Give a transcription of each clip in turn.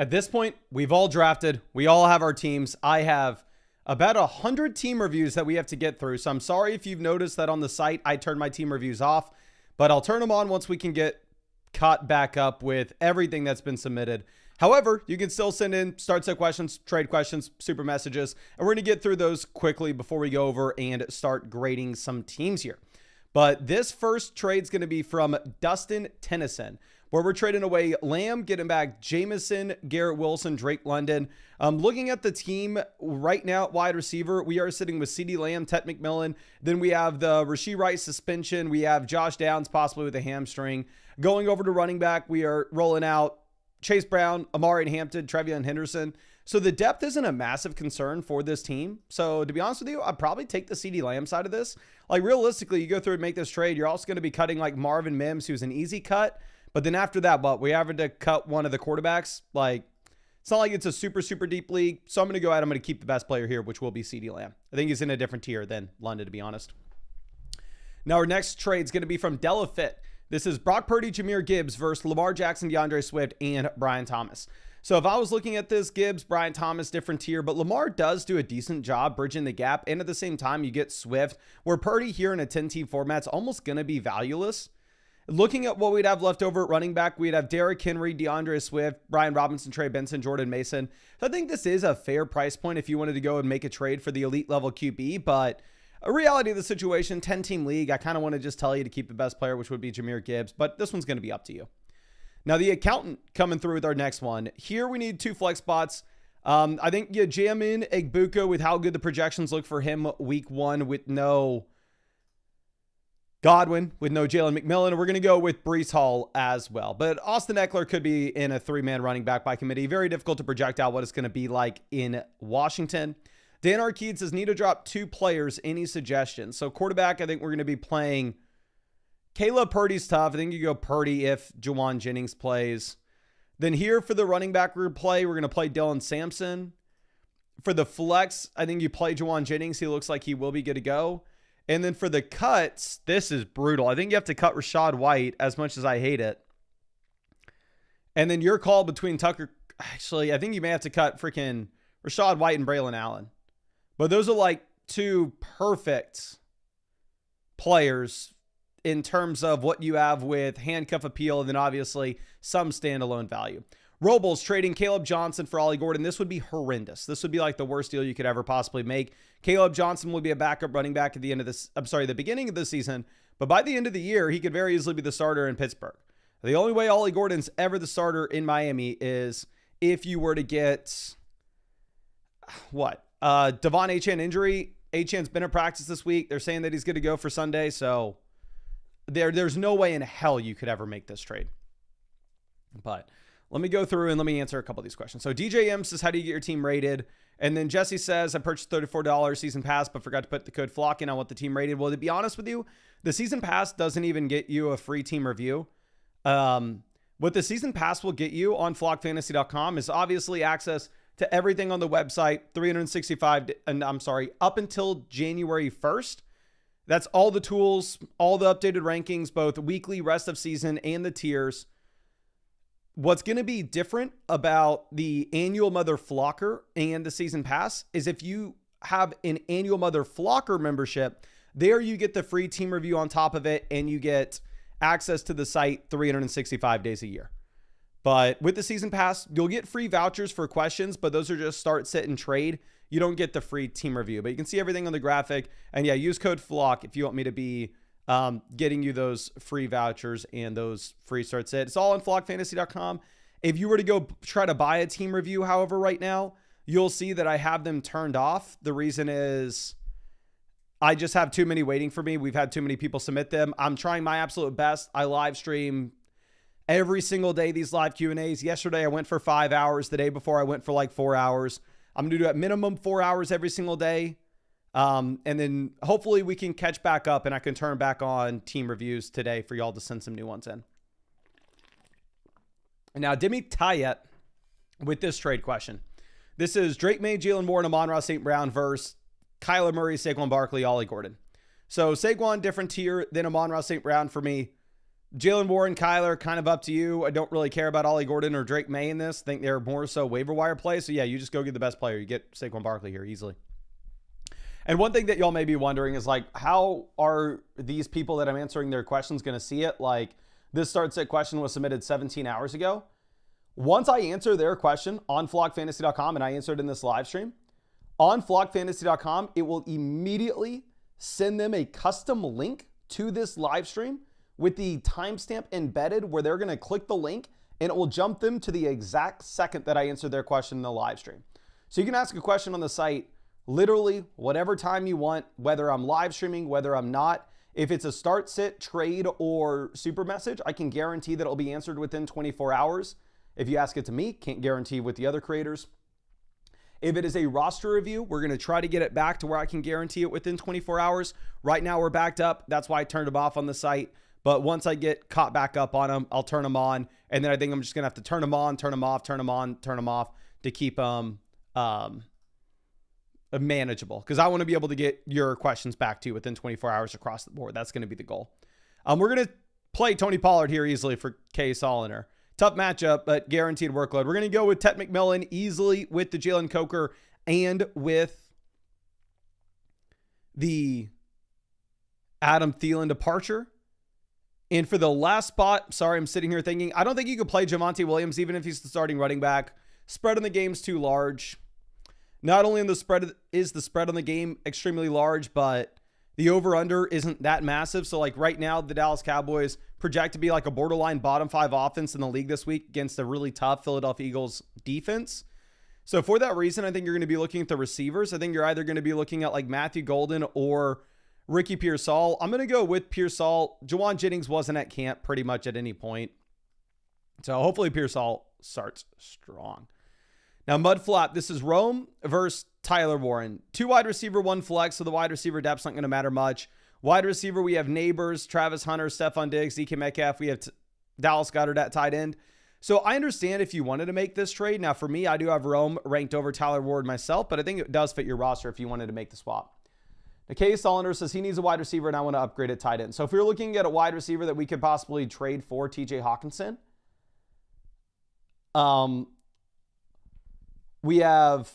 At this point, we've all drafted. We all have our teams. I have about 100 team reviews that we have to get through. So I'm sorry if you've noticed that on the site, I turned my team reviews off, but I'll turn them on once we can get caught back up with everything that's been submitted. However, you can still send in start set questions, trade questions, super messages, and we're going to get through those quickly before we go over and start grading some teams here. But this first trade is going to be from Dustin Tennyson, where we're trading away Lamb, getting back Jamison, Garrett Wilson, Drake London. Looking at the team right now at wide receiver, we are sitting with CeeDee Lamb, Ted McMillan. Then we have the Rashee Rice suspension. We have Josh Downs possibly with a hamstring. Going over to running back, we are rolling out Chase Brown, Amari Hampton, Trevion Henderson. So the depth isn't a massive concern for this team. So to be honest with you, I'd probably take the CeeDee Lamb side of this. Like realistically, you go through and make this trade, you're also going to be cutting like Marvin Mims, who's an easy cut. But then after that, we having to cut one of the quarterbacks. Like, it's not like it's a super, super deep league. So I'm going to go ahead. I'm going to keep the best player here, which will be CeeDee Lamb. I think he's in a different tier than London, to be honest. Now, our next trade is going to be from Delafit. This is Brock Purdy, Jahmyr Gibbs versus Lamar Jackson, DeAndre Swift, and Brian Thomas. So if I was looking at this, Gibbs, Brian Thomas, different tier, but Lamar does do a decent job bridging the gap. And at the same time, you get Swift, where Purdy here in a 10-team format is almost going to be valueless. Looking at what we'd have left over at running back, we'd have Derrick Henry, DeAndre Swift, Brian Robinson, Trey Benson, Jordan Mason. So I think this is a fair price point if you wanted to go and make a trade for the elite level QB, but a reality of the situation, 10-team league, I kind of want to just tell you to keep the best player, which would be Jahmyr Gibbs, but this one's going to be up to you. Now, the accountant coming through with our next one. Here we need 2 flex spots. I think you jam in Egbuka with how good the projections look for him week 1 with no Godwin, with no Jalen McMillan. We're going to go with Breece Hall as well. But Austin Eckler could be in a 3-man running back by committee. Very difficult to project out what it's going to be like in Washington. Dan Arcade says, need to drop 2 players. Any suggestions? So quarterback, I think we're going to be playing Caleb. Purdy's tough. I think you go Purdy if Juwan Jennings plays. Then here for the running back we're going to play Dylan Sampson. For the flex, I think you play Juwan Jennings. He looks like he will be good to go. And then for the cuts, this is brutal. I think you have to cut Rachaad White, as much as I hate it. And then your call between Tucker. Actually, I think you may have to cut freaking Rachaad White and Braylon Allen. But those are like 2 perfect players in terms of what you have with handcuff appeal and then obviously some standalone value. Robles trading Caleb Johnson for Ollie Gordon. This would be horrendous. This would be like the worst deal you could ever possibly make. Caleb Johnson will be a backup running back at the end of this. The beginning of the season. But by the end of the year, he could very easily be the starter in Pittsburgh. The only way Ollie Gordon's ever the starter in Miami is if you were to get Devon Achane injury. Achane's been in practice this week. They're saying that he's good to go for Sunday. So there's no way in hell you could ever make this trade. But let me go through and let me answer a couple of these questions. So DJ M says, how do you get your team rated? And then Jesse says, I purchased $34 season pass, but forgot to put the code FLOCK in. I want the team rated. Well, to be honest with you, the season pass doesn't even get you a free team review. What the season pass will get you on flockfantasy.com is obviously access to everything on the website, up until January 1st. That's all the tools, all the updated rankings, both weekly, rest of season, and the tiers. What's going to be different about the annual Mother Flocker and the season pass is if you have an annual Mother Flocker membership, there you get the free team review on top of it, and you get access to the site 365 days a year. But with the season pass, you'll get free vouchers for questions, but those are just start, sit, and trade. You don't get the free team review, but you can see everything on the graphic. And yeah, use code FLOCK if you want me to be getting you those free vouchers and those free start, sit. It's all on flockfantasy.com. If you were to go try to buy a team review, however, right now, you'll see that I have them turned off. The reason is I just have too many waiting for me. We've had too many people submit them. I'm trying my absolute best. I live stream every single day, these live Q&As. Yesterday, I went for 5 hours. The day before, I went for like 4 hours. I'm going to do at minimum 4 hours every single day. And then hopefully we can catch back up and I can turn back on team reviews today for y'all to send some new ones in. And now, Demi Tayet with this trade question. This is Drake May, Jalen Moore, and Amon-Ra St. Brown versus Kyler Murray, Saquon Barkley, Ollie Gordon. So Saquon, different tier than Amon-Ra St. Brown for me. Jalen Warren, Kyler, kind of up to you. I don't really care about Ollie Gordon or Drake May in this. I think they're more so waiver wire play. So yeah, you just go get the best player. You get Saquon Barkley here easily. And one thing that y'all may be wondering is like, how are these people that I'm answering their questions going to see it? Like, this start sit question was submitted 17 hours ago. Once I answer their question on flockfantasy.com and I answered in this live stream, on flockfantasy.com, it will immediately send them a custom link to this live stream with the timestamp embedded where they're going to click the link and it will jump them to the exact second that I answered their question in the live stream. So you can ask a question on the site literally whatever time you want, whether I'm live streaming, whether I'm not. If it's a start, sit, trade, or super message, I can guarantee that it'll be answered within 24 hours. If you ask it to me, can't guarantee with the other creators. If it is a roster review, we're going to try to get it back to where I can guarantee it within 24 hours. Right now we're backed up. That's why I turned them off on the site. But once I get caught back up on them, I'll turn them on. And then I think I'm just going to have to turn them on, turn them off, turn them on, turn them off to keep them manageable, because I want to be able to get your questions back to you within 24 hours across the board. That's going to be the goal. We're going to play Tony Pollard here easily for Kay Soliner. Tough matchup, but guaranteed workload. We're going to go with Tet McMillan easily with the Jalen Coker and with the Adam Thielen departure. And for the last spot, sorry, I'm sitting here thinking, I don't think you could play Javonte Williams even if he's the starting running back. Spread on the game's too large. Not only in the spread is the spread on the game extremely large, but the over-under isn't that massive. So like right now, the Dallas Cowboys project to be like a borderline bottom 5 offense in the league this week against a really tough Philadelphia Eagles defense. So for that reason, I think you're going to be looking at the receivers. I think you're either going to be looking at like Matthew Golden or Ricky Pearsall. I'm going to go with Pearsall. Jawan Jennings wasn't at camp pretty much at any point. So hopefully Pearsall starts strong. Now, Mudflap, this is Rome versus Tyler Warren. 2 wide receiver, 1 flex, so the wide receiver depth's not going to matter much. Wide receiver, we have Neighbors, Travis Hunter, Stephon Diggs, DK Metcalf. We have Dallas Goedert at tight end. So I understand if you wanted to make this trade. Now, for me, I do have Rome ranked over Tyler Ward myself, but I think it does fit your roster if you wanted to make the swap. Kay Soliner says he needs a wide receiver, and I want to upgrade at tight end. So if you're looking at a wide receiver that we could possibly trade for TJ Hawkinson, we have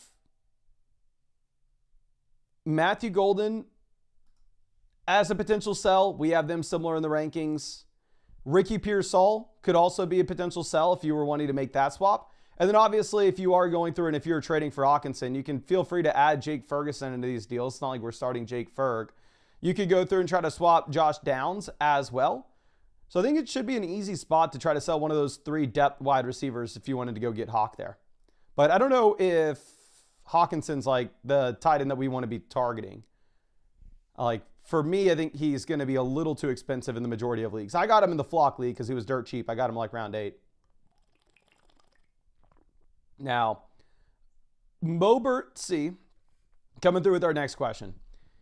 Matthew Golden as a potential sell. We have them similar in the rankings. Ricky Pearsall could also be a potential sell if you were wanting to make that swap. And then obviously if you are going through and if you're trading for Hawkinson, you can feel free to add Jake Ferguson into these deals. It's not like we're starting Jake Ferg. You could go through and try to swap Josh Downs as well. So I think it should be an easy spot to try to sell one of those 3 depth wide receivers if you wanted to go get Hawk there. But I don't know if Hawkinson's like the tight end that we want to be targeting. Like for me, I think he's going to be a little too expensive in the majority of leagues. I got him in the Flock League because he was dirt cheap. I got him like round 8. Now, Mobert C coming through with our next question.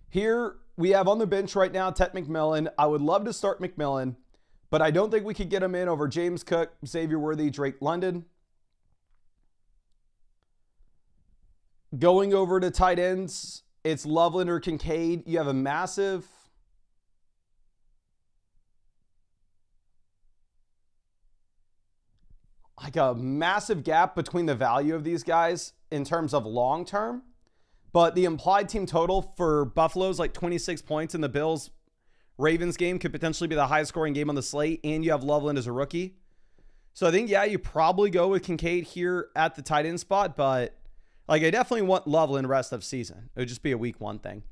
Here we have on the bench right now, Tet McMillan. I would love to start McMillan, but I don't think we could get him in over James Cook, Xavier Worthy, Drake London. Going over to tight ends, it's Loveland or Kincaid. You have a massive gap between the value of these guys in terms of long term. But the implied team total for Buffalo's like 26 points, and the Bills Ravens game could potentially be the highest scoring game on the slate, and you have Loveland as a rookie. So I think, yeah, you probably go with Kincaid here at the tight end spot, but like I definitely want Loveland rest of season. It would just be a week 1 thing.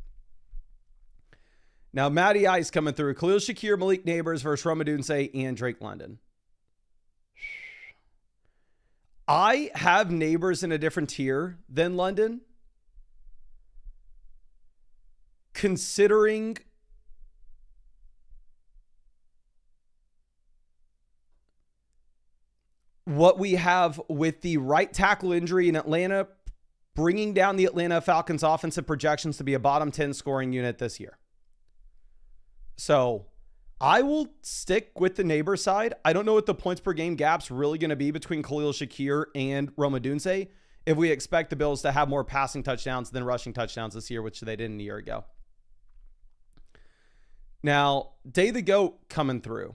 Now, Matty Ice coming through. Khalil Shakir, Malik Neighbors versus Rome Odunze and Drake London. I have Neighbors in a different tier than London, considering what we have with the right tackle injury in Atlanta, bringing down the Atlanta Falcons offensive projections to be a bottom 10 scoring unit this year. So I will stick with the Neighbor side. I don't know what the points per game gap's really going to be between Khalil Shakir and Rome Odunze if we expect the Bills to have more passing touchdowns than rushing touchdowns this year, which they didn't a year ago. Now, Day the Goat coming through.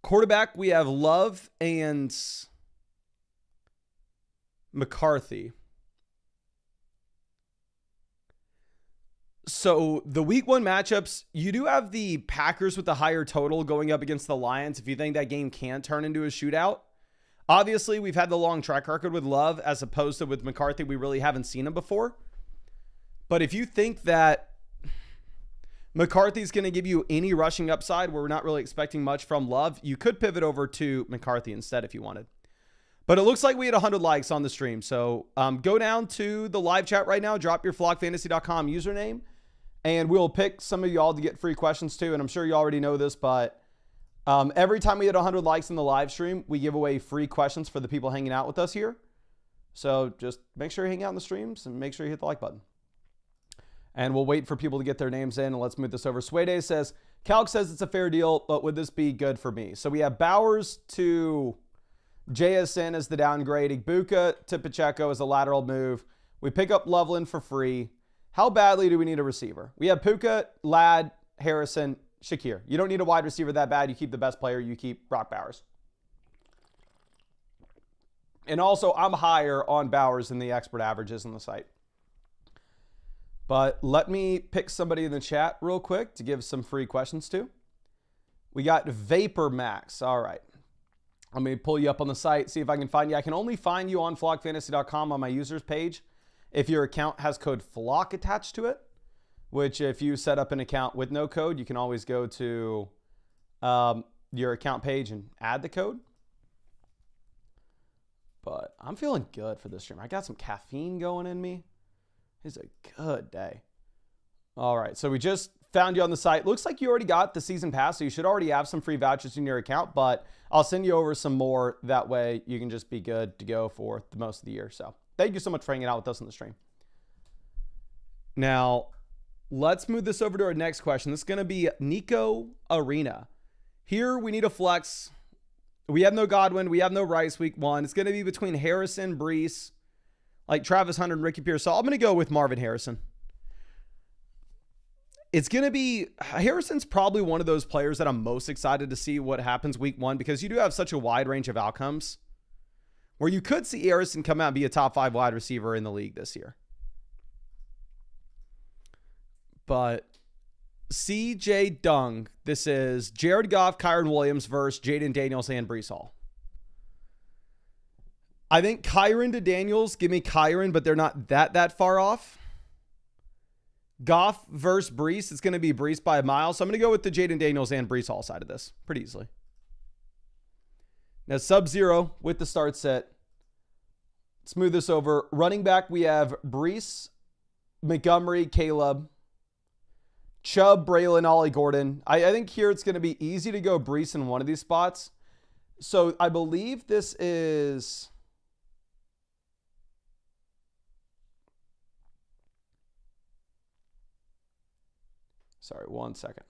Quarterback, we have Love and McCarthy. So the week 1 matchups, you do have the Packers with the higher total going up against the Lions if you think that game can turn into a shootout. Obviously, we've had the long track record with Love as opposed to with McCarthy. We really haven't seen him before. But if you think that McCarthy's going to give you any rushing upside where we're not really expecting much from Love, you could pivot over to McCarthy instead if you wanted. But it looks like we had 100 likes on the stream. So go down to the live chat right now. Drop your flockfantasy.com username. And we'll pick some of y'all to get free questions too. And I'm sure you already know this, but every time we hit 100 likes in the live stream, we give away free questions for the people hanging out with us here. So just make sure you hang out in the streams and make sure you hit the like button. And we'll wait for people to get their names in. And let's move this over. Swede says, Calc says it's a fair deal, but would this be good for me? So we have Bowers to JSN as the downgrade. Igbuka to Pacheco as a lateral move. We pick up Loveland for free. How badly do we need a receiver? We have Puka, Ladd, Harrison, Shakir. You don't need a wide receiver that bad. You keep the best player. You keep Brock Bowers. And also, I'm higher on Bowers than the expert averages on the site. But let me pick somebody in the chat real quick to give some free questions to. We got Vapor Max. All right. Let me pull you up on the site, see if I can find you. I can only find you on flockfantasy.com on my users page if your account has code FLOCK attached to it, which if you set up an account with no code, you can always go to your account page and add the code. But I'm feeling good for this stream. I got some caffeine going in me. It's a good day. All right, so we just found you on the site. Looks like you already got the season pass, so you should already have some free vouchers in your account, but I'll send you over some more. That way you can just be good to go for the most of the year. So thank you so much for hanging out with us on the stream. Now, let's move this over to our next question. This is going to be Nico Arena. Here we need a flex. We have no Godwin. We have no Rice week 1. It's going to be between Harrison, Brees, like Travis Hunter and Ricky Pierce. So I'm going to go with Marvin Harrison. It's going to be, Harrison's probably one of those players that I'm most excited to see what happens week 1 because you do have such a wide range of outcomes where you could see Harrison come out and be a top 5 wide receiver in the league this year. But CJ Dung, this is Jared Goff, Kyron Williams versus Jaden Daniels and Brees Hall. I think Kyron to Daniels, give me Kyron, but they're not that far off. Goff versus Brees, it's going to be Brees by a mile. So I'm going to go with the Jaden Daniels and Brees Hall side of this pretty easily. Now, Sub-Zero with the start set. Smooth this over. Running back, we have Brees, Montgomery, Caleb, Chubb, Braylon, Ollie Gordon. I think here it's going to be easy to go Brees in one of these spots. So I believe this is... Sorry, 1 second.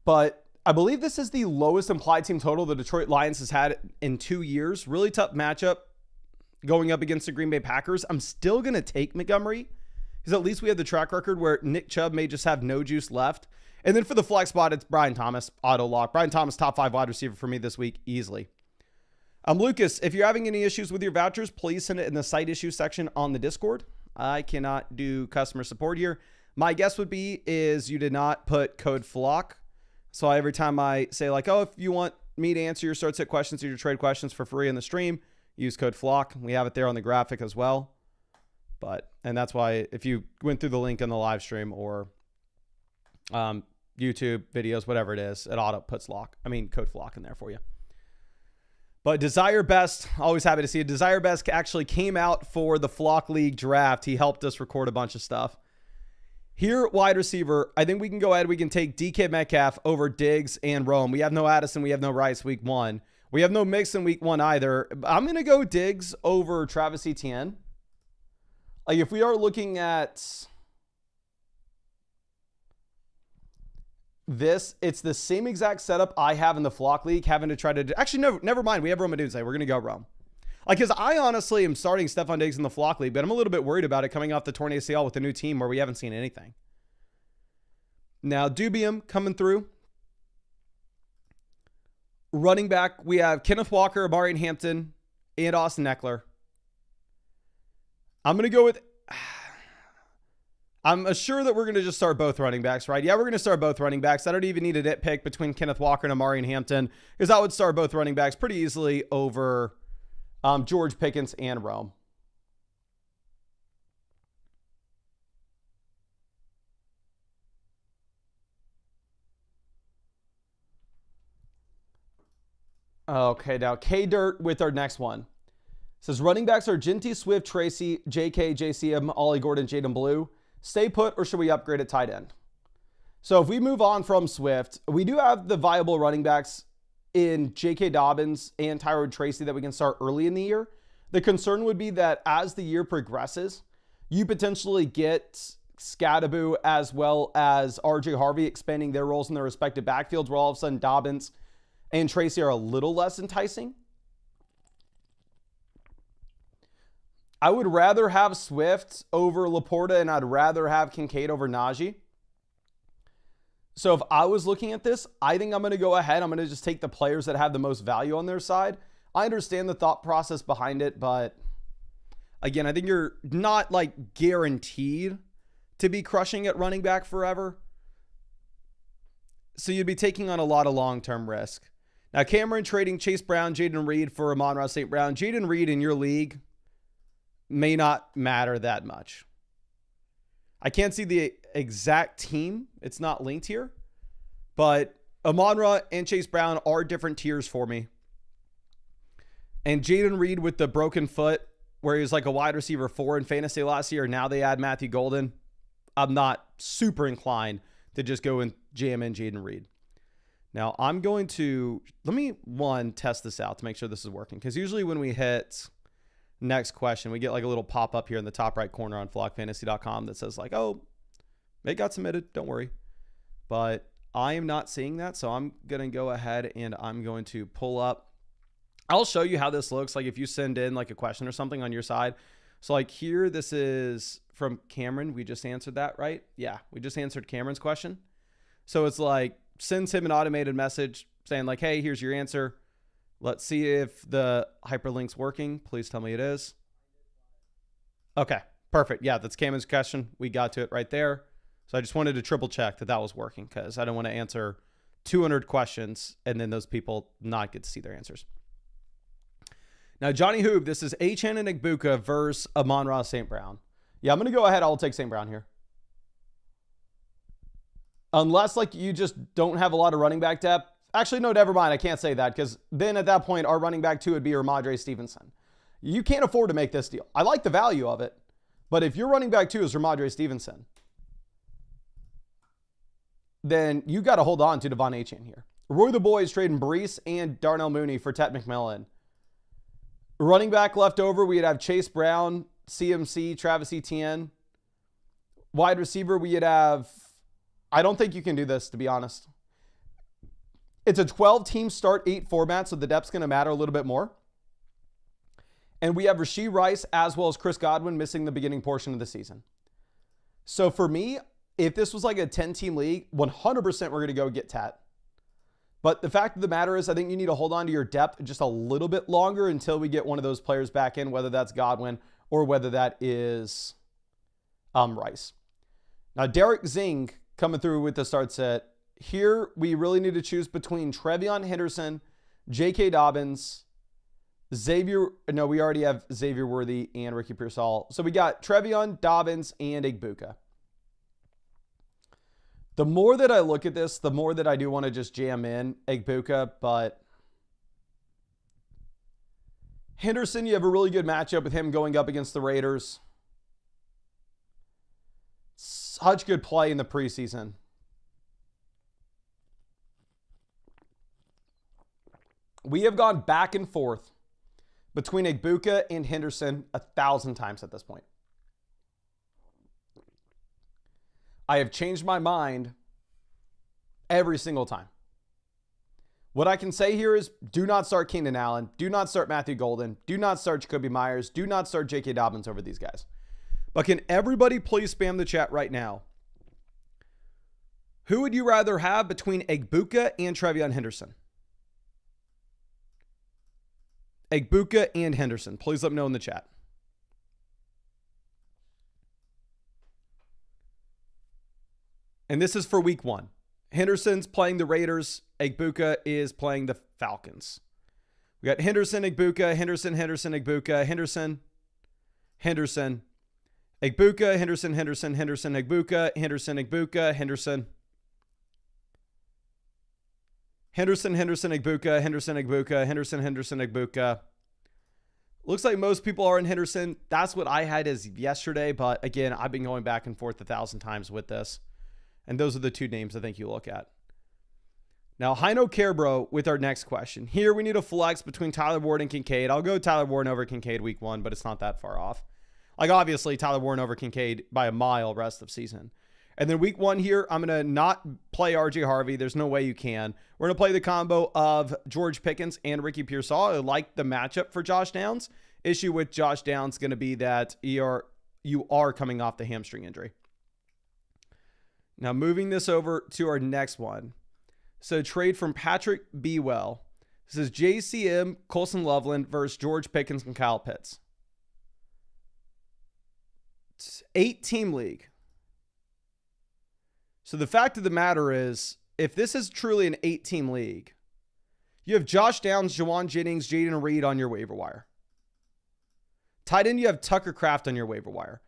But I believe this is the lowest implied team total the Detroit Lions has had in 2 years. Really tough matchup going up against the Green Bay Packers. I'm still going to take Montgomery because at least we have the track record where Nick Chubb may just have no juice left. And then for the flex spot, it's Brian Thomas, auto lock. Brian Thomas, top 5 wide receiver for me this week, easily. Lucas, if you're having any issues with your vouchers, please send it in the site issue section on the Discord. I cannot do customer support here. My guess would be is you did not put code FLOCK. So every time I say like, oh, if you want me to answer your start set questions or your trade questions for free in the stream, use code FLOCK. We have it there on the graphic as well. And that's why if you went through the link in the live stream or YouTube videos, whatever it is, it auto puts code FLOCK in there for you. But Desire Best, always happy to see it. Desire Best actually came out for the Flock League draft. He helped us record a bunch of stuff. Here, wide receiver, I think we can go ahead. We can take DK Metcalf over Diggs and Rome. We have no Addison. We have no Rice week 1. We have no Mixon week 1 either. I'm going to go Diggs over Travis Etienne. Like if we are looking at It's the same exact setup I have in the Flock League, having to try to do, actually, no, never mind. We have Rome Odunze. We're going to go Rome. Like, because I honestly am starting Stephon Diggs in the Flock League, but I'm a little bit worried about it coming off the torn ACL with a new team where we haven't seen anything. Now, Dubium coming through. Running back, we have Kenneth Walker, Amari Hampton, and Austin Eckler. I'm going to go with... I'm sure that we're going to just start both running backs, right? Yeah, we're going to start both running backs. I don't even need a nitpick between Kenneth Walker and Amari Hampton because I would start both running backs pretty easily over George Pickens and Rome. Okay, now K-Dirt with our next one. It says running backs are Jinty, Swift, Tracy, JK, JCM, Ollie Gordon, Jaden Blue. Stay put or should we upgrade at tight end? So if we move on from Swift, we do have the viable running backs in J.K. Dobbins and Tyrod Tracy that we can start early in the year. The concern would be that as the year progresses, you potentially get Scadaboo as well as R.J. Harvey expanding their roles in their respective backfields where all of a sudden Dobbins and Tracy are a little less enticing. I would rather have Swift over Laporta, and I'd rather have Kincaid over Najee. So if I was looking at this, I think I'm going to go ahead. I'm going to just take the players that have the most value on their side. I understand the thought process behind it, but again, I think you're not like guaranteed to be crushing at running back forever. So you'd be taking on a lot of long-term risk. Now, Cameron trading Chase Brown, Jaden Reed for Amon-Ra St. Brown. Jaden Reed in your league may not matter that much. I can't see the exact team. It's not linked here. But Amon-Ra and Chase Brown are different tiers for me. And Jaden Reed with the broken foot, where he was like a wide receiver 4 in fantasy last year. Now they add Matthew Golden. I'm not super inclined to just go and jam in Jaden Reed. Now I'm going to, let me test this out to make sure this is working. Because usually when we hit next question, we get like a little pop-up here in the top right corner on flockfantasy.com that says like, oh, it got submitted. Don't worry. But I am not seeing that. So I'm going to go ahead and I'm going to pull up. I'll show you how this looks like if you send in like a question or something on your side. So like here, this is from Cameron. We just answered that, right? Yeah, we just answered Cameron's question. So it's like sends him an automated message saying like, hey, here's your answer. Let's see if the hyperlink's working. Please tell me it is. Okay, perfect. Yeah, that's Cameron's question. We got to it right there. So I just wanted to triple check that that was working because I don't want to answer 200 questions and then those people not get to see their answers. Now, Johnny Hoob, this is Achane and Igbuka versus Amon-Ra St. Brown. Yeah, I'm going to go ahead. I'll take St. Brown here. Unless like you just don't have a lot of running back depth. Actually, no, never mind. I can't say that because then at that point, our running back 2 would be Ramondre Stevenson. You can't afford to make this deal. I like the value of it, but if your running back 2 is Ramondre Stevenson, then you got to hold on to Devon Achane here. Roy the Boys trading Brees and Darnell Mooney for Ted McMillan. Running back left over, we'd have Chase Brown, CMC, Travis Etienne. Wide receiver, we'd have, I don't think you can do this, to be honest. It's a 12-team start 8 format, so the depth's going to matter a little bit more. And we have Rashee Rice as well as Chris Godwin missing the beginning portion of the season. So for me, if this was like a 10-team league, 100% we're going to go get Tat. But the fact of the matter is I think you need to hold on to your depth just a little bit longer until we get one of those players back in, whether that's Godwin or whether that is Rice. Now, Derek Zing coming through with the start set. Here, we really need to choose between Trevion Henderson, J.K. Dobbins, Xavier. No, we already have Xavier Worthy and Ricky Pearsall. So we got Trevion, Dobbins, and Igbuka. The more that I look at this, the more that I do want to just jam in Igbuka, but Henderson, you have a really good matchup with him going up against the Raiders. Such good play in the preseason. We have gone back and forth between Igbuka and Henderson 1,000 times at this point. I have changed my mind every single time. What I can say here is do not start Keenan Allen. Do not start Matthew Golden. Do not start Jacoby Myers. Do not start J.K. Dobbins over these guys. But can everybody please spam the chat right now? Who would you rather have between Egbuka and Trevion Henderson? Egbuka and Henderson. Please let me know in the chat. And this is for week 1. Henderson's playing the Raiders. Egbuka is playing the Falcons. We got Henderson, Egbuka, Henderson, Egbuka, Henderson, Egbuka, Henderson, Egbuka, Egbuka, Henderson, Egbuka, Egbuka. Looks like most people are in Henderson. That's what I had as yesterday, but again, I've been going back and forth 1,000 times with this. And those are the two names I think you look at. Now, Hino Carebro with our next question. Here we need a flex between Tyler Ward and Kincaid. I'll go Tyler Ward over Kincaid week 1, but it's not that far off. Like, obviously, Tyler Ward over Kincaid by a mile rest of season. And then week 1 here, I'm going to not play RJ Harvey. There's no way you can. We're going to play the combo of George Pickens and Ricky Pearsall. I like the matchup for Josh Downs. Issue with Josh Downs going to be that you are coming off the hamstring injury. Now, moving this over to our next one. So, trade from Patrick Bewell. This is JCM, Colson Loveland versus George Pickens and Kyle Pitts. It's 8-team league. So, the fact of the matter is, if this is truly an 8-team league, you have Josh Downs, Jawan Jennings, Jaden Reed on your waiver wire. Tight end, you have Tucker Kraft on your waiver wire.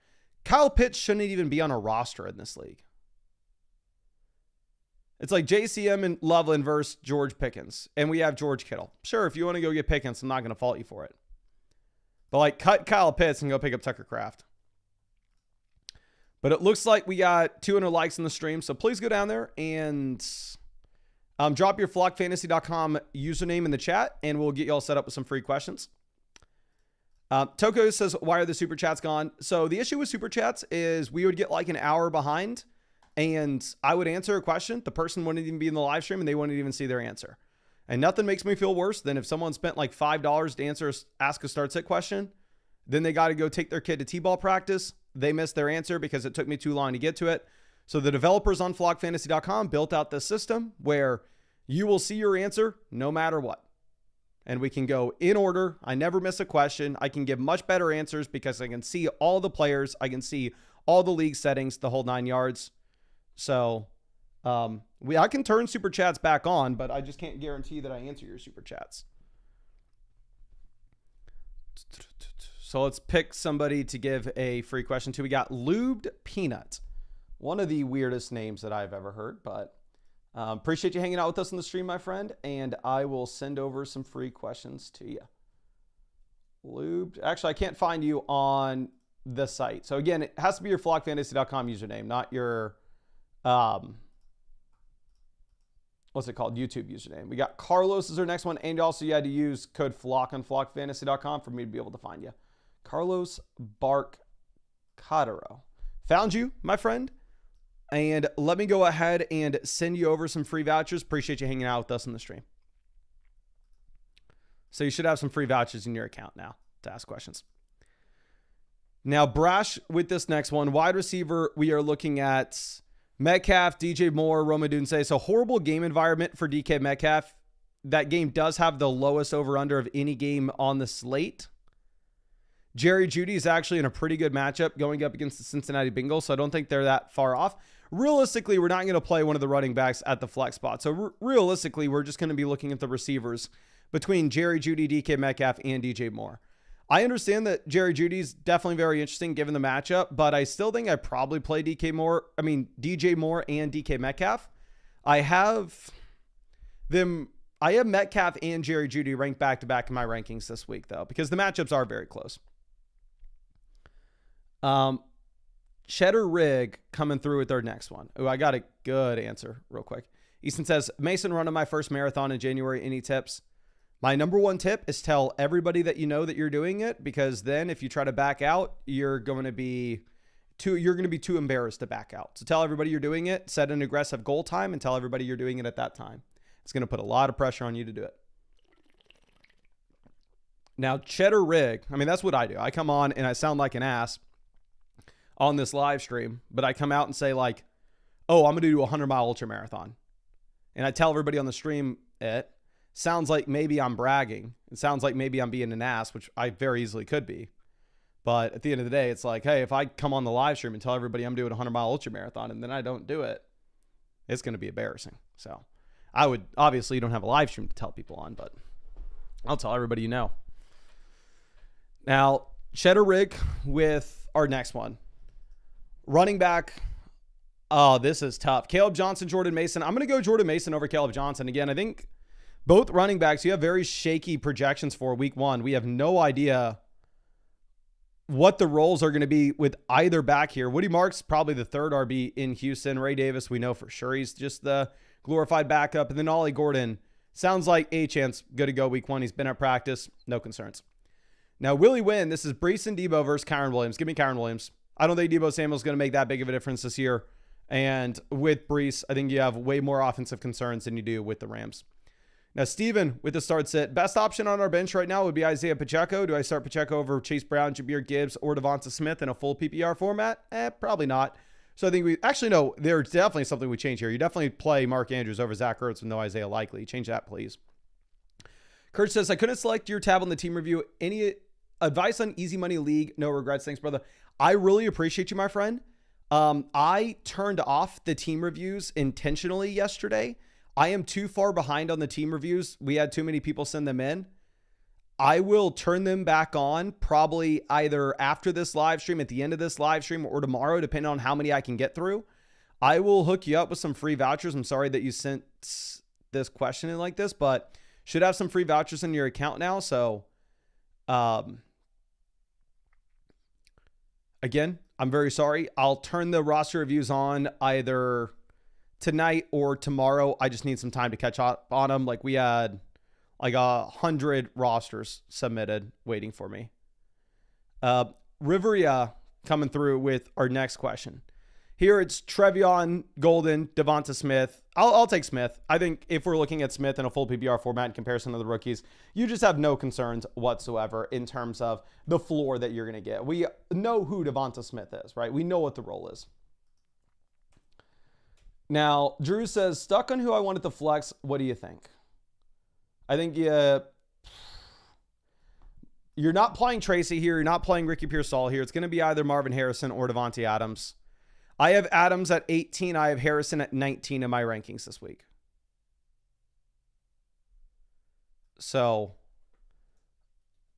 Kyle Pitts shouldn't even be on a roster in this league. It's like JCM and Loveland versus George Pickens. And we have George Kittle. Sure, if you want to go get Pickens, I'm not going to fault you for it. But like, cut Kyle Pitts and go pick up Tucker Kraft. But it looks like we got 200 likes in the stream. So please go down there and drop your flockfantasy.com username in the chat. And we'll get you all set up with some free questions. Toko says, why are the super chats gone? So the issue with super chats is we would get like an hour behind. And I would answer a question. The person wouldn't even be in the live stream and they wouldn't even see their answer. And nothing makes me feel worse than if someone spent like $5 to ask a start sit question. Then they got to go take their kid to t-ball practice. They missed their answer because it took me too long to get to it. So the developers on flockfantasy.com built out this system where you will see your answer no matter what. And we can go in order. I never miss a question. I can give much better answers because I can see all the players. I can see all the league settings, the whole 9 yards. So I can turn super chats back on, but I just can't guarantee that I answer your super chats. So let's pick somebody to give a free question to. We got Lubed Peanut, one of the weirdest names that I've ever heard, but appreciate you hanging out with us on the stream, my friend, and I will send over some free questions to you. Lubed, actually, I can't find you on the site. So again, it has to be your flockfantasy.com username, not your what's it called? YouTube username. We got Carlos is our next one. And also you had to use code FLOCK on flockfantasy.com for me to be able to find you. Carlos Barcadero. Found you, my friend. And let me go ahead and send you over some free vouchers. Appreciate you hanging out with us on the stream. So you should have some free vouchers in your account now to ask questions. Now, Brash with this next one. Wide receiver, we are looking at Metcalf, DJ Moore, Rome Odunze. So horrible game environment for DK Metcalf. That game does have the lowest over-under of any game on the slate. Jerry Jeudy is actually in a pretty good matchup going up against the Cincinnati Bengals, so I don't think they're that far off. Realistically, we're not going to play one of the running backs at the flex spot. So realistically, we're just going to be looking at the receivers between Jerry Jeudy, DK Metcalf, and DJ Moore. I understand that Jerry Jeudy's definitely very interesting given the matchup, but I still think I'd probably play DJ Moore and DK Metcalf. I have Metcalf and Jerry Jeudy ranked back-to-back in my rankings this week, though, because the matchups are very close. Cheddar Rig coming through with our next one. Oh, I got a good answer real quick. Easton says, Mason running my first marathon in January. Any tips? My number one tip is tell everybody that you know that you're doing it, because then if you try to back out, you're going to be you're going to be too embarrassed to back out. So tell everybody you're doing it, set an aggressive goal time, and tell everybody you're doing it at that time. It's going to put a lot of pressure on you to do it. Now, Cheddar Rig, I mean, that's what I do. I come on and I sound like an ass on this live stream, but I come out and say like, oh, I'm going to do a 100-mile ultra marathon. And I tell everybody on the stream it sounds like maybe I'm bragging. It sounds like maybe I'm being an ass, which I very easily could be. But at the end of the day, it's like, hey, if I come on the live stream and tell everybody I'm doing a 100-mile ultra marathon and then I don't do it, it's going to be embarrassing. So I would, obviously you don't have a live stream to tell people on, but I'll tell everybody you know. Now, Cheddar Rig with our next one. Running back. Oh, this is tough. Caleb Johnson, Jordan Mason. I'm going to go Jordan Mason over Caleb Johnson. Again, I think both running backs, you have very shaky projections for week one. We have no idea what the roles are going to be with either back here. Woody Marks, probably the third RB in Houston. Ray Davis, we know for sure he's just the glorified backup. And then Ollie Gordon, sounds like A-Chance good to go week one. He's been at practice. No concerns. Now, Willie Wynn, this is Brees and Debo versus Kyron Williams. Give me Kyron Williams. I don't think Debo Samuel's going to make that big of a difference this year. And with Brees, I think you have way more offensive concerns than you do with the Rams. Now, Steven with the start sit. Best option on our bench right now would be Isaiah Pacheco. Do I start Pacheco over Chase Brown, Jahmyr Gibbs, or Devonta Smith in a full PPR format? Probably not. So I think no, there's definitely something we change here. You definitely play Mark Andrews over Zach Ertz with no Isaiah Likely. Change that, please. Kurt says, I couldn't select your tab on the team review. Any advice on easy money league? No regrets. Thanks, brother. I really appreciate you, my friend. I turned off the team reviews intentionally yesterday. I am too far behind on the team reviews. We had too many people send them in. I will turn them back on probably either after this live stream, at the end of this live stream, or tomorrow, depending on how many I can get through. I will hook you up with some free vouchers. I'm sorry that you sent this question in like this, but should have some free vouchers in your account now. So, again, I'm very sorry. I'll turn the roster reviews on either tonight or tomorrow. I just need some time to catch up on them. Like we had like 100 rosters submitted waiting for me. Riveria coming through with our next question. Here it's Trevion, Golden, Devonta Smith. I'll take Smith. I think if we're looking at Smith in a full PPR format in comparison to the rookies, you just have no concerns whatsoever in terms of the floor that you're going to get. We know who Devonta Smith is, right? We know what the role is. Now, Drew says, stuck on who I wanted to flex. What do you think? I think you're not playing Tracy here. You're not playing Ricky Pearsall here. It's going to be either Marvin Harrison or Devontae Adams. I have Adams at 18. I have Harrison at 19 in my rankings this week. So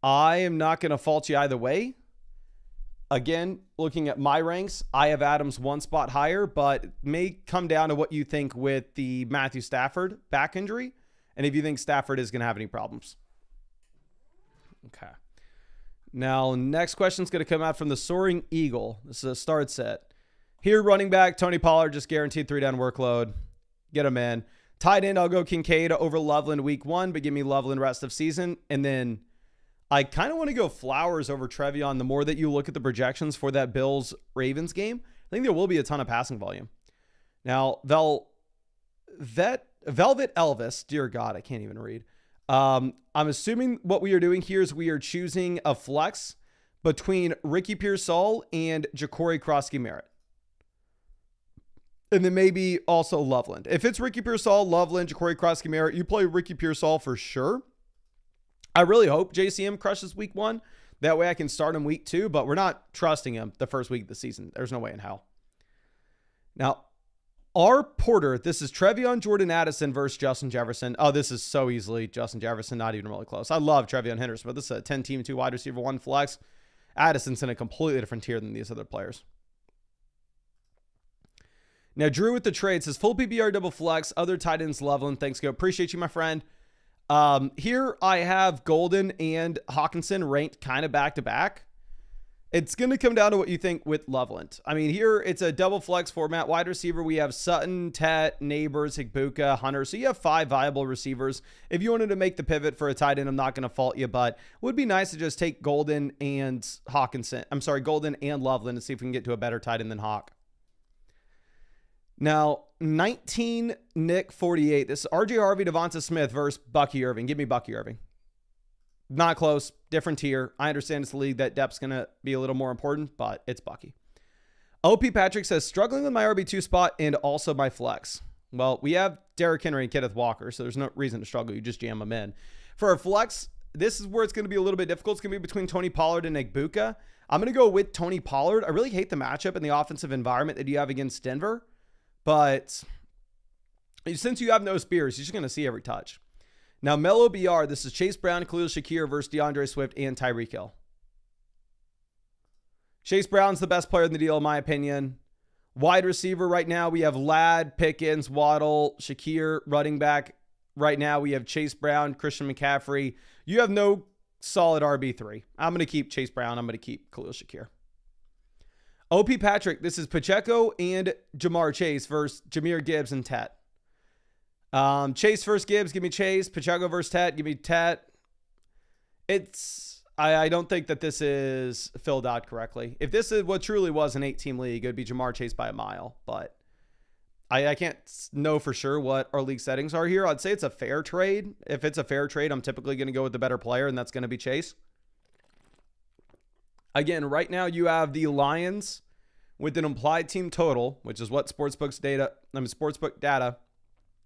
I am not going to fault you either way. Again, looking at my ranks, I have Adams one spot higher, but it may come down to what you think with the Matthew Stafford back injury, and if you think Stafford is going to have any problems. Okay. Now, next question is going to come out from the Soaring Eagle. This is a start set. Here, running back, Tony Pollard, just guaranteed 3-down workload. Get him in. Tight end, I'll go Kincaid over Loveland week 1, but give me Loveland rest of season. And then I kind of want to go Flowers over Trevion. The more that you look at the projections for that Bills-Ravens game, I think there will be a ton of passing volume. Now, Velvet Elvis, dear God, I can't even read. I'm assuming what we are doing here is we are choosing a flex between Ricky Pearsall and Ja'Cory Krosky-Merritt. And then maybe also Loveland. If it's Ricky Pearsall, Loveland, Ja'Cory Krosky-Merritt, you play Ricky Pearsall for sure. I really hope JCM crushes week 1. That way I can start him week 2, but we're not trusting him the first week of the season. There's no way in hell. Now, our Porter, this is Trevion Jordan Addison versus Justin Jefferson. Oh, this is so easily Justin Jefferson, not even really close. I love Trevion Henderson, but this is a 10-team, 2 wide receiver, 1 flex. Addison's in a completely different tier than these other players. Now, Drew with the trade says, full PPR double flex, other tight ends, Loveland. Thanks, go. Appreciate you, my friend. Here I have Golden and Hawkinson ranked kind of back to back. It's going to come down to what you think with Loveland. I mean, here it's a double flex format. Wide receiver, we have Sutton, Tet, Neighbors, Higbuka, Hunter. So you have 5 viable receivers. If you wanted to make the pivot for a tight end, I'm not going to fault you, but it would be nice to just take Golden and Hawkinson. I'm sorry, Golden and Loveland and see if we can get to a better tight end than Hawk. Now, 19 Nick 48. This is RJ Harvey, Devonta Smith versus Bucky Irving. Give me Bucky Irving. Not close, different tier. I understand it's the league that depth's going to be a little more important, but it's Bucky. OP Patrick says, struggling with my RB2 spot and also my flex. Well, we have Derrick Henry and Kenneth Walker, so there's no reason to struggle. You just jam them in. For a flex, this is where it's going to be a little bit difficult. It's going to be between Tony Pollard and Higbuka. I'm going to go with Tony Pollard. I really hate the matchup and the offensive environment that you have against Denver, but since you have no Spears, you're just going to see every touch. Now, Mello BR, this is Chase Brown, Khalil Shakir versus DeAndre Swift and Tyreek Hill. Chase Brown's the best player in the deal, in my opinion. Wide receiver right now, we have Ladd, Pickens, Waddle, Shakir. Running back right now, we have Chase Brown, Christian McCaffrey. You have no solid RB3. I'm going to keep Chase Brown. I'm going to keep Khalil Shakir. OP Patrick, this is Pacheco and Jamar Chase versus Jahmyr Gibbs and Tet. Chase versus Gibbs, give me Chase. Pacheco versus Tet, give me Tet. I don't think that this is filled out correctly. If this is what truly was an 8-team league, it would be Jamar Chase by a mile. But I can't know for sure what our league settings are here. I'd say it's a fair trade. If it's a fair trade, I'm typically going to go with the better player, and that's going to be Chase. Again, right now you have the Lions with an implied team total, which is what sportsbook data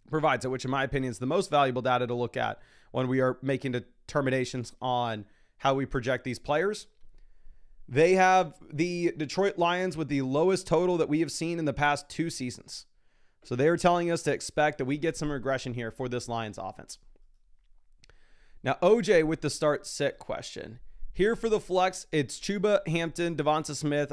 provides it, which in my opinion is the most valuable data to look at when we are making determinations on how we project these players. They have the Detroit Lions with the lowest total that we have seen in the past 2 seasons. So they are telling us to expect that we get some regression here for this Lions offense. Now, OJ with the start sit question. Here for the flex, it's Chuba, Hampton, Devonta Smith.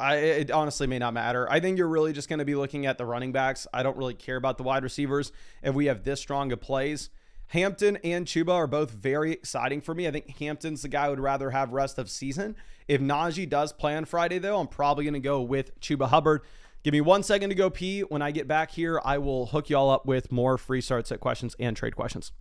It honestly may not matter. I think you're really just going to be looking at the running backs. I don't really care about the wide receivers if we have this strong of plays. Hampton and Chuba are both very exciting for me. I think Hampton's the guy I would rather have rest of season. If Najee does play on Friday, though, I'm probably going to go with Chuba Hubbard. Give me 1 second to go pee. When I get back here, I will hook you all up with more free start set questions and trade questions.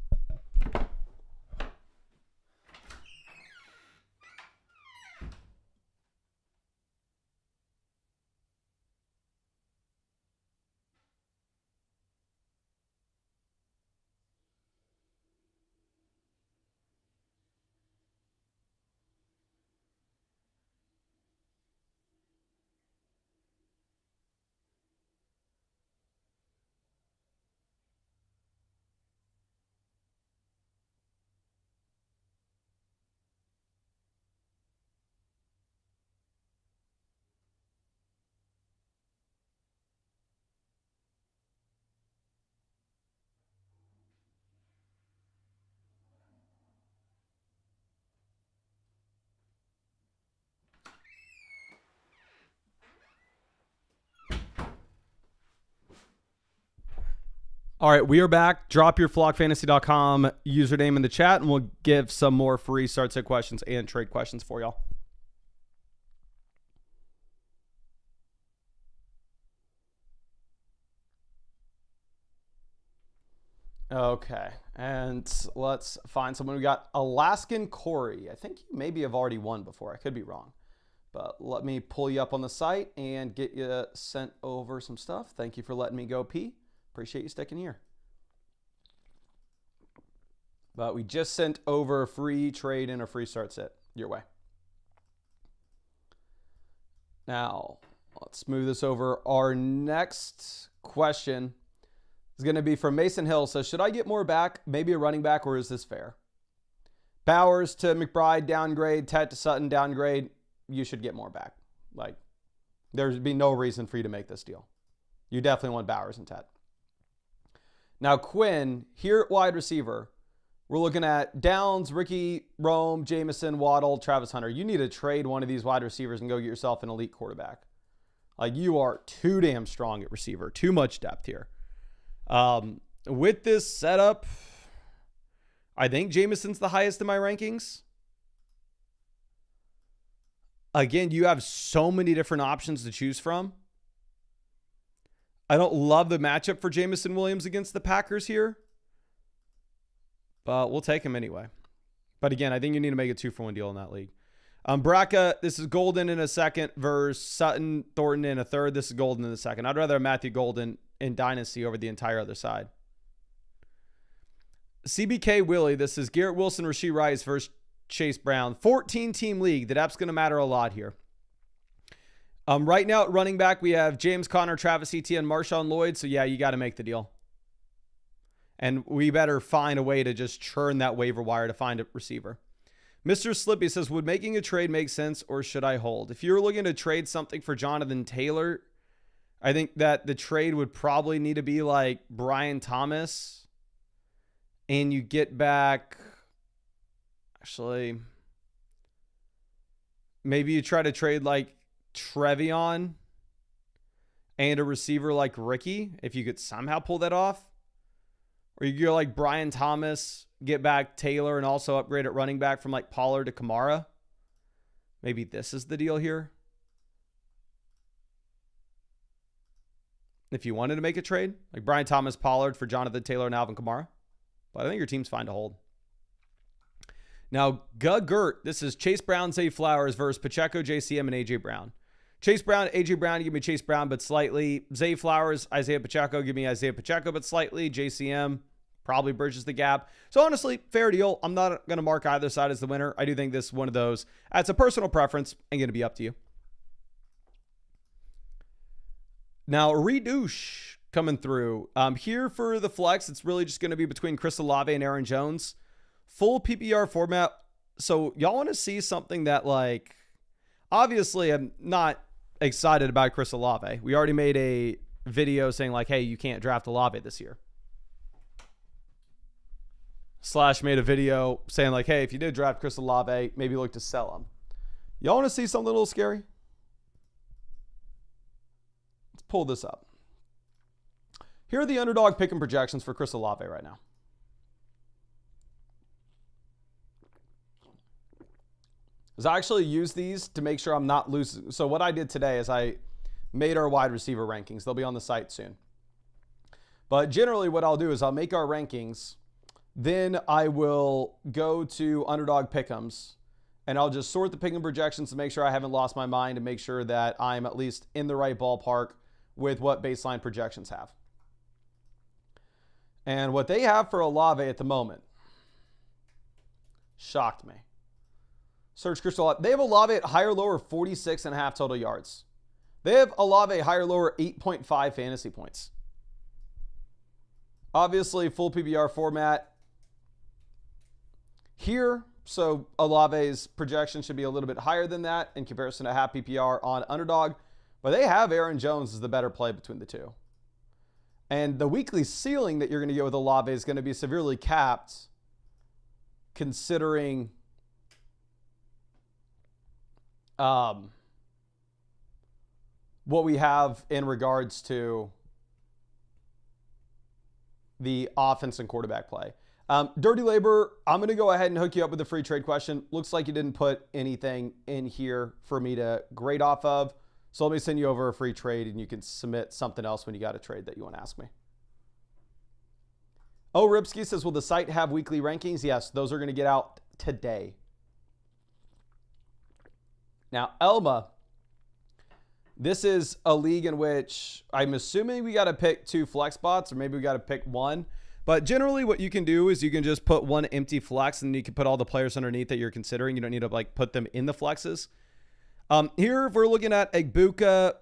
All right, we are back. Drop your flockfantasy.com username in the chat, and we'll give some more free start set questions and trade questions for y'all. Okay, and let's find someone. We got Alaskan Corey. I think you maybe have already won before. I could be wrong. But let me pull you up on the site and get you sent over some stuff. Thank you for letting me go pee. Appreciate you sticking here. But we just sent over a free trade and a free start set your way. Now, let's move this over. Our next question is going to be from Mason Hill. So, should I get more back? Maybe a running back, or is this fair? Bowers to McBride, downgrade. Tet to Sutton, downgrade. You should get more back. Like, there'd be no reason for you to make this deal. You definitely want Bowers and Tet. Now, Quinn, here at wide receiver, we're looking at Downs, Ricky, Rome, Jameson, Waddle, Travis Hunter. You need to trade one of these wide receivers and go get yourself an elite quarterback. Like, you are too damn strong at receiver. Too much depth here. With this setup, I think Jameson's the highest in my rankings. Again, you have so many different options to choose from. I don't love the matchup for Jameson Williams against the Packers here, but we'll take him anyway. But again, I think you need to make a 2-for-1 deal in that league. Braca, this is Golden in a second versus Sutton Thornton in a third. This is Golden in the second. I'd rather have Matthew Golden in Dynasty over the entire other side. CBK Willie, this is Garrett Wilson, Rashee Rice versus Chase Brown. 14-team league. The depth's going to matter a lot here. Right now at running back, we have James Conner, Travis Etienne, Marshawn Lloyd. So yeah, you got to make the deal. And we better find a way to just churn that waiver wire to find a receiver. Mr. Slippy says, would making a trade make sense or should I hold? If you're looking to trade something for Jonathan Taylor, I think that the trade would probably need to be like Brian Thomas. And you get back, actually, maybe you try to trade like Trevion and a receiver like Ricky, if you could somehow pull that off. Or you go like Brian Thomas, get back Taylor, and also upgrade at running back from like Pollard to Kamara. Maybe this is the deal here. If you wanted to make a trade, like Brian Thomas, Pollard for Jonathan Taylor and Alvin Kamara. But I think your team's fine to hold. Now, Gert, this is Chase Brown, Zay Flowers versus Pacheco, JCM, and A.J. Brown. Chase Brown, A.J. Brown, you give me Chase Brown, but slightly. Zay Flowers, Isaiah Pacheco, give me Isaiah Pacheco, but slightly. JCM probably bridges the gap. So honestly, fair deal. I'm not going to mark either side as the winner. I do think this is one of those. It's a personal preference and going to be up to you. Now, Redouche coming through. Here for the flex, it's really just going to be between Chris Olave and Aaron Jones. Full PPR format. So y'all want to see something that, like, obviously I'm not excited about Chris Olave. We already made a video saying like, hey, you can't draft Olave this year. Slash made a video saying like, hey, if you did draft Chris Olave, maybe look to sell him. Y'all want to see something a little scary? Let's pull this up. Here are the underdog pick and projections for Chris Olave right now. Is I actually use these to make sure I'm not losing. So what I did today is I made our wide receiver rankings. They'll be on the site soon. But generally what I'll do is I'll make our rankings. Then I will go to Underdog Pick'ems and I'll just sort the pick and projections to make sure I haven't lost my mind and make sure that I'm at least in the right ballpark with what baseline projections have. And what they have for Olave at the moment shocked me. Search Chris Olave. They have Olave at higher lower 46.5 total yards. They have Olave higher lower 8.5 fantasy points. Obviously, full PPR format here. So Olave's projection should be a little bit higher than that in comparison to half PPR on Underdog. But they have Aaron Jones as the better play between the two. And the weekly ceiling that you're going to get with Olave is going to be severely capped considering what we have in regards to the offense and quarterback play. Dirty Labor, I'm going to go ahead and hook you up with a free trade question. Looks like you didn't put anything in here for me to grade off of. So let me send you over a free trade and you can submit something else when you got a trade that you want to ask me. Oh, Ripsky says, will the site have weekly rankings? Yes, those are going to get out today. Now, Elma, this is a league in which I'm assuming we got to pick 2 flex spots, or maybe we got to pick 1. But generally what you can do is you can just put 1 empty flex and you can put all the players underneath that you're considering. You don't need to like put them in the flexes. Here, if we're looking at Egbuka,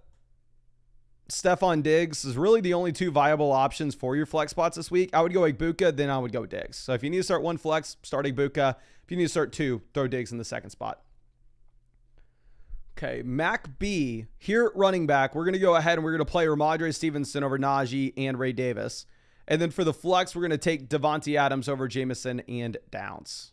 Stephon Diggs is really the only 2 viable options for your flex spots this week. I would go Egbuka, then I would go Diggs. So if you need to start 1 flex, start Egbuka. If you need to start 2, throw Diggs in the second spot. Okay, Mac B, here at running back, we're going to go ahead and we're going to play Ramondre Stevenson over Najee and Ray Davis. And then for the flex, we're going to take Devontae Adams over Jameson and Downs.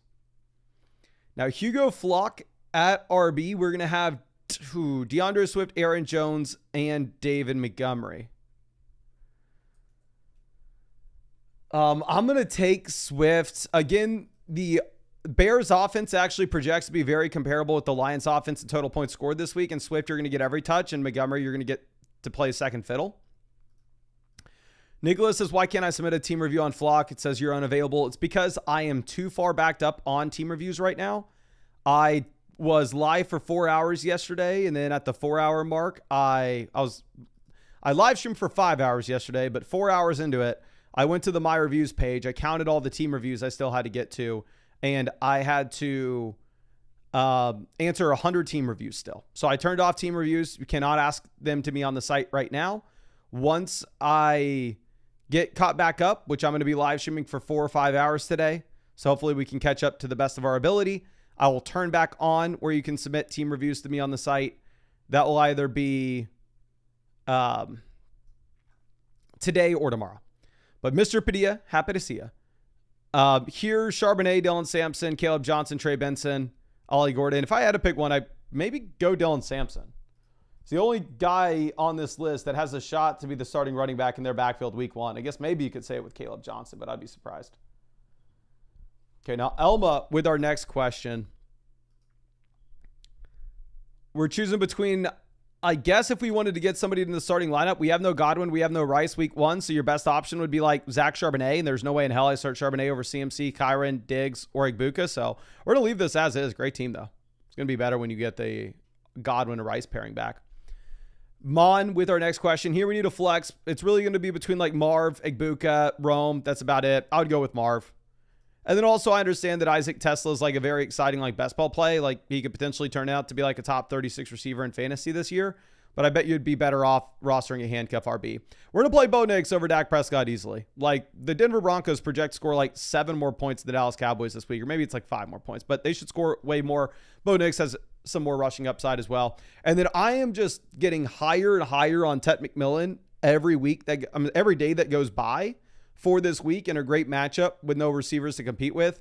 Now, Hugo Flock at RB, we're going to have DeAndre Swift, Aaron Jones, and David Montgomery. I'm going to take Swift. Again, the Bears offense actually projects to be very comparable with the Lions offense in total points scored this week. And Swift, you're going to get every touch. And Montgomery, you're going to get to play second fiddle. Nicholas says, why can't I submit a team review on Flock? It says you're unavailable. It's because I am too far backed up on team reviews right now. I was live for 4 hours yesterday. And then at the 4 hour mark, I live streamed for 5 hours yesterday, but 4 hours into it, I went to the My Reviews page. I counted all the team reviews I still had to get to. And I had to answer 100 team reviews still. So I turned off team reviews. You cannot ask them to me on the site right now. Once I get caught back up, which I'm going to be live streaming for 4 or 5 hours today, so hopefully we can catch up to the best of our ability, I will turn back on where you can submit team reviews to me on the site. That will either be today or tomorrow. But Mr. Padilla, happy to see you. Here, Charbonnet, Dylan Sampson, Caleb Johnson, Trey Benson, Ollie Gordon. If I had to pick one, I'd maybe go Dylan Sampson. It's the only guy on this list that has a shot to be the starting running back in their backfield week 1. I guess maybe you could say it with Caleb Johnson, but I'd be surprised. Okay, now Elma with our next question. We're choosing between, I guess if we wanted to get somebody in the starting lineup, we have no Godwin, we have no Rice week 1, so your best option would be like Zach Charbonnet, and there's no way in hell I start Charbonnet over CMC, Kyron, Diggs, or Igbuka, so we're going to leave this as is. Great team, though. It's going to be better when you get the Godwin and Rice pairing back. Mon with our next question. Here we need a flex. It's really going to be between like Marv, Igbuka, Rome. That's about it. I would go with Marv. And then also I understand that Isaac Tesla is like a very exciting like best ball play. Like he could potentially turn out to be like a top 36 receiver in fantasy this year. But I bet you'd be better off rostering a handcuff RB. We're going to play Bo Nix over Dak Prescott easily. Like the Denver Broncos project score like 7 more points than the Dallas Cowboys this week. Or maybe it's like 5 more points. But they should score way more. Bo Nix has some more rushing upside as well. And then I am just getting higher and higher on Tet McMillan every week. Every day that goes by for this week in a great matchup with no receivers to compete with.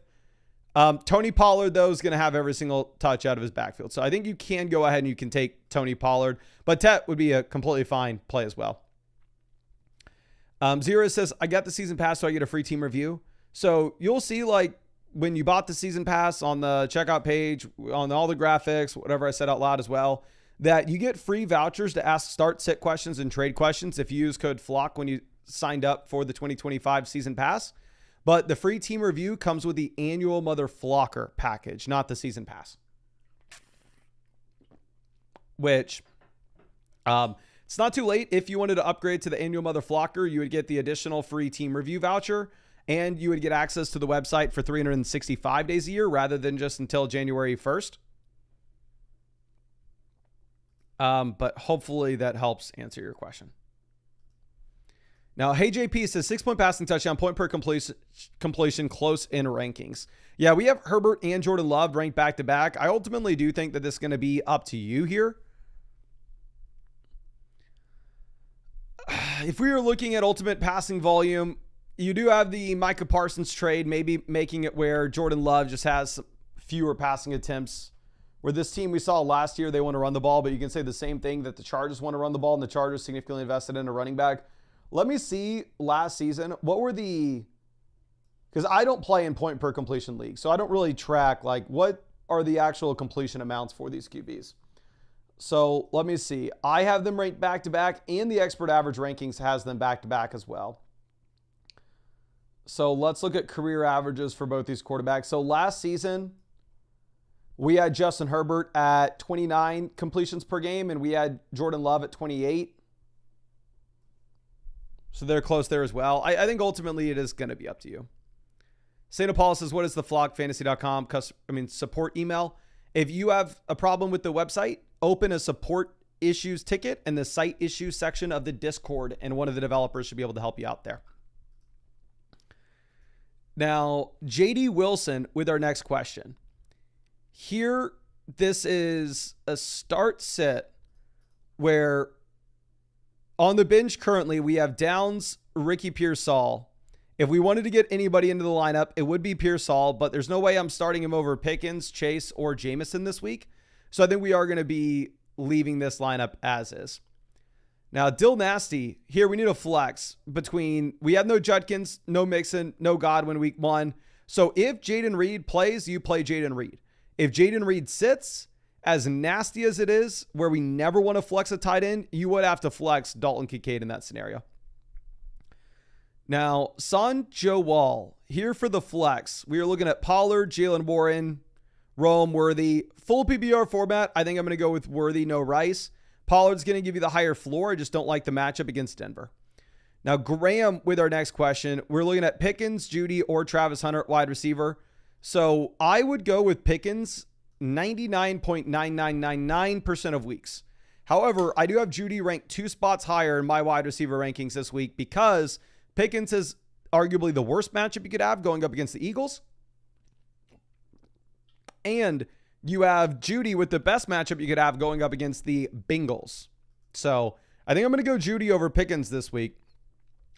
Tony Pollard, though, is going to have every single touch out of his backfield. So I think you can go ahead and you can take Tony Pollard. But Tet would be a completely fine play as well. Zero says, I got the season pass, so I get a free team review. So you'll see, like, when you bought the season pass on the checkout page, on all the graphics, whatever I said out loud as well, that you get free vouchers to ask start, sit questions and trade questions if you use code FLOCK when you signed up for the 2025 season pass. But the free team review comes with the annual Mother Flocker package, not the season pass. Which, it's not too late. If you wanted to upgrade to the annual Mother Flocker, you would get the additional free team review voucher, and you would get access to the website for 365 days a year rather than just until January 1st. But hopefully that helps answer your question. Now, Hey JP says 6-point passing touchdown, point per completion, close in rankings. Yeah, we have Herbert and Jordan Love ranked back to back. I ultimately do think that this is going to be up to you here. If we are looking at ultimate passing volume, you do have the Micah Parsons trade, maybe making it where Jordan Love just has fewer passing attempts. Where this team we saw last year, they want to run the ball, but you can say the same thing that the Chargers want to run the ball, and the Chargers significantly invested in a running back. Let me see last season. What were because I don't play in point per completion league, so I don't really track like what are the actual completion amounts for these QBs. So let me see. I have them ranked back to back, and the expert average rankings has them back to back as well. So let's look at career averages for both these quarterbacks. So last season, we had Justin Herbert at 29 completions per game, and we had Jordan Love at 28. So they're close there as well. I think ultimately it is going to be up to you. St. Paul says, what is the flockfantasy.com support email? If you have a problem with the website, open a support issues ticket in the site issues section of the Discord, and one of the developers should be able to help you out there. Now, JD Wilson with our next question. Here, this is a start sit where on the bench currently, we have Downs, Ricky Pearsall. If we wanted to get anybody into the lineup, it would be Pearsall, but there's no way I'm starting him over Pickens, Chase, or Jameson this week. So I think we are going to be leaving this lineup as is. Now, Dill Nasty, here we need a flex between, we have no Judkins, no Mixon, no Godwin week 1. So if Jaden Reed plays, you play Jaden Reed. If Jaden Reed sits, as nasty as it is, where we never want to flex a tight end, you would have to flex Dalton Kincaid in that scenario. Now, Son Joe Wall, here for the flex. We are looking at Pollard, Jalen Warren, Rome, Worthy. Full PPR format, I think I'm going to go with Worthy, no Rice. Pollard's going to give you the higher floor. I just don't like the matchup against Denver. Now, Graham, with our next question, we're looking at Pickens, Judy, or Travis Hunter at wide receiver. So I would go with Pickens 99.9999% of weeks. However, I do have Judy ranked 2 spots higher in my wide receiver rankings this week because Pickens is arguably the worst matchup you could have going up against the Eagles. And you have Judy with the best matchup you could have going up against the Bengals. So I think I'm going to go Judy over Pickens this week.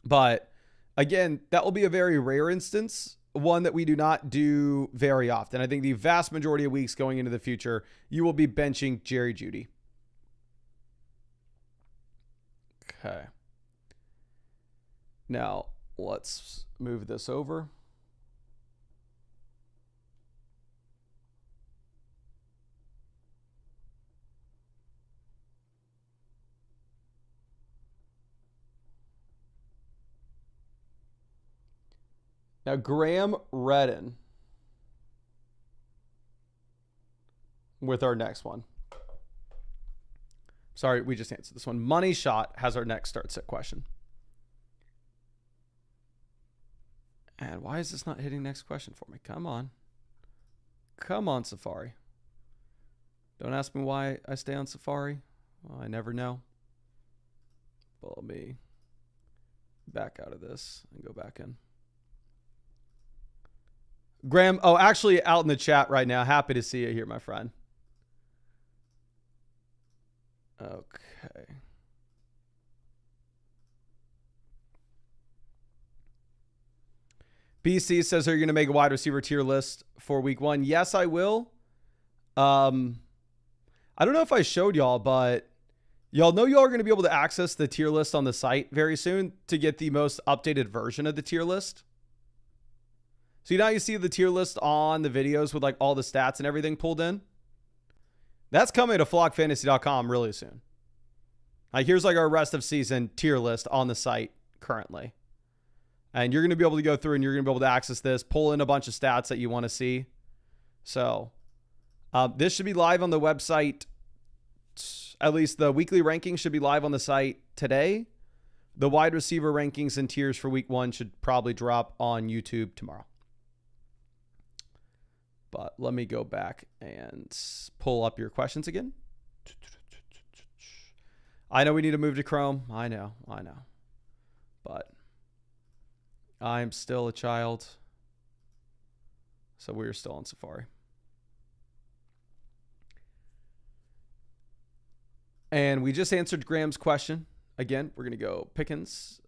But again, that will be a very rare instance, one that we do not do very often. I think the vast majority of weeks going into the future, you will be benching Jerry Judy. Okay. Now, let's move this over. Now, Graham Redden with our next one. Sorry, we just answered this one. Money Shot has our next start set question. And why is this not hitting next question for me? Come on. Come on, Safari. Don't ask me why I stay on Safari. Well, I never know. But let me back out of this and go back in. Graham, oh, actually out in the chat right now. Happy to see you here, my friend. Okay. BC says, are you going to make a wide receiver tier list for week 1? Yes, I will. I don't know if I showed y'all, but y'all know y'all are going to be able to access the tier list on the site very soon to get the most updated version of the tier list. So now you see the tier list on the videos with like all the stats and everything pulled in. That's coming to flockfantasy.com really soon. Like here's like our rest of season tier list on the site currently. And you're going to be able to go through and you're going to be able to access this, pull in a bunch of stats that you want to see. So this should be live on the website. At least the weekly rankings should be live on the site today. The wide receiver rankings and tiers for week 1 should probably drop on YouTube tomorrow. But let me go back and pull up your questions again. I know we need to move to Chrome. I know. But I'm still a child. So we're still on Safari. And we just answered Graham's question. Again, we're going to go Pickens.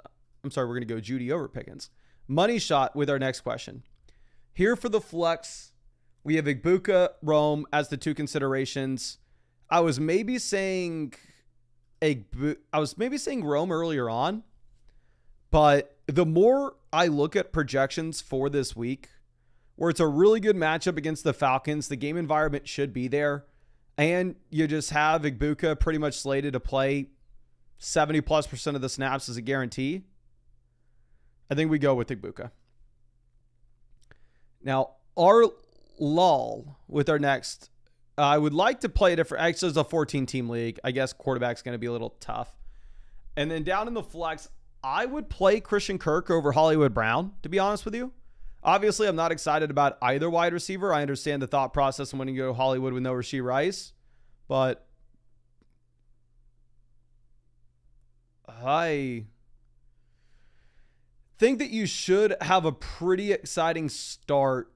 We're going to go Judy over Pickens. Money Shot with our next question. Here for the flex, we have Igbuka, Rome as the 2 considerations. I was maybe saying Rome earlier on, but the more I look at projections for this week, where it's a really good matchup against the Falcons, the game environment should be there, and you just have Igbuka pretty much slated to play 70+% of the snaps as a guarantee, I think we go with Igbuka. Now, our lull with our next, I would like to play different. Actually, it's a 14-team league. I guess quarterback's going to be a little tough. And then down in the flex, I would play Christian Kirk over Hollywood Brown, to be honest with you. Obviously, I'm not excited about either wide receiver. I understand the thought process when you go Hollywood with no Rashee Rice. But I think that you should have a pretty exciting start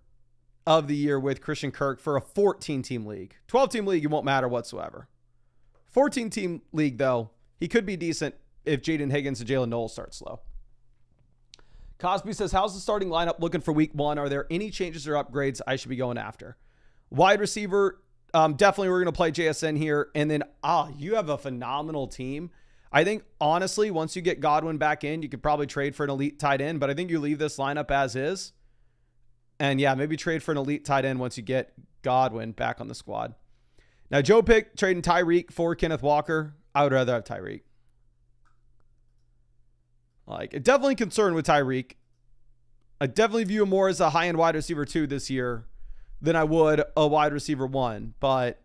of the year with Christian Kirk for a 14-team league. 12-team league, it won't matter whatsoever. 14-team league, though, he could be decent if Jaden Higgins and Jalen Knowles start slow. Cosby says, how's the starting lineup looking for week 1? Are there any changes or upgrades I should be going after? Wide receiver, definitely we're going to play JSN here. And then, you have a phenomenal team. I think, honestly, once you get Godwin back in, you could probably trade for an elite tight end. But I think you leave this lineup as is. And yeah, maybe trade for an elite tight end once you get Godwin back on the squad. Now, Joe picked trading Tyreek for Kenneth Walker. I would rather have Tyreek. Definitely concerned with Tyreek. I definitely view him more as a high-end wide receiver 2 this year than I would a wide receiver 1. But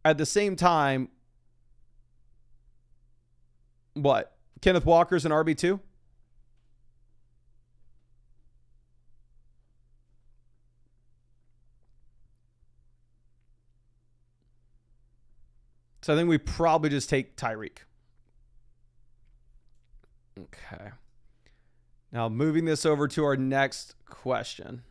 at the same time, what? Kenneth Walker's an RB2? So I think we probably just take Tyreek. Okay. Now moving this over to our next question.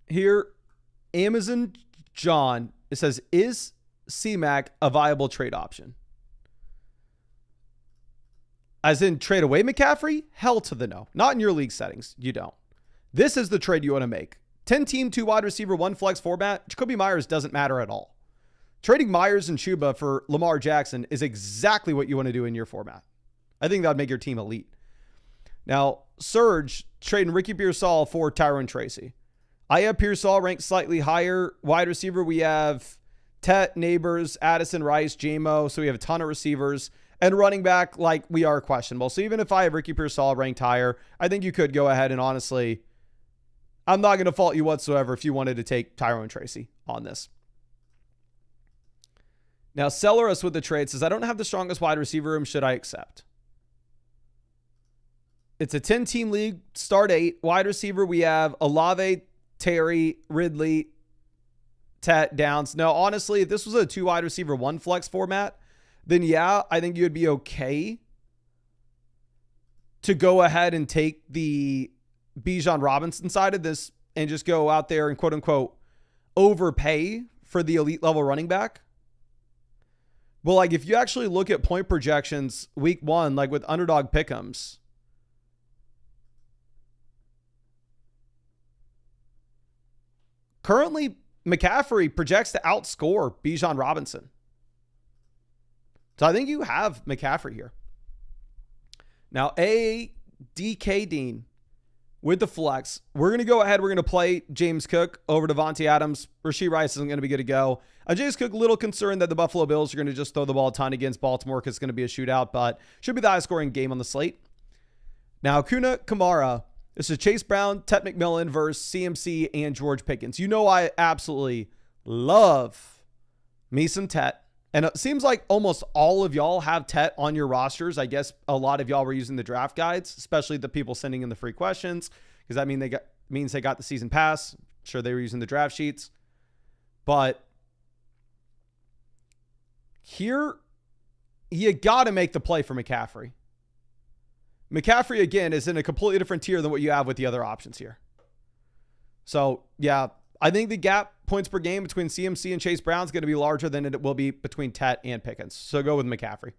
Here, Amazon John, it says, is C-Mac a viable trade option? As in trade away McCaffrey? Hell to the no. Not in your league settings. You don't. This is the trade you want to make. 10-team, 2 wide receiver, 1 flex format. Jacoby Myers doesn't matter at all. Trading Myers and Chuba for Lamar Jackson is exactly what you want to do in your format. I think that would make your team elite. Now, Surge trading Ricky Pearsall for Tyron Tracy. I have Pearsall ranked slightly higher. Wide receiver, we have Tet, Neighbors, Addison, Rice, JMO. So we have a ton of receivers. And running back, we are questionable. So even if I have Ricky Pearsall ranked higher, I think you could go ahead and honestly, I'm not going to fault you whatsoever if you wanted to take Tyron Tracy on this. Now, Celeris with the trade says, I don't have the strongest wide receiver room. Should I accept? It's a 10-team league. Start 8. Wide receiver, we have Olave, Terry, Ridley, Tet, Downs. Now, honestly, if this was a 2 wide receiver, 1 flex format, then yeah, I think you'd be okay to go ahead and take the Bijan Robinson side of this and just go out there and quote unquote overpay for the elite level running back. But if you actually look at point projections week 1, with Underdog Pick'ems, currently McCaffrey projects to outscore Bijan Robinson. So I think you have McCaffrey here. Now, DK Dean with the flex. We're going to go ahead. We're going to play James Cook over Devontae Adams. Rashee Rice isn't going to be good to go. James Cook, a little concerned that the Buffalo Bills are going to just throw the ball a ton against Baltimore because it's going to be a shootout, but should be the highest scoring game on the slate. Now, Kuna Kamara. This is Chase Brown, Tet McMillan versus CMC and George Pickens. You know I absolutely love me some Tet. And it seems like almost all of y'all have Tet on your rosters. I guess a lot of y'all were using the draft guides, especially the people sending in the free questions, because that means they got the season pass. I'm sure they were using the draft sheets. But here, you got to make the play for McCaffrey. McCaffrey, again, is in a completely different tier than what you have with the other options here. So, yeah, I think the gap points per game between CMC and Chase Brown is going to be larger than it will be between Tet and Pickens. So go with McCaffrey.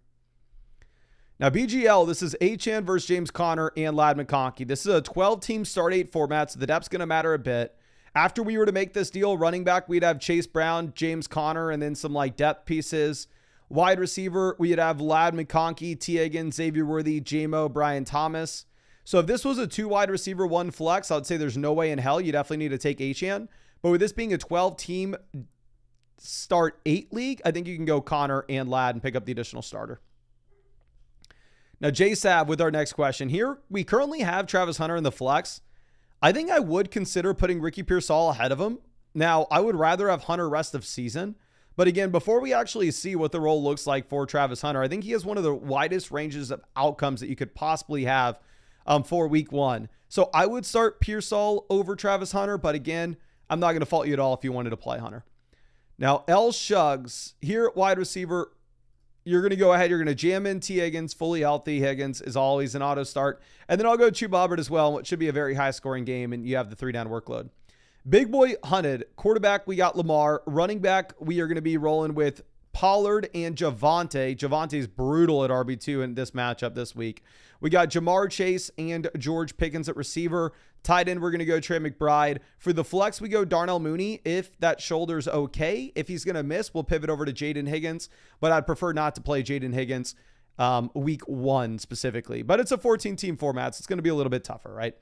Now, BGL, this is Achane versus James Conner and Ladd McConkey. This is a 12-team start 8 format, so the depth's going to matter a bit. After we were to make this deal, running back, we'd have Chase Brown, James Conner, and then some depth pieces. Wide receiver, we'd have Ladd McConkey, T. Higgins, Xavier Worthy, JMO, Brian Thomas. So if this was a 2 wide receiver, 1 flex, I would say there's no way in hell you definitely need to take Achane. But with this being a 12-team start 8 league, I think you can go Connor and Ladd and pick up the additional starter. Now, J-Sab with our next question. Here, we currently have Travis Hunter in the flex. I think I would consider putting Ricky Pearsall ahead of him. Now, I would rather have Hunter rest of season. But again, before we actually see what the role looks like for Travis Hunter, I think he has one of the widest ranges of outcomes that you could possibly have for week 1. So I would start Pearsall over Travis Hunter. But again, I'm not going to fault you at all if you wanted to play Hunter. Now, L. Shugs, here at wide receiver, you're going to go ahead. You're going to jam in T. Higgins, fully healthy. Higgins is always an auto start. And then I'll go Chuba Hubbard as well, which should be a very high scoring game, and you have the 3-down workload. Big boy hunted. Quarterback, we got Lamar. Running back, we are going to be rolling with Pollard and Javonte. Javante's brutal at RB2 in this matchup this week. We got Jamar Chase and George Pickens at receiver. Tight end, we're going to go Trey McBride. For the flex, we go Darnell Mooney if that shoulder's okay. If he's going to miss, we'll pivot over to Jaden Higgins, but I'd prefer not to play Jaden Higgins. week 1 specifically. But it's a 14-team format, so it's going to be a little bit tougher, right?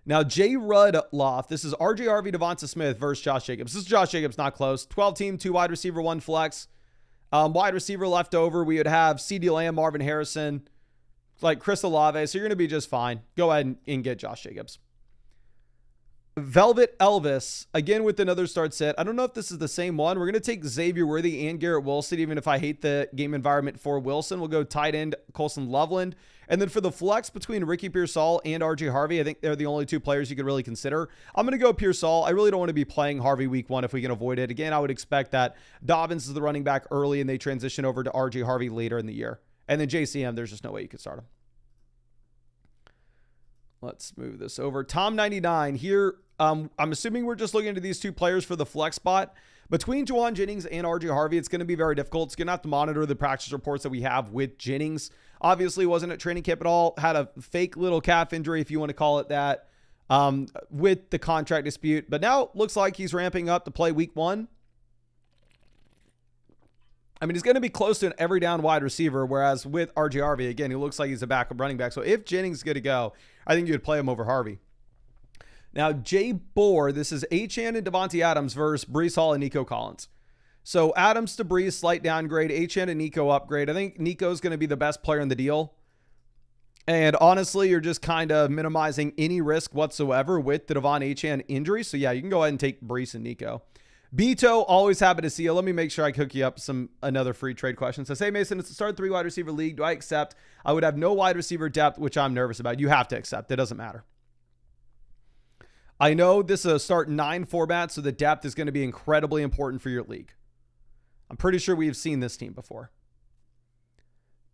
Now, J. Rudloff, this is RJ Harvey, Devonta Smith versus Josh Jacobs. This is Josh Jacobs, not close. 12-team, 2 wide receiver, 1 flex. Wide receiver left over, we would have CeeDee Lamb, Marvin Harrison, like Chris Olave. So you're going to be just fine. Go ahead and get Josh Jacobs. Velvet Elvis, again with another start set. I don't know if this is the same one. We're going to take Xavier Worthy and Garrett Wilson, even if I hate the game environment for Wilson. We'll go tight end Colson Loveland. And then for the flex between Ricky Pearsall and RJ Harvey, I think they're the only 2 players you could really consider. I'm going to go Pearsall. I really don't want to be playing Harvey week 1 if we can avoid it. Again, I would expect that Dobbins is the running back early and they transition over to RJ Harvey later in the year. And then JCM, there's just no way you could start him. Let's move this over. Tom99 here. I'm assuming we're just looking into these 2 players for the flex spot. Between Juwan Jennings and RJ Harvey, it's going to be very difficult. It's going to have to monitor the practice reports that we have with Jennings. Obviously, wasn't at training camp at all. Had a fake little calf injury, if you want to call it that, with the contract dispute. But now it looks like he's ramping up to play week 1. I mean, he's going to be close to an every down wide receiver, whereas with RJ Harvey, again, he looks like he's a backup running back. So if Jennings is going to go, I think you would play him over Harvey. Now, Jay Bohr, this is Achane and Devontae Adams versus Breece Hall and Nico Collins. So Adams to Breece, slight downgrade. Achane and Nico upgrade. I think Nico's going to be the best player in the deal. And honestly, you're just kind of minimizing any risk whatsoever with the Devon Achane injury. So yeah, you can go ahead and take Breece and Nico. Beto, always happy to see you. Let me make sure I hook you up another free trade question. So say, Mason, it's a start 3 wide receiver league. Do I accept? I would have no wide receiver depth, which I'm nervous about. You have to accept. It doesn't matter. I know this is a start 9 format, so the depth is going to be incredibly important for your league. I'm pretty sure we've seen this team before.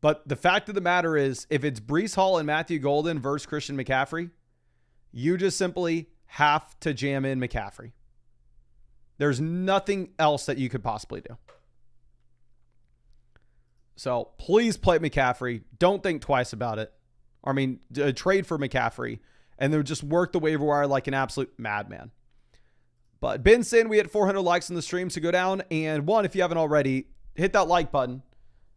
But the fact of the matter is, if it's Breece Hall and Matthew Golden versus Christian McCaffrey, you just simply have to jam in McCaffrey. There's nothing else that you could possibly do. So please play McCaffrey. Don't think twice about it. I mean, trade for McCaffrey. And then just work the waiver wire like an absolute madman. But Benson, we hit 400 likes on the stream. So go down and if you haven't already, hit that like button.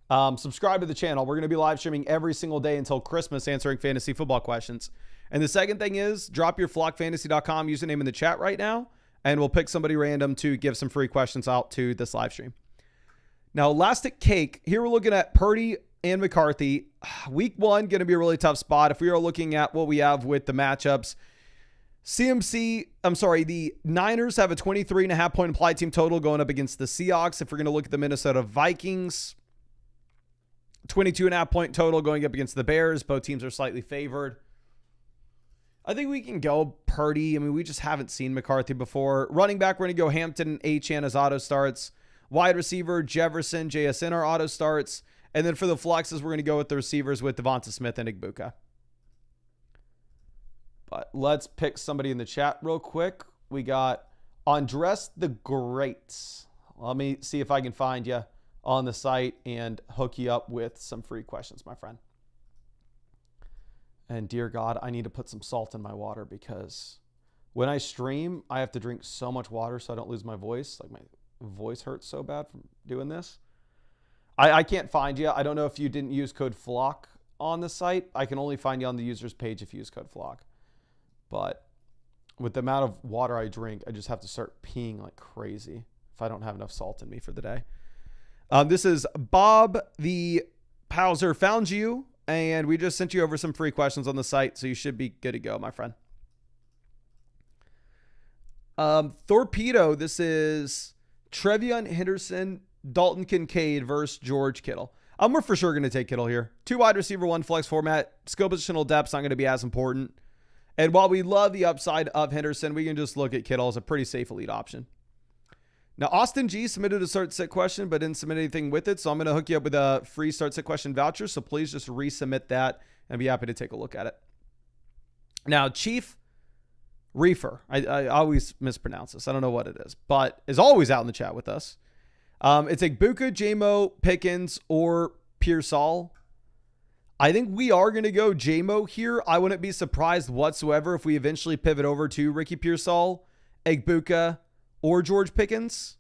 Subscribe to the channel. We're going to be live streaming every single day until Christmas answering fantasy football questions. And the second thing is drop your flockfantasy.com username in the chat right now. And we'll pick somebody random to give some free questions out to this live stream. Now, Elastic Cake. Here we're looking at Purdy and McCarthy. Week 1 going to be a really tough spot. If we are looking at what we have with the matchups, the Niners have a 23.5 point implied team total going up against the Seahawks. If we're going to look at the Minnesota Vikings, 22.5 point total going up against the Bears. Both teams are slightly favored. I think we can go Purdy. I mean, we just haven't seen McCarthy before. Running back, we're going to go Hampton and Achane as auto starts. Wide receiver, Jefferson, JSN are auto starts. And then for the flexes, we're going to go with the receivers with Devonta Smith and Igbuka. But let's pick somebody in the chat real quick. We got Andres the Great. Let me see if I can find you on the site and hook you up with some free questions, my friend. And dear God, I need to put some salt in my water because when I stream, I have to drink so much water so I don't lose my voice. Like my voice hurts so bad from doing this. I can't find you. I don't know if you didn't use code FLOCK on the site. I can only find you on the user's page if you use code FLOCK. But with the amount of water I drink, I just have to start peeing like crazy if I don't have enough salt in me for the day. This is Bob the Powser found you, and we just sent you over some free questions on the site, so you should be good to go, my friend. Torpedo, this is Trevion Henderson, Dalton Kincaid versus George Kittle. We're for sure going to take Kittle here. 2 wide receiver, 1 flex format. Skill positional depth's not going to be as important. And while we love the upside of Henderson, we can just look at Kittle as a pretty safe elite option. Now, Austin G submitted a start sit question, but didn't submit anything with it. So I'm going to hook you up with a free start sit question voucher. So please just resubmit that and be happy to take a look at it. Now, Chief Reefer, I always mispronounce this. I don't know what it is, but is always out in the chat with us. It's Igbuka, J-Mo, Pickens, or Pearsall. I think we are going to go J-Mo here. I wouldn't be surprised whatsoever if we eventually pivot over to Ricky Pearsall, Igbuka, or George Pickens.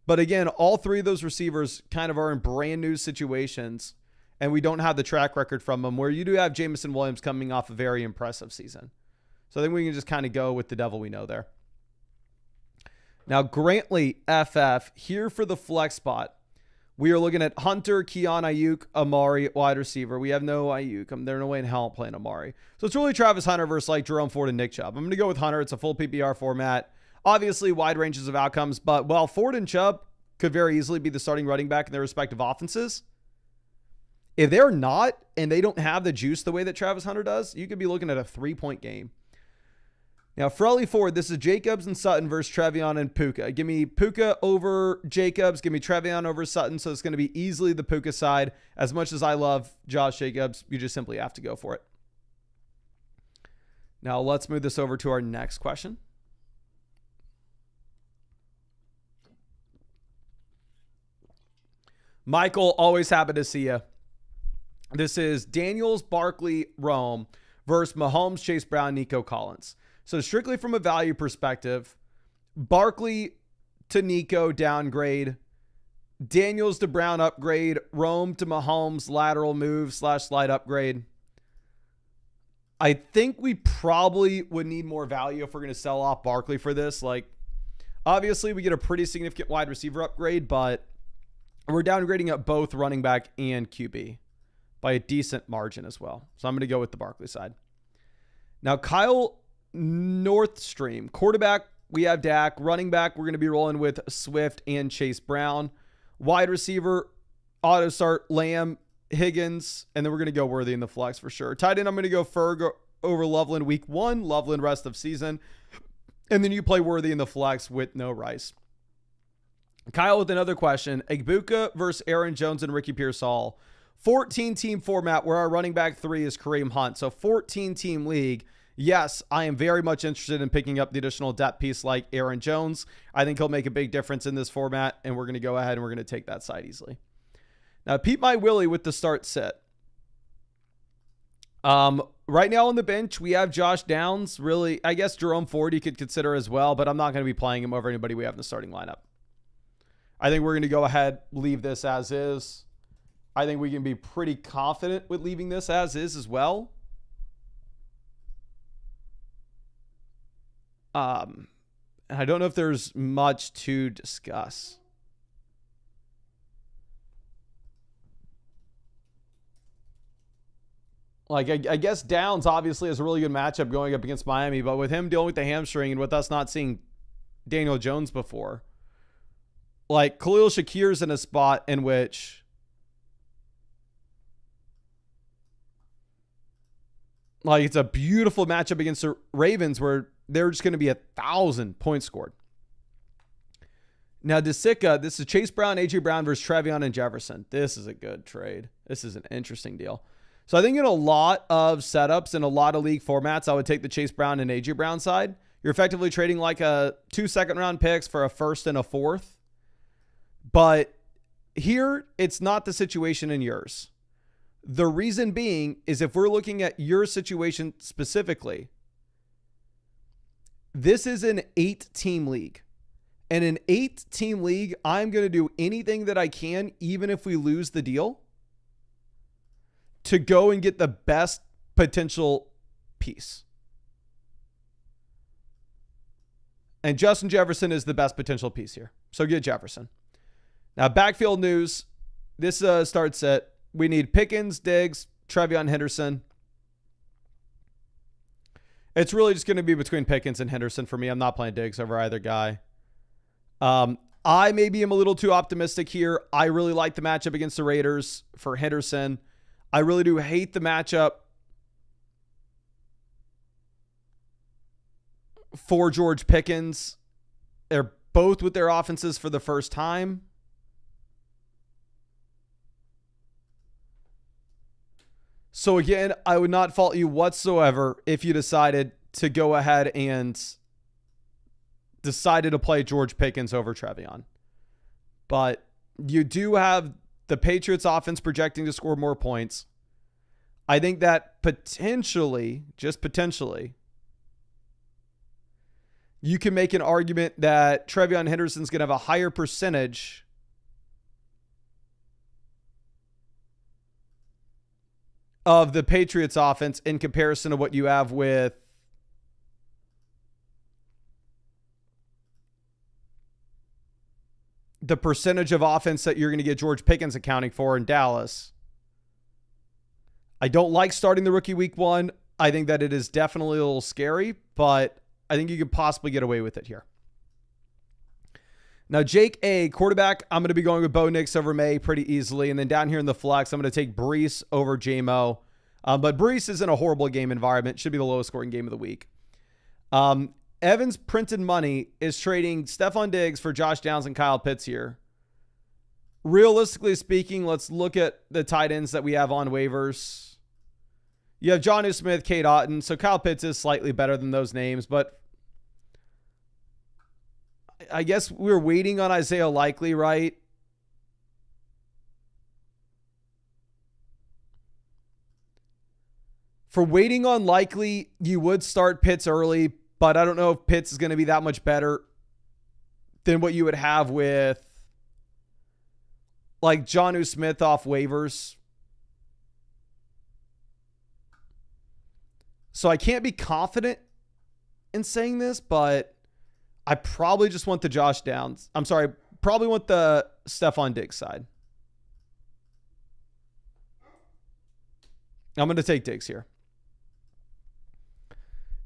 But again, all 3 of those receivers kind of are in brand new situations. and we don't have the track record from him, where you do have Jamison Williams coming off a very impressive season. So I think we can just kind of go with the devil we know there. Now, Grantley FF here for the flex spot. We are looking at Hunter, Keon, Ayuk, Amari at wide receiver. We have no Ayuk. There's no way in hell I'm playing Amari. So it's really Travis Hunter versus like Jerome Ford and Nick Chubb. I'm going to go with Hunter. It's a full PPR format. Obviously, wide ranges of outcomes. But while Ford and Chubb could very easily be the starting running back in their respective offenses, if they're not and they don't have the juice the way that Travis Hunter does, you could be looking at a 3-point game. Now, Frelly Ford, this is Jacobs and Sutton versus Trevion and Puka. Give me Puka over Jacobs. Give me Trevion over Sutton. So it's going to be easily the Puka side. As much as I love Josh Jacobs, you just simply have to go for it. Now, let's move this over to our next question. Michael, always happy to see you. This is Daniels, Barkley, Rome versus Mahomes, Chase Brown, Nico Collins. So strictly from a value perspective, Barkley to Nico downgrade, Daniels to Brown upgrade, Rome to Mahomes lateral move / slide upgrade. I think we probably would need more value if we're going to sell off Barkley for this. Like, obviously we get a pretty significant wide receiver upgrade, but we're downgrading at both running back and QB by a decent margin as well. So I'm going to go with the Barkley side. Now, Kyle Northstream, quarterback, we have Dak. Running back, we're going to be rolling with Swift and Chase Brown. Wide receiver, auto start, Lamb, Higgins, and then we're going to go Worthy in the flex for sure. Tight end, I'm going to go Ferg over Loveland week 1, Loveland rest of season, and then you play Worthy in the flex with no Rice. Kyle with another question. Egbuka versus Aaron Jones and Ricky Pearsall. 14-team format where our running back 3 is Kareem Hunt. So 14-team league. Yes, I am very much interested in picking up the additional depth piece like Aaron Jones. I think he'll make a big difference in this format, and we're going to go ahead and we're going to take that side easily. Now, Pete My Willie with the start set. Right now on the bench, we have Josh Downs. Really, I guess Jerome Ford you could consider as well, but I'm not going to be playing him over anybody we have in the starting lineup. I think we're going to go ahead, leave this as is. I think we can be pretty confident with leaving this as is as well. I don't know if there's much to discuss. Like, I guess Downs obviously has a really good matchup going up against Miami, but with him dealing with the hamstring and with us not seeing Daniel Jones before, like, Khalil Shakir's in a spot in which, like, it's a beautiful matchup against the Ravens where they're just going to be 1,000 points scored. Now, DeSica, this is Chase Brown, A.J. Brown versus Trevion and Jefferson. This is a good trade. This is an interesting deal. So I think in a lot of setups and a lot of league formats, I would take the Chase Brown and A.J. Brown side. You're effectively trading like 2 second-round picks for a first and a fourth. But here, it's not the situation in yours. The reason being is if we're looking at your situation specifically, this is an 8-team league. And an 8-team league, I'm going to do anything that I can, even if we lose the deal, to go and get the best potential piece. And Justin Jefferson is the best potential piece here. So get Jefferson. Now, backfield news. This starts at, we need Pickens, Diggs, Trevion Henderson. It's really just going to be between Pickens and Henderson for me. I'm not playing Diggs over either guy. I maybe am a little too optimistic here. I really like the matchup against the Raiders for Henderson. I really do hate the matchup for George Pickens. They're both with their offenses for the first time. So again, I would not fault you whatsoever if you decided to go ahead and decided to play George Pickens over Trevion. But you do have the Patriots offense projecting to score more points. I think that potentially, just potentially, you can make an argument that Trevion Henderson's going to have a higher percentage of the Patriots offense in comparison to what you have with the percentage of offense that you're going to get George Pickens accounting for in Dallas. I don't like starting the rookie week one. I think that it is definitely a little scary, but I think you could possibly get away with it here. Now, Jake A, quarterback, I'm going to be going with Bo Nix over May pretty easily. And then down here in the flex, I'm going to take Brees over J-Mo. But Brees is in a horrible game environment. Should be the lowest scoring game of the week. Evans Printed Money is trading Stephon Diggs for Josh Downs and Kyle Pitts here. Realistically speaking, let's look at the tight ends that we have on waivers. You have Jonnu Smith, Cade Otton. So Kyle Pitts is slightly better than those names, but I guess we're waiting on Isaiah Likely, right? For waiting on Likely, you would start Pitts early, but I don't know if Pitts is going to be that much better than what you would have with like Jonnu Smith off waivers. So I can't be confident in saying this, but I probably just want the Josh Downs. I'm sorry, probably want the Stephon Diggs side. I'm going to take Diggs here.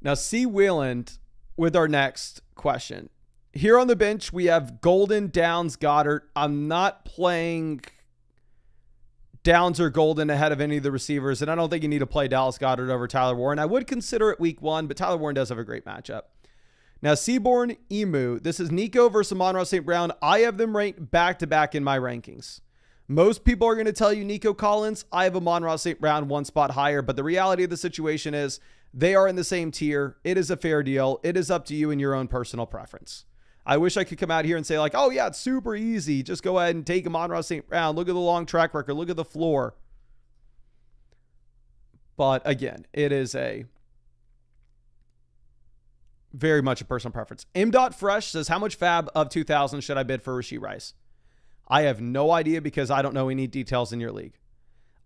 Now, C. Wayland with our next question. Here on the bench, we have Golden, Downs, Goddard. I'm not playing Downs or Golden ahead of any of the receivers, and I don't think you need to play Dallas Goedert over Tyler Warren. I would consider it week one, but Tyler Warren does have a great matchup. Now, Seaborn Emu. This is Nico versus Amon-Ra St. Brown. I have them ranked back-to-back in my rankings. Most people are going to tell you Nico Collins. I have Amon-Ra St. Brown one spot higher, but the reality of the situation is they are in the same tier. It is a fair deal. It is up to you and your own personal preference. I wish I could come out here and say like, oh yeah, it's super easy. Just go ahead and take Amon-Ra St. Brown. Look at the long track record. Look at the floor. But again, it is a very much a personal preference. M.Fresh says, how much fab of 2,000 should I bid for Rashee Rice? I have no idea because I don't know any details in your league.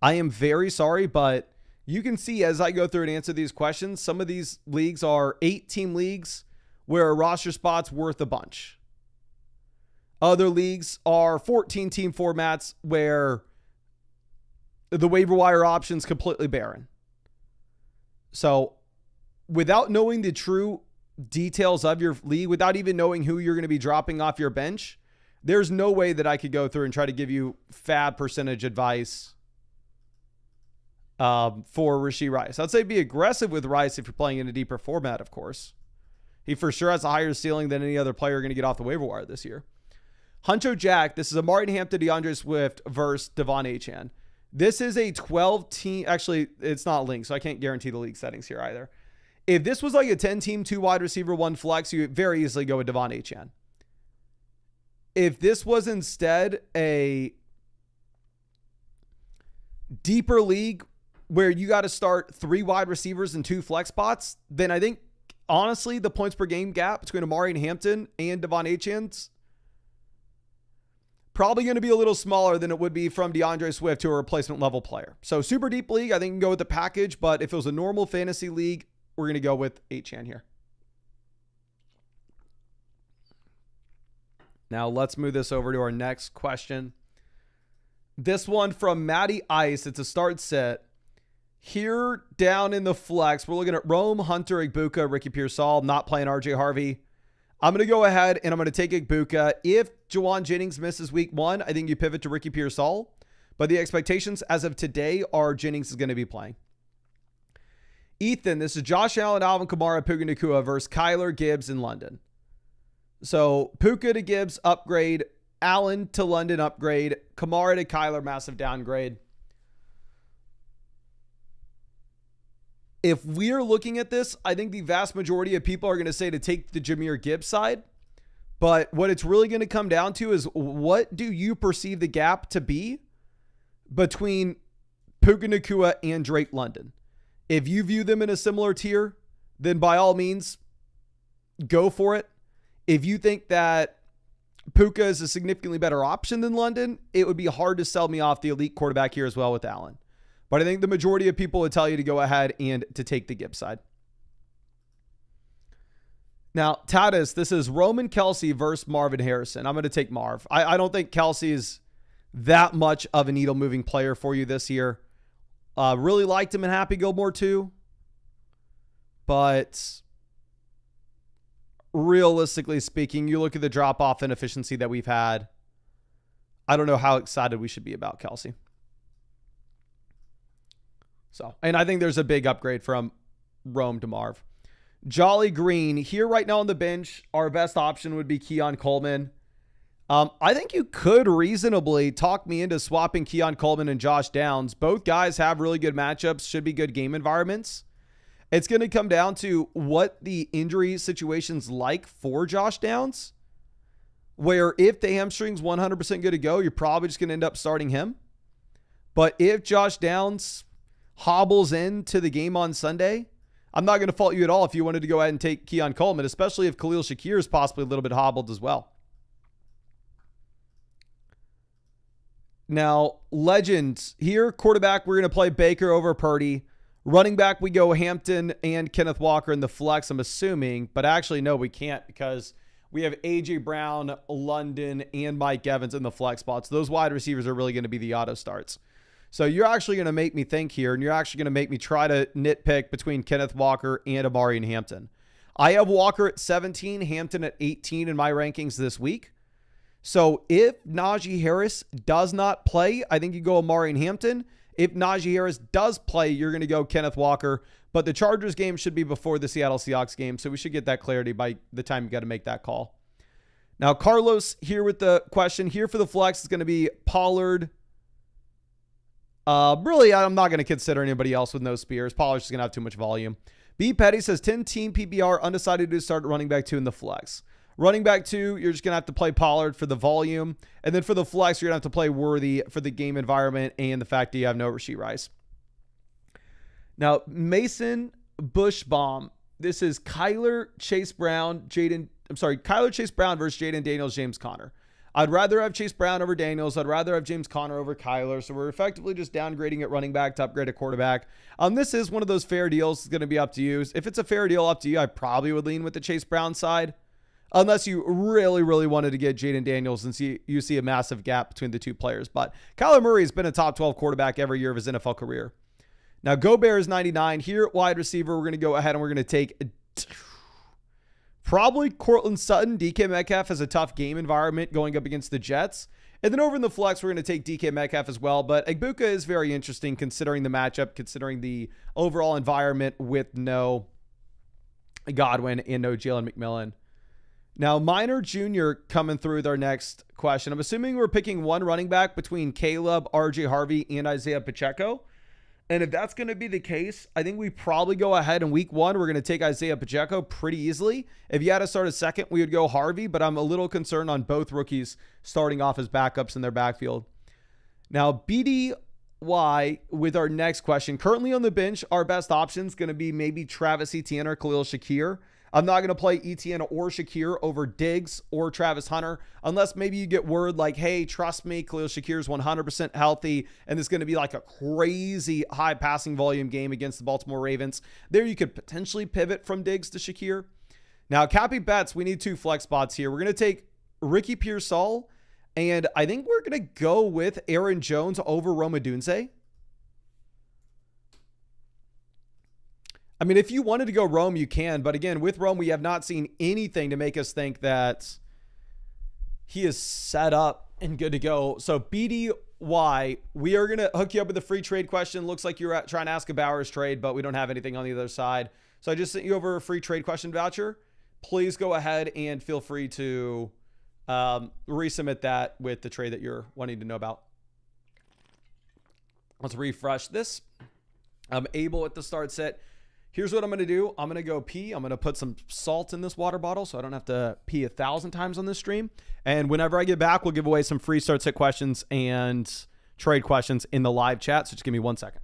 I am very sorry, but you can see as I go through and answer these questions, some of these leagues are 8-team leagues where a roster spot's worth a bunch. Other leagues are 14-team formats where the waiver wire option's completely barren. So without knowing the true details of your league, without even knowing who you're going to be dropping off your bench, there's no way that I could go through and try to give you fab percentage advice for Rashee Rice. I'd say be aggressive with Rice if you're playing in a deeper format, of course. He for sure has a higher ceiling than any other player going to get off the waiver wire this year. Huncho Jack, this is a Martin Hampton, DeAndre Swift versus Devon Achane. This is a 12-team. Actually, it's not linked, so I can't guarantee the league settings here either. If this was like a 10-team, 2 wide receiver, 1 flex, you would very easily go with Devon Achane. If this was instead a deeper league where you got to start 3 wide receivers and 2 flex spots, then I think, honestly, the points per game gap between Amari Hampton and Devon Achane's probably going to be a little smaller than it would be from DeAndre Swift to a replacement level player. So super deep league, I think you can go with the package, but if it was a normal fantasy league, we're going to go with Achane here. Now let's move this over to our next question. This one from Matty Ice. It's a start set. Here down in the flex, we're looking at Rome, Hunter, Igbuka, Ricky Pearsall. Not playing RJ Harvey. I'm going to go ahead and I'm going to take Igbuka. If Juwan Jennings misses week 1, I think you pivot to Ricky Pearsall. But the expectations as of today are Jennings is going to be playing. Ethan, this is Josh Allen, Alvin Kamara, Puka Nacua versus Kyler, Gibbs, and London. So Puka to Gibbs, upgrade. Allen to London, upgrade. Kamara to Kyler, massive downgrade. If we're looking at this, I think the vast majority of people are going to say to take the Jahmyr Gibbs side. But what it's really going to come down to is what do you perceive the gap to be between Puka Nacua and Drake London? If you view them in a similar tier, then by all means, go for it. If you think that Puka is a significantly better option than London, it would be hard to sell me off the elite quarterback here as well with Allen. But I think the majority of people would tell you to go ahead and to take the Gibbs side. Now, Tatis, this is Roman Kelsey versus Marvin Harrison. I'm going to take Marv. I don't think Kelsey is that much of a needle-moving player for you this year. Really liked him in Happy Gilmore too. But realistically speaking, you look at the drop-off in efficiency that we've had. I don't know how excited we should be about Kelsey. So, and I think there's a big upgrade from Rome to Marv. Jolly Green, here right now on the bench, our best option would be Keon Coleman. I think you could reasonably talk me into swapping Keon Coleman and Josh Downs. Both guys have really good matchups, should be good game environments. It's going to come down to what the injury situation's like for Josh Downs, where if the hamstring's 100% good to go, you're probably just going to end up starting him. But if Josh Downs hobbles into the game on Sunday, I'm not going to fault you at all if you wanted to go ahead and take Keon Coleman, especially if Khalil Shakir is possibly a little bit hobbled as well. Now, legends here, quarterback, we're going to play Baker over Purdy. Running back, we go Hampton and Kenneth Walker in the flex, I'm assuming. But actually, no, we can't because we have A.J. Brown, London, and Mike Evans in the flex spots. Those wide receivers are really going to be the auto starts. So you're actually going to make me think here, and you're actually going to make me try to nitpick between Kenneth Walker and Amari and Hampton. I have Walker at 17, Hampton at 18 in my rankings this week. So if Najee Harris does not play, I think you go Amari and Hampton. If Najee Harris does play, you're going to go Kenneth Walker. But the Chargers game should be before the Seattle Seahawks game, so we should get that clarity by the time you got to make that call. Now, Carlos here with the question. Here for the flex is going to be Pollard. Really, I'm not going to consider anybody else with no Spears. Pollard's just going to have too much volume. B. Petty says 10-team PPR, undecided to start running back 2 in the flex. Running back 2, you're just going to have to play Pollard for the volume. And then for the flex, you're going to have to play Worthy for the game environment and the fact that you have no Rashee Rice. Now, Mason Bushbaum. This is Kyler Chase Brown versus Jaden Daniels, James Conner. I'd rather have Chase Brown over Daniels. I'd rather have James Conner over Kyler. So we're effectively just downgrading at running back to upgrade at quarterback. This is one of those fair deals. It's going to be up to you. If it's a fair deal up to you, I probably would lean with the Chase Brown side. Unless you really, really wanted to get Jaden Daniels and you see a massive gap between the two players. But Kyler Murray has been a top 12 quarterback every year of his NFL career. Now, Gobert is 99. Here at wide receiver, we're going to go ahead and we're going to take probably Cortland Sutton. DK Metcalf has a tough game environment going up against the Jets. And then over in the flex, we're going to take DK Metcalf as well. But Egbuka is very interesting considering the matchup, considering the overall environment with no Godwin and no Jalen McMillan. Now, Minor Jr. coming through with our next question. I'm assuming we're picking one running back between Caleb, RJ Harvey, and Isaiah Pacheco. And if that's going to be the case, I think we probably go ahead in week 1. We're going to take Isaiah Pacheco pretty easily. If you had to start a second, we would go Harvey, but I'm a little concerned on both rookies starting off as backups in their backfield. Now, BDY with our next question. Currently on the bench, our best option is going to be maybe Travis Etienne or Khalil Shakir. I'm not going to play Etienne or Shakir over Diggs or Travis Hunter unless maybe you get word like, hey, trust me, Khalil Shakir is 100% healthy and it's going to be like a crazy high passing volume game against the Baltimore Ravens. There you could potentially pivot from Diggs to Shakir. Now, Cappy bets, we need 2 flex spots here. We're going to take Ricky Pearsall, and I think we're going to go with Aaron Jones over Rome Odunze. I mean, if you wanted to go Rome, you can. But again, with Rome, we have not seen anything to make us think that he is set up and good to go. So BDY, we are going to hook you up with a free trade question. Looks like you're trying to ask a Bowers trade, but we don't have anything on the other side. So I just sent you over a free trade question voucher. Please go ahead and feel free to resubmit that with the trade that you're wanting to know about. Let's refresh this. I'm able at the start set. Here's what I'm going to do. I'm going to go pee. I'm going to put some salt in this water bottle so I don't have to pee 1,000 times on this stream. And whenever I get back, we'll give away some free start set questions and trade questions in the live chat. So just give me 1 second.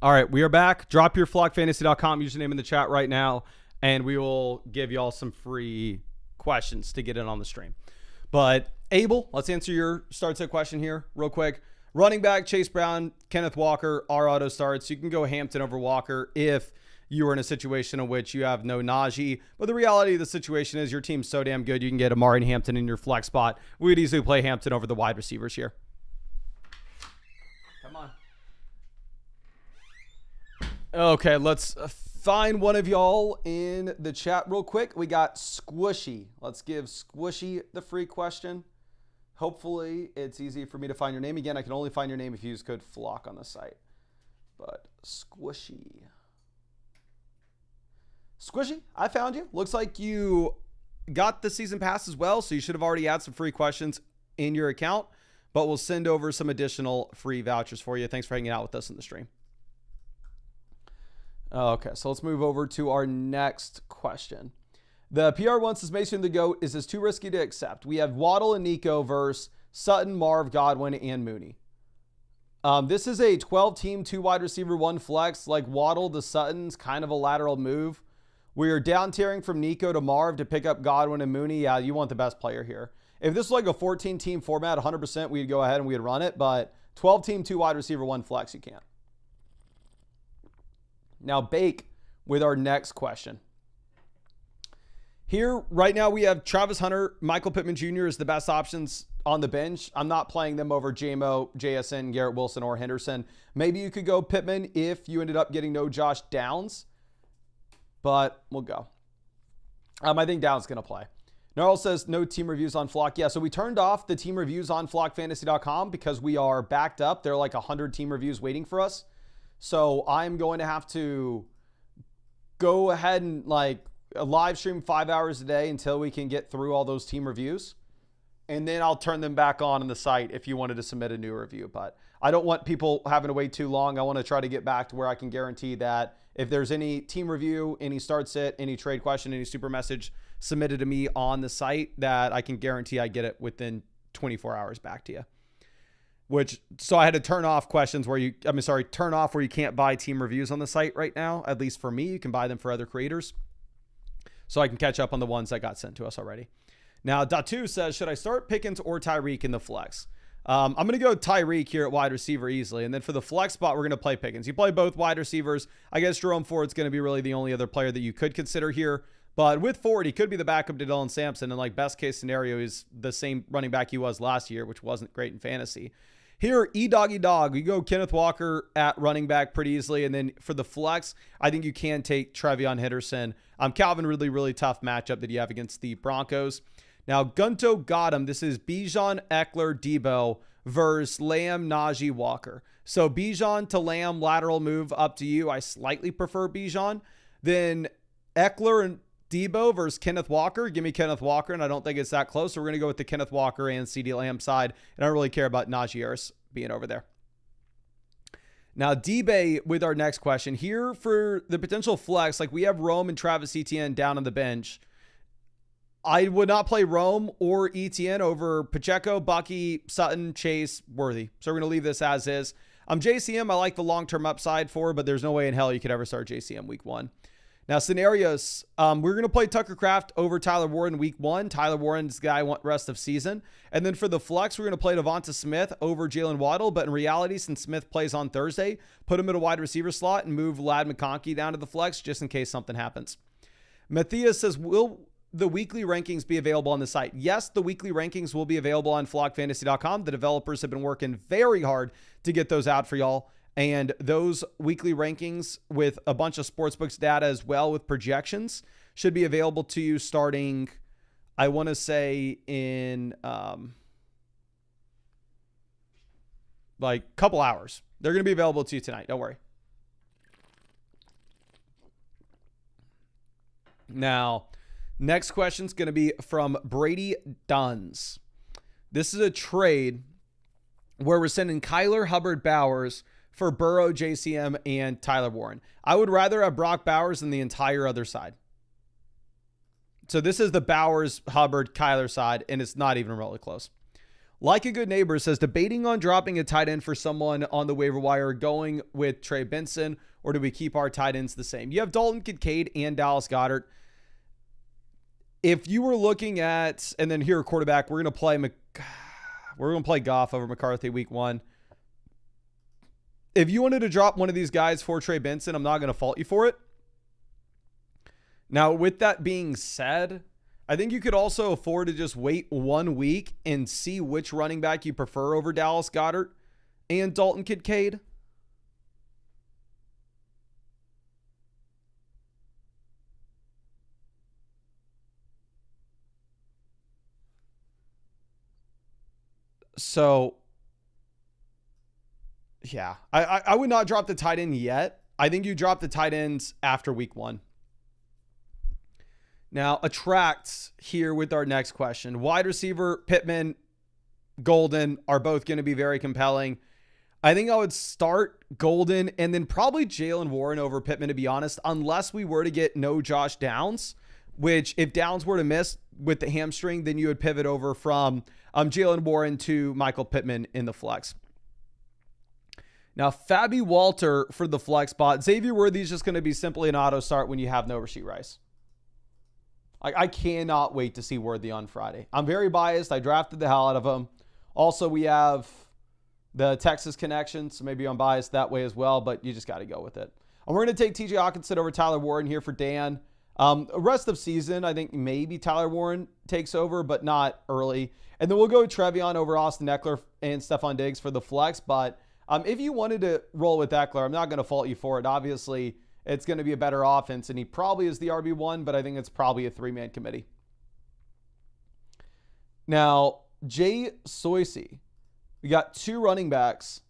All right, we are back. Drop your flockfantasy.com username in the chat right now, and we will give y'all some free questions to get in on the stream. But Abel, let's answer your start set question here real quick. Running back, Chase Brown, Kenneth Walker, our auto starts. You can go Hampton over Walker if you are in a situation in which you have no Najee. But the reality of the situation is your team's so damn good, you can get Amari and Hampton in your flex spot. We'd easily play Hampton over the wide receivers here. Come on. Okay, let's find one of y'all in the chat real quick. We got Squishy. Let's give Squishy the free question. Hopefully, it's easy for me to find your name. Again, I can only find your name if you use code FLOCK on the site. But Squishy. Squishy, I found you. Looks like you got the season pass as well, so you should have already had some free questions in your account. But we'll send over some additional free vouchers for you. Thanks for hanging out with us in the stream. Okay, so let's move over to our next question. The PR wants says Mason the GOAT. Is this too risky to accept? We have Waddle and Nico versus Sutton, Marv, Godwin, and Mooney. This is a 12-team, 2 wide receiver, 1 flex. Like Waddle to Sutton's kind of a lateral move. We are down tiering from Nico to Marv to pick up Godwin and Mooney. Yeah, you want the best player here. If this was like a 14-team format, 100%, we'd go ahead and we'd run it. But 12-team, 2 wide receiver, 1 flex, you can't. Now, Bake with our next question. Here, right now, we have Travis Hunter, Michael Pittman Jr. is the best options on the bench. I'm not playing them over JMO, JSN, Garrett Wilson, or Henderson. Maybe you could go Pittman if you ended up getting no Josh Downs, but we'll go. I think Downs is going to play. Gnarl says no team reviews on Flock. Yeah, so we turned off the team reviews on flockfantasy.com because we are backed up. There are like 100 team reviews waiting for us. So I'm going to have to go ahead and like live stream 5 hours a day until we can get through all those team reviews. And then I'll turn them back on the site if you wanted to submit a new review. But I don't want people having to wait too long. I want to try to get back to where I can guarantee that if there's any team review, any start sit, any trade question, any super message submitted to me on the site, that I can guarantee I get it within 24 hours back to you. So I had to turn off questions where turn off where you can't buy team reviews on the site right now. At least for me, you can buy them for other creators. So I can catch up on the ones that got sent to us already. Now, Datu says, should I start Pickens or Tyreek in the flex? I'm going to go Tyreek here at wide receiver easily. And then for the flex spot, we're going to play Pickens. You play both wide receivers. I guess Jerome Ford's going to be really the only other player that you could consider here. But with Ford, he could be the backup to Dylan Sampson. And like best case scenario, he's the same running back he was last year, which wasn't great in fantasy. Here, E-Doggy Dog, we go Kenneth Walker at running back pretty easily. And then for the flex, I think you can take Trevion Henderson. Calvin Ridley, really tough matchup that you have against the Broncos. Now, Gunto got him. This is Bijan, Eckler, Debo versus Lamb, Najee, Walker. So Bijan to Lamb, lateral move, up to you. I slightly prefer Bijan. Then Eckler and Debo versus Kenneth Walker. Give me Kenneth Walker, and I don't think it's that close. So we're going to go with the Kenneth Walker and CeeDee Lamb side. And I don't really care about Najee Harris being over there. Now, D-Bay with our next question. Here for the potential flex, like we have Rome and Travis Etienne down on the bench. I would not play Rome or Etienne over Pacheco, Bucky, Sutton, Chase, Worthy. So we're going to leave this as is. JCM, I like the long-term upside for, but there's no way in hell you could ever start JCM week 1. Now, scenarios, we're going to play Tucker Kraft over Tyler Warren week 1. Tyler Warren's guy want rest of season. And then for the flex, we're going to play Devonta Smith over Jalen Waddle. But in reality, since Smith plays on Thursday, put him in a wide receiver slot and move Lad McConkey down to the flex just in case something happens. Matthias says, will the weekly rankings be available on the site? Yes, the weekly rankings will be available on flockfantasy.com. The developers have been working very hard to get those out for y'all. And those weekly rankings with a bunch of sportsbooks data as well with projections should be available to you starting, I want to say, in like a couple hours. They're going to be available to you tonight. Don't worry. Now, next question is going to be from Brady Duns. This is a trade where we're sending Kyler Hubbard Bowers for Burrow, JCM, and Tyler Warren. I would rather have Brock Bowers than the entire other side. So this is the Bowers, Hubbard, Kyler side, and it's not even really close. Like a good neighbor says, debating on dropping a tight end for someone on the waiver wire, going with Trey Benson, or do we keep our tight ends the same? You have Dalton Kincaid and Dallas Goedert. If you were looking at, and then here quarterback, we're going to play Goff over McCarthy week 1. If you wanted to drop one of these guys for Trey Benson, I'm not going to fault you for it. Now, with that being said, I think you could also afford to just wait 1 week and see which running back you prefer over Dallas Goedert and Dalton Kincaid. So, yeah, I would not drop the tight end yet. I think you drop the tight ends after week 1. Now, attracts here with our next question. Wide receiver, Pittman, Golden are both going to be very compelling. I think I would start Golden and then probably Jalen Warren over Pittman, to be honest, unless we were to get no Josh Downs, which if Downs were to miss with the hamstring, then you would pivot over from Jalen Warren to Michael Pittman in the flex. Now, Fabi Walter for the flex spot. Xavier Worthy is just going to be simply an auto start when you have no Rashee Rice. I cannot wait to see Worthy on Friday. I'm very biased. I drafted the hell out of him. Also, we have the Texas connection, so maybe I'm biased that way as well, but you just got to go with it. And we're going to take TJ Hawkinson over Tyler Warren here for Dan. Rest of season, I think maybe Tyler Warren takes over, but not early. And then we'll go Trevion over Austin Eckler and Stephon Diggs for the flex. But if you wanted to roll with Eckler, I'm not going to fault you for it. Obviously, it's going to be a better offense, and he probably is the RB1, but I think it's probably a 3-man committee. Now, Jay Soisey. We got 2 running backs.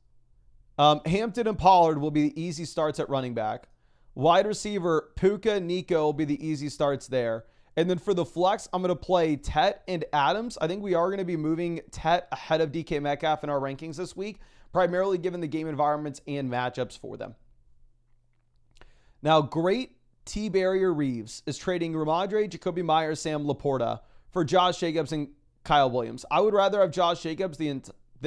Hampton and Pollard will be the easy starts at running back. Wide receiver, Puka, Nico will be the easy starts there. And then for the flex, I'm going to play Tet and Adams. I think we are going to be moving Tet ahead of DK Metcalf in our rankings this week, primarily given the game environments and matchups for them. Now, great T-Barrier Reeves is trading Ramondre, Jacoby Myers, Sam Laporta for Josh Jacobs and Kyle Williams. I would rather have Josh Jacobs than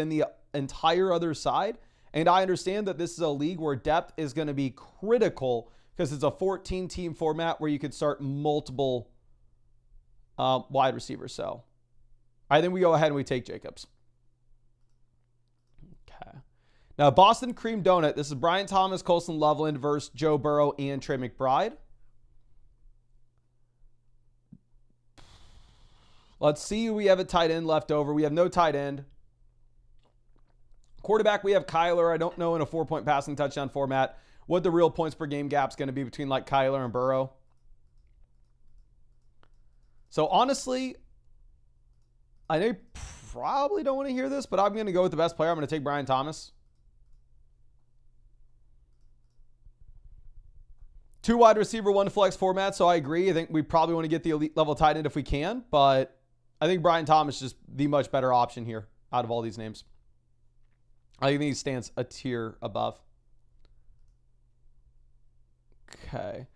the entire other side. And I understand that this is a league where depth is going to be critical because it's a 14-team format where you could start multiple wide receivers. So I think we go ahead and we take Jacobs. Okay. Now, Boston Cream Donut. This is Brian Thomas, Colson Loveland versus Joe Burrow and Trey McBride. Let's see who we have at tight end left over. We have no tight end. Quarterback, we have Kyler. I don't know in a 4-point passing touchdown format what the real points per game gap is going to be between like Kyler and Burrow. So honestly, I know you probably don't want to hear this, but I'm going to go with the best player. I'm going to take Brian Thomas. 2 wide receiver, 1 flex format. So I agree. I think we probably want to get the elite level tight end if we can, but I think Brian Thomas is just the much better option here out of all these names. I think he stands a tier above. Okay.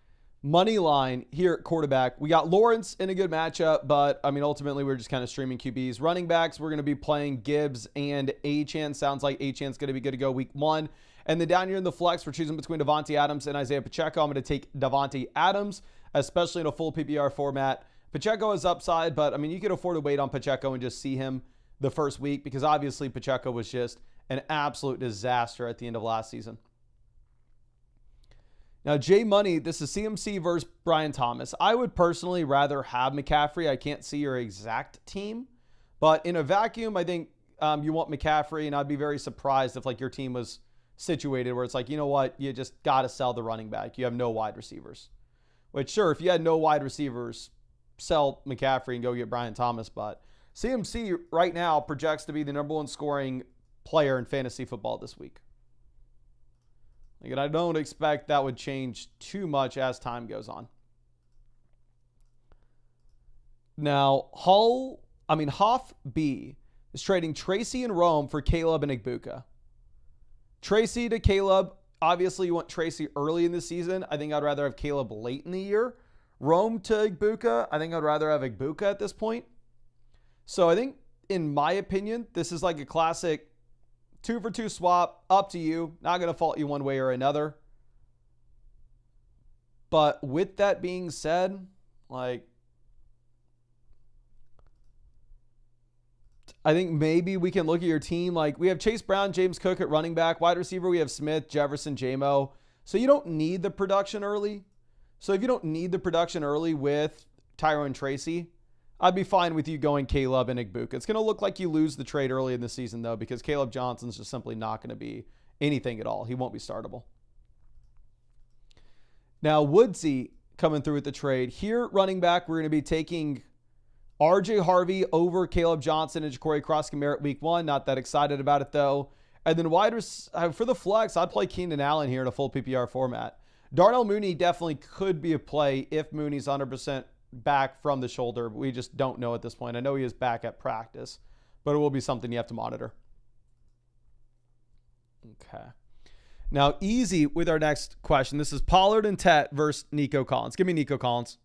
Money line here at quarterback. We got Lawrence in a good matchup, but I mean, ultimately we're just kind of streaming QBs. Running backs, we're going to be playing Gibbs and Achane. Sounds like Achane's going to be good to go week 1. And then down here in the flex, we're choosing between Davante Adams and Isaiah Pacheco. I'm going to take Davante Adams, especially in a full PPR format. Pacheco is upside, but I mean, you could afford to wait on Pacheco and just see him the first week because obviously Pacheco was just an absolute disaster at the end of last season. Now, Jay Money, this is CMC versus Brian Thomas. I would personally rather have McCaffrey. I can't see your exact team, but in a vacuum, I think you want McCaffrey, and I'd be very surprised if like your team was situated where it's like, you know what, you just got to sell the running back. You have no wide receivers. Which, sure, if you had no wide receivers, sell McCaffrey and go get Brian Thomas, but CMC right now projects to be the #1 scoring player in fantasy football this week. And I don't expect that would change too much as time goes on. Now, Hoff B is trading Tracy and Rome for Caleb and Igbuka. Tracy to Caleb. Obviously, you want Tracy early in the season. I think I'd rather have Caleb late in the year. Rome to Igbuka. I think I'd rather have Igbuka at this point. So I think in my opinion, this is like a classic 2-for-2 swap. Up to you. Not going to fault you one way or another. But with that being said, like, I think maybe we can look at your team. Like, we have Chase Brown, James Cook at running back. Wide receiver, we have Smith, Jefferson, JMO. So you don't need the production early. So if you don't need the production early with Tyrone Tracy, I'd be fine with you going Caleb and Igbuka. It's going to look like you lose the trade early in the season, though, because Caleb Johnson's just simply not going to be anything at all. He won't be startable. Now, Woodsy coming through with the trade. Here, running back, we're going to be taking RJ Harvey over Caleb Johnson and Ja'Cory Cross-Camara week 1. Not that excited about it, though. And then for the flex, I'd play Keenan Allen here in a full PPR format. Darnell Mooney definitely could be a play if Mooney's 100% back from the shoulder. We just don't know at this point. I know he is back at practice, but it will be something you have to monitor. Okay. Now, easy with our next question. This is Pollard and Tet versus Nico Collins. Give me Nico Collins.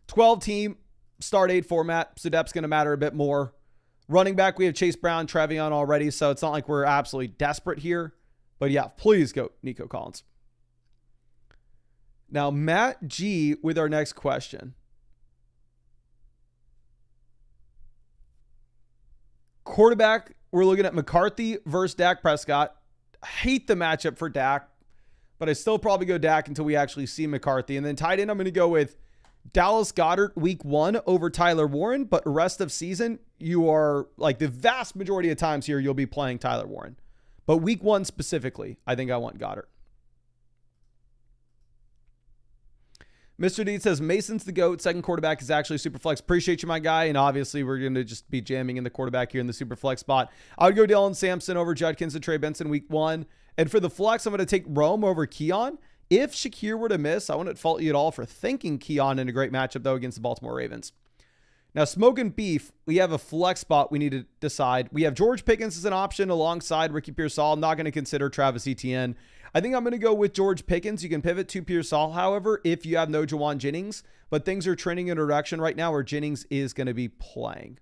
12-team, start 8 format, so depth's going to matter a bit more. Running back, we have Chase Brown, Trevion already, so it's not like we're absolutely desperate here. But yeah, please go Nico Collins. Now, Matt G with our next question. Quarterback, we're looking at McCarthy versus Dak Prescott. I hate the matchup for Dak, but I still probably go Dak until we actually see McCarthy. And then tight end, I'm going to go with Dallas Goedert week 1 over Tyler Warren, but rest of season, you are like the vast majority of times here, you'll be playing Tyler Warren. But week 1 specifically, I think I want Goddard. Mr. D says, Mason's the GOAT. Second quarterback is actually super flex. Appreciate you, my guy. And obviously, we're going to just be jamming in the quarterback here in the super flex spot. I would go Dylan Sampson over Judkins and Trey Benson week 1. And for the flex, I'm going to take Rome over Keon. If Shakir were to miss, I wouldn't fault you at all for thinking Keon in a great matchup, though, against the Baltimore Ravens. Now, Smoking Beef, we have a flex spot we need to decide. We have George Pickens as an option alongside Ricky Pearsall. I'm not going to consider Travis Etienne. I think I'm going to go with George Pickens. You can pivot to Pearsall, however, if you have no Jawan Jennings. But things are trending in a direction right now where Jennings is going to be playing.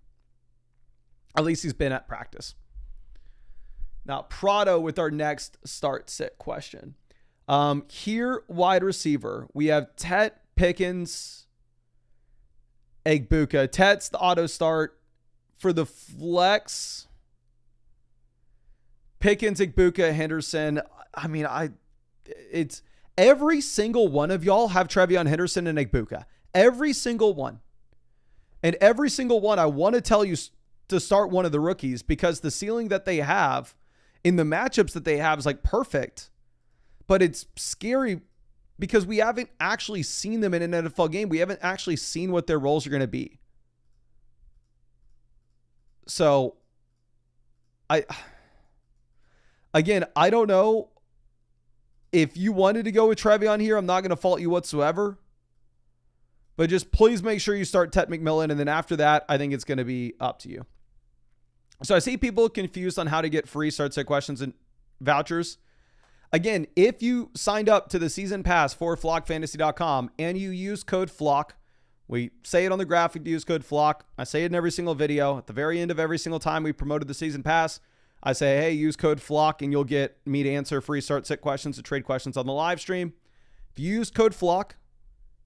At least he's been at practice. Now, Prado with our next start-sit question. Here, wide receiver, we have Tet, Pickens, Igbuka. Tet's the auto start. For the flex, Pickens, Igbuka, Henderson. I mean, it's every single one of y'all have Trevion Henderson and Igbuka. Every single one. And every single one, I want to tell you to start one of the rookies because the ceiling that they have in the matchups that they have is like perfect. But it's scary because we haven't actually seen them in an NFL game. We haven't actually seen what their roles are going to be. So, I don't know if you wanted to go with Trevion here. I'm not going to fault you whatsoever. But just please make sure you start Tet McMillan. And then after that, I think it's going to be up to you. So I see people confused on how to get free start-sit questions and vouchers. Again, if you signed up to the season pass for flockfantasy.com and you use code FLOCK, we say it on the graphic to use code FLOCK. I say it in every single video. At the very end of every single time we promoted the season pass, I say, hey, use code FLOCK and you'll get me to answer free start-sit questions and trade questions on the live stream. If you use code FLOCK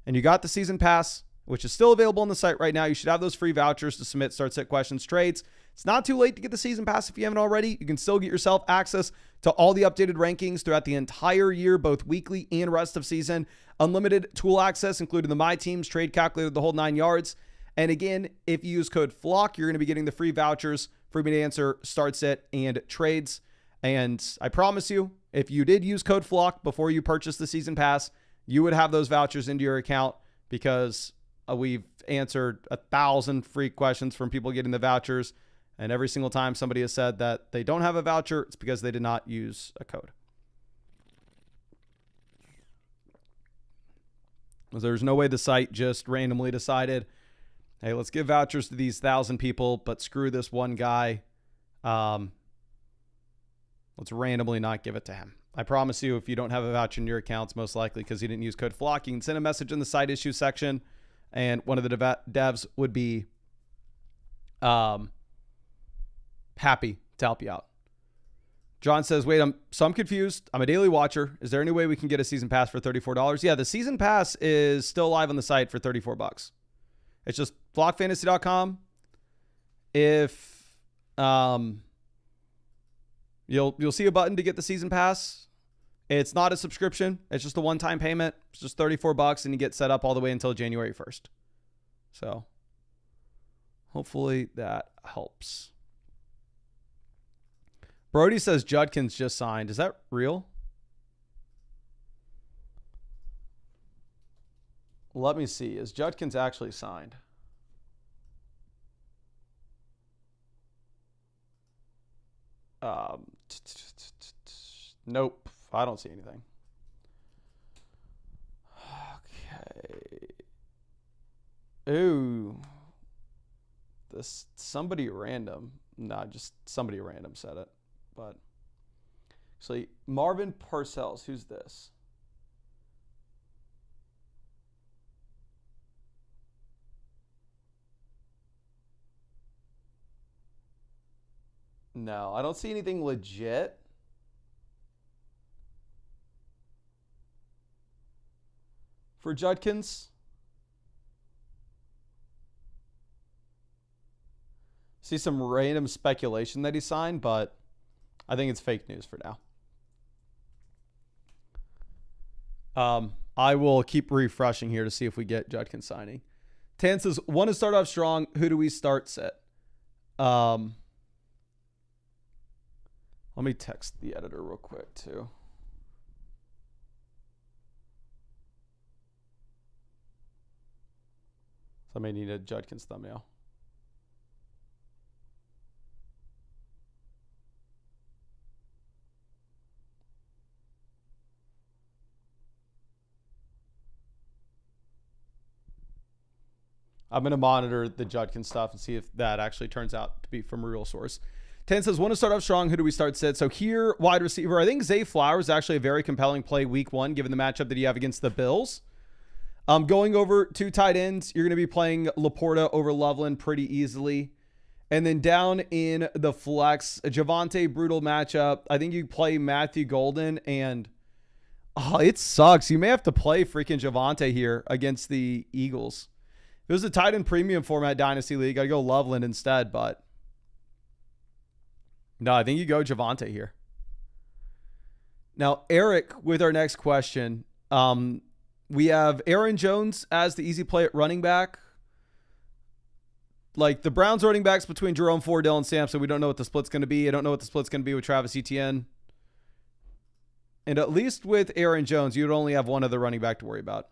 and you got the season pass, which is still available on the site right now, you should have those free vouchers to submit start-sit questions, trades. It's not too late to get the season pass if you haven't already. You can still get yourself access to all the updated rankings throughout the entire year, both weekly and rest of season. Unlimited tool access, including the My Teams, trade calculator, the whole 9 yards. And again, if you use code FLOCK, you're going to be getting the free vouchers for me to answer start-sit and trades. And I promise you, if you did use code FLOCK before you purchased the season pass, you would have those vouchers into your account because we've answered 1,000 free questions from people getting the vouchers. And every single time somebody has said that they don't have a voucher, it's because they did not use a code. There's no way the site just randomly decided, hey, let's give vouchers to these 1,000 people, but screw this one guy. Let's randomly not give it to him. I promise you, if you don't have a voucher in your account, it's most likely because you didn't use code FLOCK. You can send a message in the site issue section, and one of the devs would be Happy to help you out. John says, wait, I'm confused. I'm a daily watcher. Is there any way we can get a season pass for $34? Yeah, the season pass is still live on the site for $34. It's just blockfantasy.com. If you'll see a button to get the season pass. It's not a subscription. It's just a one-time payment. It's just $34 and you get set up all the way until January 1st. So hopefully that helps. Brody says Judkins just signed. Is that real? Let me see. Is Judkins actually signed? Nope. I don't see anything. Okay. Ooh. This somebody random. Nah, just somebody random said it. But actually, Marvin Parcells, who's this? No, I don't see anything legit. For Judkins. See some random speculation that he signed, but I think it's fake news for now. I will keep refreshing here to see if we get Judkins signing. Tan says, want to start off strong. Who do we start sit? Let me text the editor real quick too. So I may need a Judkins thumbnail. I'm going to monitor the Judkins stuff and see if that actually turns out to be from a real source. 10 says, want to start off strong. Who do we start sit? So here, wide receiver. I think Zay Flowers is actually a very compelling play week 1, given the matchup that you have against the Bills. Going over 2 tight ends, you're going to be playing Laporta over Loveland pretty easily. And then down in the flex, a Javonte brutal matchup. I think you play Matthew Golden, and it sucks. You may have to play freaking Javonte here against the Eagles. If it was a tight end premium format Dynasty League, I'd go Loveland instead, but no, I think you go Javonte here. Now, Eric, with our next question, we have Aaron Jones as the easy play at running back. Like the Browns running backs between Jerome Ford, Dylan Sampson, we don't know what the split's going to be. I don't know what the split's going to be with Travis Etienne. And at least with Aaron Jones, you'd only have one other running back to worry about.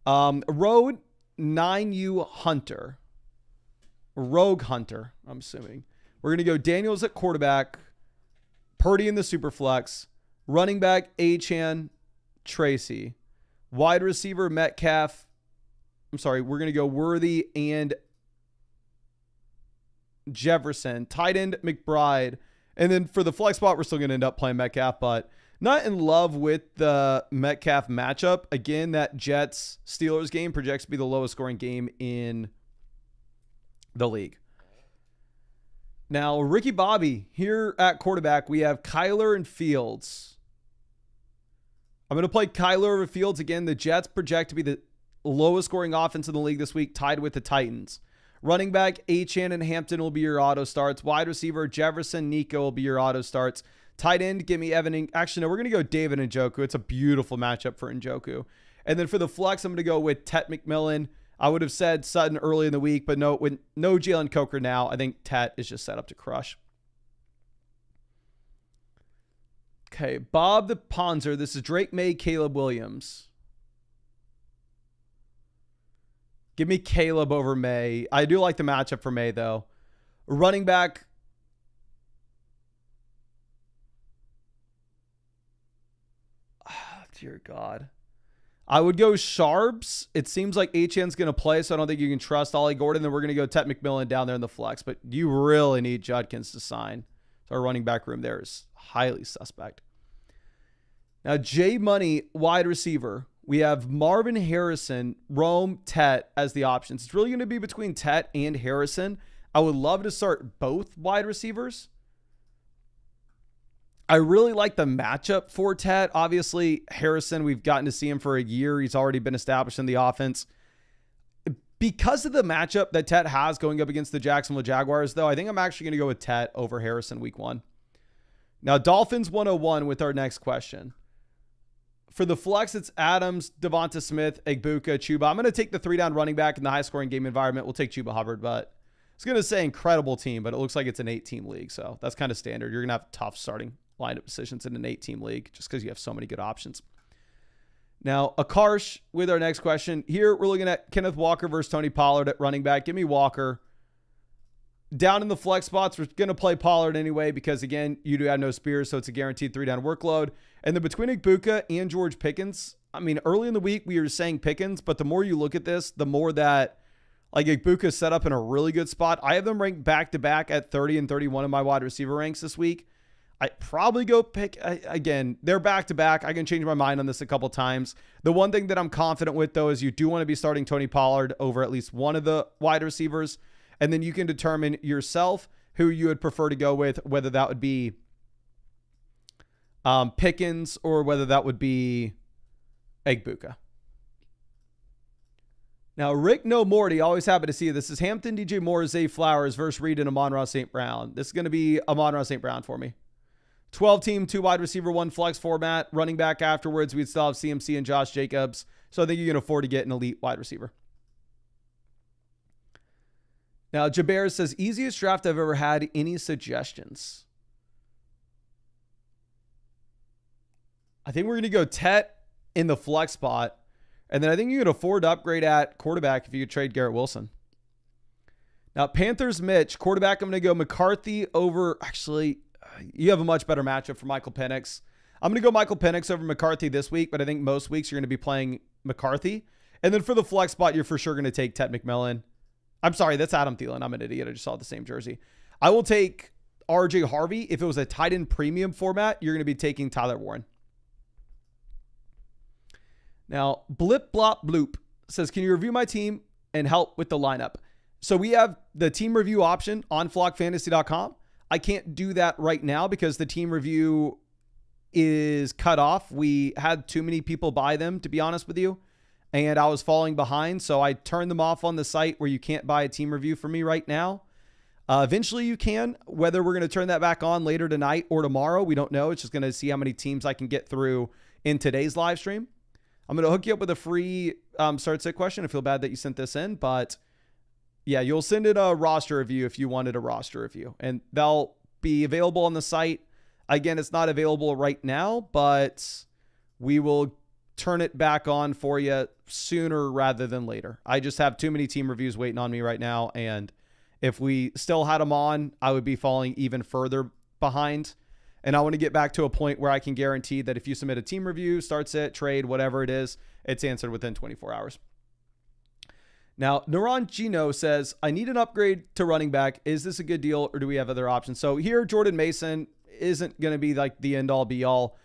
Road 9U Hunter. Rogue Hunter, I'm assuming. We're going to go Daniels at quarterback, Purdy in the super flex, running back Achane, Tracy, wide receiver Metcalf. I'm sorry, we're going to go Worthy and Jefferson, tight end McBride. And then for the flex spot, we're still going to end up playing Metcalf, but not in love with the Metcalf matchup. Again, that Jets-Steelers game projects to be the lowest scoring game in the league. Now, Ricky Bobby, here at quarterback, we have Kyler and Fields. I'm going to play Kyler over Fields again. The Jets project to be the lowest scoring offense in the league this week, tied with the Titans. Running back, Achane and Hampton will be your auto starts. Wide receiver, Jefferson, Nico will be your auto starts. Tight end, give me Evan. Actually, no, we're going to go David Njoku. It's a beautiful matchup for Njoku. And then for the flex, I'm going to go with Tet McMillan. I would have said Sutton early in the week, but no, with no Jalen Coker now, I think Tet is just set up to crush. Okay, Bob the Ponzer. This is Drake May, Caleb Williams. Give me Caleb over May. I do like the matchup for May, though. Running back. Dear God. I would go Sharps. It seems like Achane's going to play, so I don't think you can trust Ollie Gordon. Then we're going to go Tet McMillan down there in the flex. But you really need Judkins to sign. So our running back room there is highly suspect. Now, J Money, wide receiver. We have Marvin Harrison, Rome, Tet as the options. It's really going to be between Tet and Harrison. I would love to start both wide receivers. I really like the matchup for Tet. Obviously, Harrison, we've gotten to see him for a year. He's already been established in the offense. Because of the matchup that Tet has going up against the Jacksonville Jaguars, though, I think I'm actually going to go with Tet over Harrison week 1. Now, Dolphins 101 with our next question. For the flex, it's Adams, Devonta Smith, Egbuka, Chuba. I'm going to take the 3-down running back in the high-scoring game environment. We'll take Chuba Hubbard, but I was going to say incredible team, but it looks like it's an 8-team league, so that's kind of standard. You're going to have tough starting lineup decisions in an 8-team league just because you have so many good options. Now, Akarsh with our next question. Here, we're looking at Kenneth Walker versus Tony Pollard at running back. Give me Walker. Down in the flex spots, we're going to play Pollard anyway because, again, you do have no Spears, so it's a guaranteed 3-down workload. And then between Egbuka and George Pickens, I mean, early in the week, we were saying Pickens, but the more you look at this, the more that, like, Egbuka's set up in a really good spot. I have them ranked back-to-back at 30 and 31 in my wide receiver ranks this week. I probably go pick, again, they're back-to-back. I can change my mind on this a couple times. The one thing that I'm confident with, though, is you do want to be starting Tony Pollard over at least one of the wide receivers, and then you can determine yourself who you would prefer to go with, whether that would be Pickens or whether that would be Egbuka. Now, Rick No Morty, always happy to see you. This is Hampton, DJ Moore, Zay Flowers versus Reed and Amon-Ra St. Brown. This is going to be Amon-Ra St. Brown for me. 12-team, 2 wide receiver, 1 flex format. Running back afterwards, we'd still have CMC and Josh Jacobs. So I think you can afford to get an elite wide receiver. Now, Jaber says, easiest draft I've ever had. Any suggestions? I think we're going to go Tet in the flex spot. And then I think you can afford to upgrade at quarterback if you could trade Garrett Wilson. Now, Panthers Mitch, quarterback, I'm going to go McCarthy over, actually, you have a much better matchup for Michael Penix. I'm going to go Michael Penix over McCarthy this week, but I think most weeks you're going to be playing McCarthy. And then for the flex spot, you're for sure going to take Tet McMillan. I'm sorry, that's Adam Thielen. I'm an idiot. I just saw the same jersey. I will take RJ Harvey. If it was a tight end premium format, you're going to be taking Tyler Warren. Now, Blip Blop Bloop says, can you review my team and help with the lineup? So we have the team review option on flockfantasy.com. I can't do that right now because the team review is cut off. We had too many people buy them, to be honest with you, and I was falling behind. So I turned them off on the site where you can't buy a team review for me right now. Eventually you can. Whether we're going to turn that back on later tonight or tomorrow, we don't know. It's just going to see how many teams I can get through in today's live stream. I'm going to hook you up with a free start sit question. I feel bad that you sent this in, but yeah, you'll send it a roster review if you wanted a roster review, and they'll be available on the site. Again, it's not available right now, but we will turn it back on for you sooner rather than later. I just have too many team reviews waiting on me right now, and if we still had them on, I would be falling even further behind. And I want to get back to a point where I can guarantee that if you submit a team review, start sit, trade, whatever it is, it's answered within 24 hours. Now, Naran Gino says, I need an upgrade to running back. Is this a good deal or do we have other options? So here, Jordan Mason isn't going to be like the end all be all.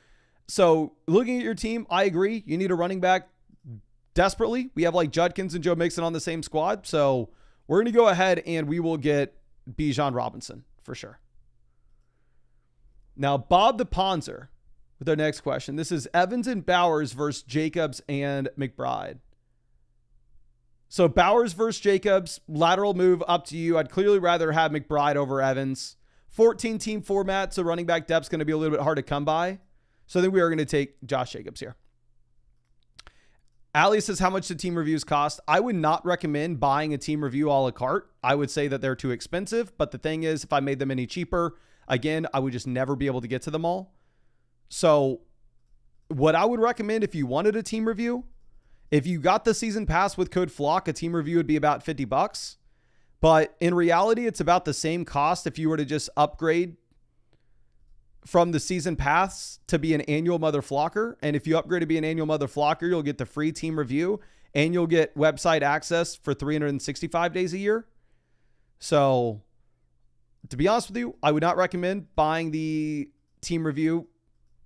So looking at your team, I agree. You need a running back desperately. We have like Judkins and Joe Mixon on the same squad. So we're going to go ahead and we will get Bijan Robinson for sure. Now, Bob the Ponzer with our next question. This is Evans and Bowers versus Jacobs and McBride. So Bowers versus Jacobs, lateral move up to you. I'd clearly rather have McBride over Evans. 14-team format, so running back depth's going to be a little bit hard to come by. So I think we are going to take Josh Jacobs here. Ali says, how much do team reviews cost? I would not recommend buying a team review a la carte. I would say that they're too expensive, but the thing is, if I made them any cheaper, again, I would just never be able to get to them all. So what I would recommend if you wanted a team review, if you got the season pass with code FLOCK, a team review would be about $50. But in reality, it's about the same cost if you were to just upgrade from the season pass to be an annual Mother Flocker. And if you upgrade to be an annual Mother Flocker, you'll get the free team review and you'll get website access for 365 days a year. So to be honest with you, I would not recommend buying the team review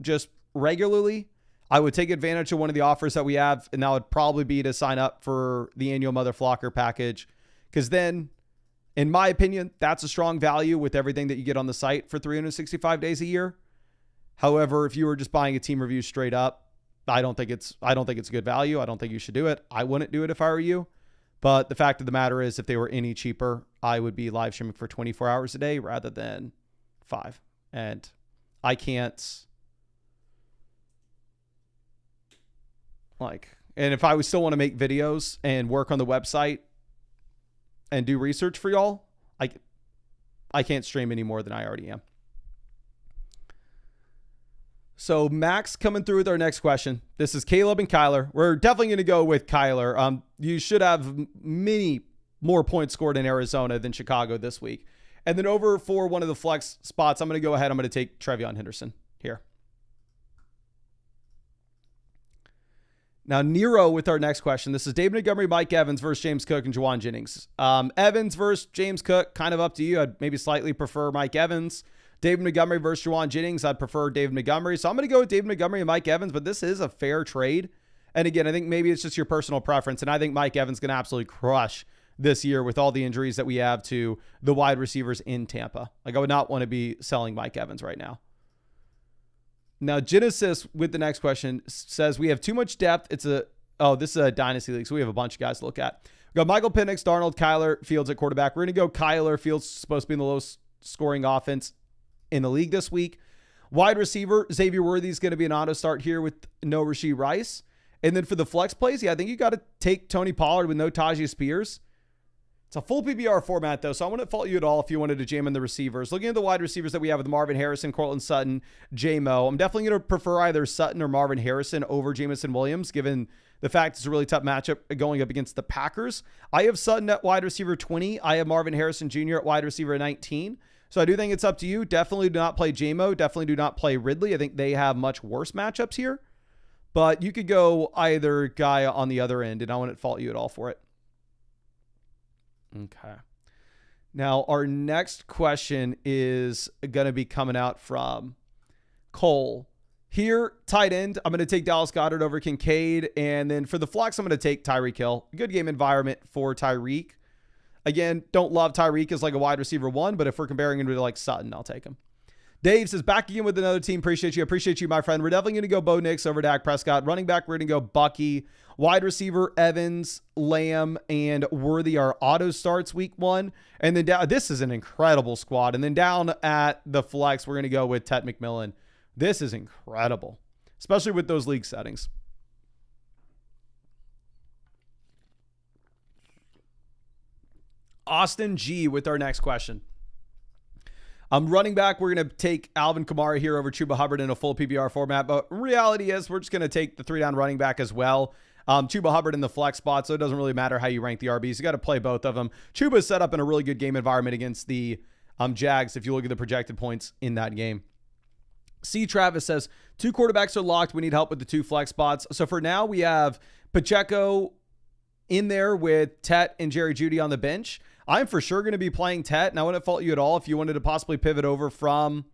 just regularly. I would take advantage of one of the offers that we have, and that would probably be to sign up for the annual Mother Flocker package. Because then, in my opinion, that's a strong value with everything that you get on the site for 365 days a year. However, if you were just buying a team review straight up, I don't think it's good value. I don't think you should do it. I wouldn't do it if I were you. But the fact of the matter is, if they were any cheaper, I would be live streaming for 24 hours a day rather than 5. And I can't, and if I would still want to make videos and work on the website and do research for y'all, I can't stream any more than I already am. So Max coming through with our next question. This is Caleb and Kyler. We're definitely going to go with Kyler. You should have many more points scored in Arizona than Chicago this week. And then over for one of the flex spots, I'm going to go ahead. I'm going to take Trevion Henderson here. Now, Nero with our next question. This is David Montgomery, Mike Evans versus James Cook and Juwan Jennings. Evans versus James Cook, kind of up to you. I'd maybe slightly prefer Mike Evans. David Montgomery versus Juwan Jennings, I'd prefer David Montgomery. So I'm going to go with David Montgomery and Mike Evans, but this is a fair trade. And again, I think maybe it's just your personal preference. And I think Mike Evans is going to absolutely crush this year with all the injuries that we have to the wide receivers in Tampa. I would not want to be selling Mike Evans right now. Now, Genesis with the next question says we have too much depth. This is a dynasty league, so we have a bunch of guys to look at. We got Michael Penix, Darnold, Kyler, Fields at quarterback. We're going to go Kyler. Fields supposed to be in the lowest scoring offense in the league this week. Wide receiver, Xavier Worthy is going to be an auto start here with no Rashee Rice. And then for the flex plays, I think you got to take Tony Pollard with no Tajay Spears. It's a full PPR format, though, so I wouldn't fault you at all if you wanted to jam in the receivers. Looking at the wide receivers that we have with Marvin Harrison, Cortland Sutton, J-Mo, I'm definitely going to prefer either Sutton or Marvin Harrison over Jameson Williams, given the fact it's a really tough matchup going up against the Packers. I have Sutton at wide receiver 20. I have Marvin Harrison Jr. at wide receiver 19. So I do think it's up to you. Definitely do not play J-Mo. Definitely do not play Ridley. I think they have much worse matchups here. But you could go either guy on the other end, and I wouldn't fault you at all for it. Okay. Now, our next question is going to be coming out from Cole. Here, tight end, I'm going to take Dallas Goedert over Kincaid. And then for the flex, I'm going to take Tyreek Hill. Good game environment for Tyreek. Again, don't love Tyreek as like a wide receiver 1, but if we're comparing him to like Sutton, I'll take him. Dave says, back again with another team. Appreciate you, my friend. We're definitely going to go Bo Nix over Dak Prescott. Running back, we're going to go Bucky. Wide receiver, Evans, Lamb, and Worthy are auto starts week 1. And then down, this is an incredible squad. And then down at the flex, we're going to go with Ted McMillan. This is incredible, especially with those league settings. Austin G with our next question. Running back, we're going to take Alvin Kamara here over Chuba Hubbard in a full PPR format. But reality is we're just going to take the 3-down running back as well. Chuba Hubbard in the flex spot, so it doesn't really matter how you rank the RBs. You got to play both of them. Chuba's set up in a really good game environment against the Jags if you look at the projected points in that game. C. Travis says, 2 quarterbacks are locked. We need help with the 2 flex spots. So for now, we have Pacheco in there with Tet and Jerry Jeudy on the bench. I'm for sure going to be playing Tet, and I wouldn't fault you at all if you wanted to possibly pivot over from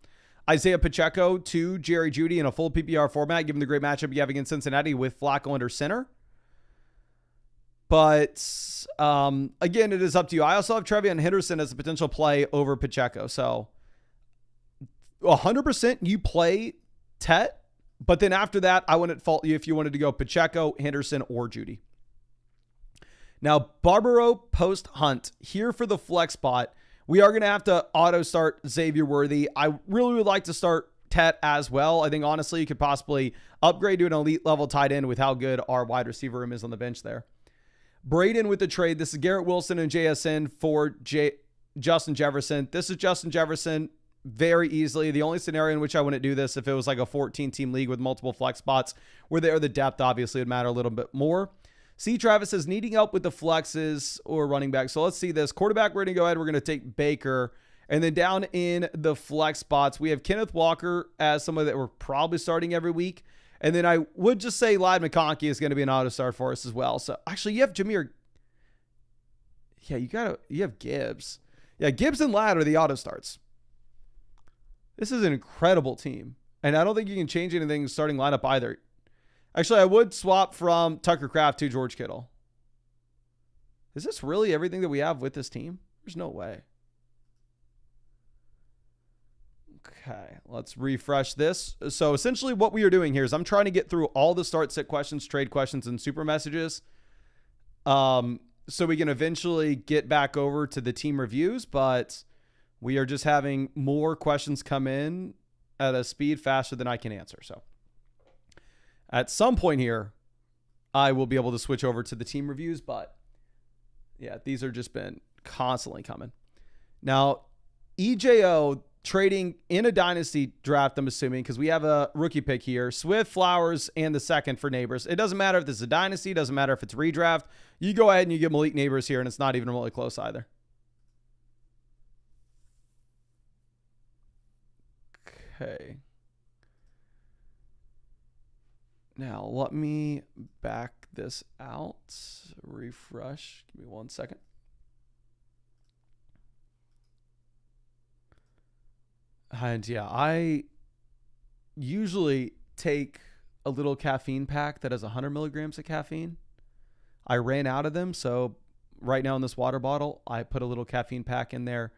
Isaiah Pacheco to Jerry Jeudy in a full PPR format, given the great matchup you have against Cincinnati with Flacco under center. But again, it is up to you. I also have Trevion Henderson as a potential play over Pacheco. So 100% you play Tet, but then after that, I wouldn't fault you if you wanted to go Pacheco, Henderson, or Jeudy. Now, Barbaro post Hunt here for the flex spot. We are going to have to auto start Xavier Worthy. I really would like to start Tet as well. I think honestly, you could possibly upgrade to an elite level tight end with how good our wide receiver room is on the bench there. Braden with the trade. This is Garrett Wilson and JSN for Justin Jefferson. This is Justin Jefferson very easily. The only scenario in which I wouldn't do this if it was like a 14-team league with multiple flex spots where the depth obviously would matter a little bit more. C. Travis is needing help with the flexes or running back. So let's see this. Quarterback, we're going to go ahead. We're going to take Baker. And then down in the flex spots, we have Kenneth Walker as somebody that we're probably starting every week. And then I would just say Ladd McConkey is going to be an auto start for us as well. So actually you have Jameer. Yeah, you have Gibbs. Yeah, Gibbs and Ladd are the auto starts. This is an incredible team. And I don't think you can change anything starting lineup either. Actually, I would swap from Tucker Kraft to George Kittle. Is this really everything that we have with this team? There's no way. Okay, let's refresh this. So essentially what we are doing here is I'm trying to get through all the start sit questions, trade questions, and super messages. So we can eventually get back over to the team reviews, but we are just having more questions come in at a speed faster than I can answer. So at some point here, I will be able to switch over to the team reviews, but yeah, these are just been constantly coming. Now, EJO trading in a dynasty draft, I'm assuming, because we have a rookie pick here. Swift, Flowers, and the second for Neighbors. It doesn't matter if this is a dynasty. It doesn't matter if it's redraft. You go ahead and you get Malik Neighbors here, and it's not even really close either. Okay. Now, let me back this out. Refresh. Give me 1 second. And yeah, I usually take a little caffeine pack that has 100 milligrams of caffeine. I ran out of them, so right now in this water bottle, I put a little caffeine pack in there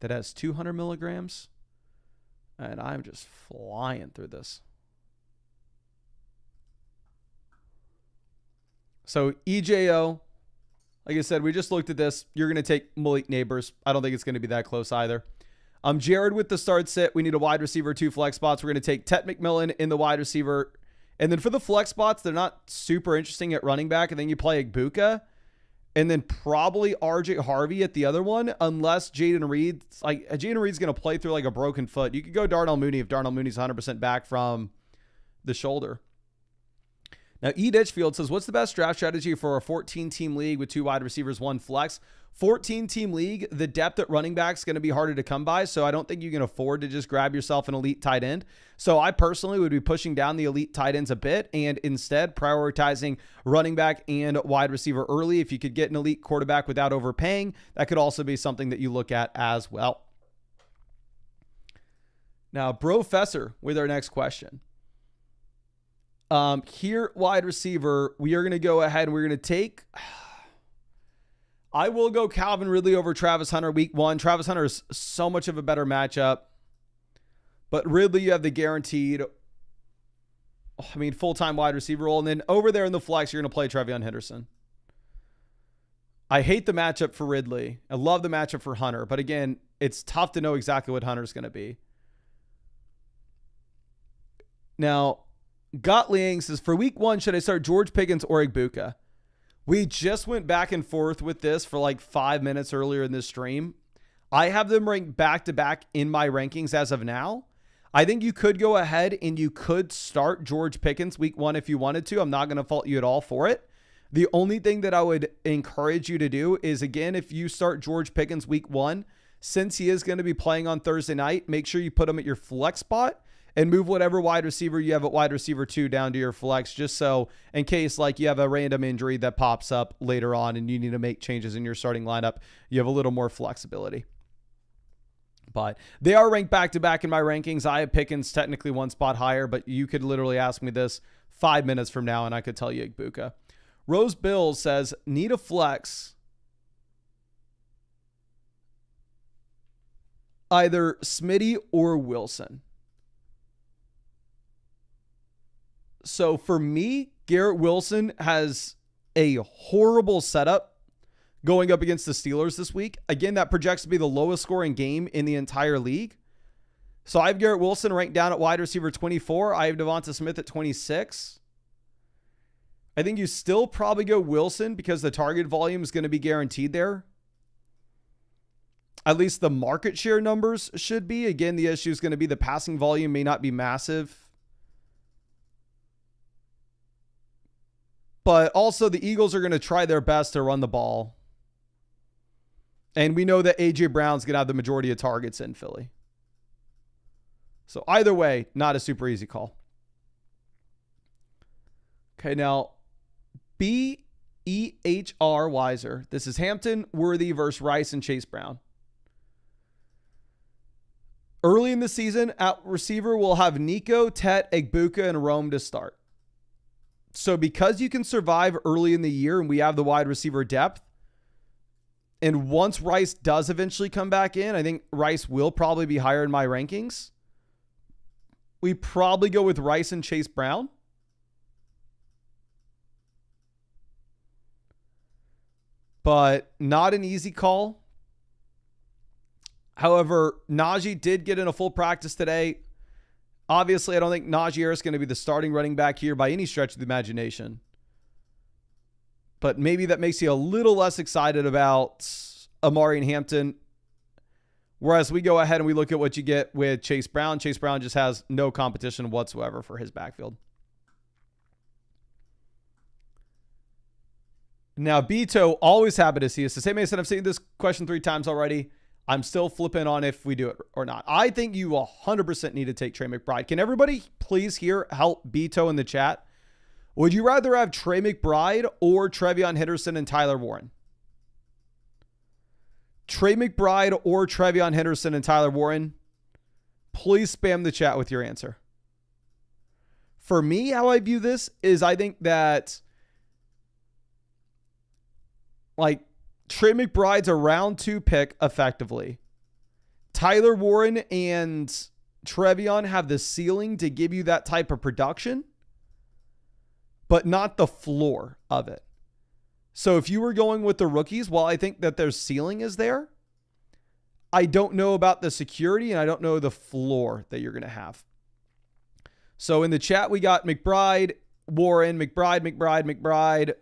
that has 200 milligrams, and I'm just flying through this. So EJO, like I said, we just looked at this. You're going to take Malik Neighbors. I don't think it's going to be that close either. Jared with the start sit. We need a wide receiver, 2 flex spots. We're going to take Tet McMillan in the wide receiver. And then for the flex spots, they're not super interesting at running back. And then you play Igbuka. And then probably RJ Harvey at the other one, unless Jaden Reed's going to play through like a broken foot. You could go Darnell Mooney if Darnell Mooney's 100% back from the shoulder. Now, E. Ditchfield says, what's the best draft strategy for a 14-team league with 2 wide receivers, 1 flex? 14-team league, the depth at running back is going to be harder to come by, so I don't think you can afford to just grab yourself an elite tight end. So I personally would be pushing down the elite tight ends a bit and instead prioritizing running back and wide receiver early. If you could get an elite quarterback without overpaying, that could also be something that you look at as well. Now, Brofessor with our next question. Here, wide receiver, we are going to go ahead and we're going to take... I will go Calvin Ridley over Travis Hunter week 1. Travis Hunter is so much of a better matchup. But Ridley, you have the guaranteed, full-time wide receiver role. And then over there in the flex, you're going to play Trevion Henderson. I hate the matchup for Ridley. I love the matchup for Hunter. But again, it's tough to know exactly what Hunter's going to be. Now, Gottliang says, for week 1, should I start George Pickens or Igbuka? We just went back and forth with this for like 5 minutes earlier in this stream. I have them ranked back to back in my rankings as of now. I think you could go ahead and you could start George Pickens week 1 if you wanted to. I'm not going to fault you at all for it. The only thing that I would encourage you to do is, again, if you start George Pickens week 1, since he is going to be playing on Thursday night, make sure you put him at your flex spot and move whatever wide receiver you have at wide receiver 2 down to your flex, just so in case like you have a random injury that pops up later on and you need to make changes in your starting lineup, you have a little more flexibility. But they are ranked back-to-back in my rankings. I have Pickens technically 1 spot higher, but you could literally ask me this 5 minutes from now and I could tell you Igbuka. Rose Bills says, need a flex. Either Smitty or Wilson. So for me, Garrett Wilson has a horrible setup going up against the Steelers this week. Again, that projects to be the lowest scoring game in the entire league. So I have Garrett Wilson ranked down at wide receiver 24. I have Devonta Smith at 26. I think you still probably go Wilson because the target volume is going to be guaranteed there. At least the market share numbers should be. Again, the issue is going to be the passing volume may not be massive. But also the Eagles are going to try their best to run the ball. And we know that A.J. Brown's going to have the majority of targets in Philly. So either way, not a super easy call. Okay, now B.E.H.R. Weiser. This is Hampton, Worthy versus Rice and Chase Brown. Early in the season, at receiver, we'll have Nico, Tet, Igbuka, and Rome to start. So because you can survive early in the year and we have the wide receiver depth, and once Rice does eventually come back in, I think Rice will probably be higher in my rankings. we probably go with Rice and Chase Brown. But not an easy call. However, Najee did get in a full practice today. Obviously, I don't think Najee Harris is going to be the starting running back here by any stretch of the imagination. But maybe that makes you a little less excited about Amari and Hampton. Whereas we go ahead and we look at what you get with Chase Brown. Chase Brown just has no competition whatsoever for his backfield. Now, Beto, always happy to see us. Says, hey, Mason, I've seen this question 3 times already. I'm still flipping on if we do it or not. I think you 100% need to take Trey McBride. Can everybody please help Beto in the chat? Would you rather have Trey McBride or Trevion Henderson and Tyler Warren? Trey McBride or Trevion Henderson and Tyler Warren? Please spam the chat with your answer. For me, how I view this is I think that Trey McBride's a round 2 pick effectively. Tyler Warren and Trevion have the ceiling to give you that type of production, but not the floor of it. So if you were going with the rookies, while I think that their ceiling is there, I don't know about the security and I don't know the floor that you're going to have. So in the chat, we got McBride, Warren, McBride, Warren,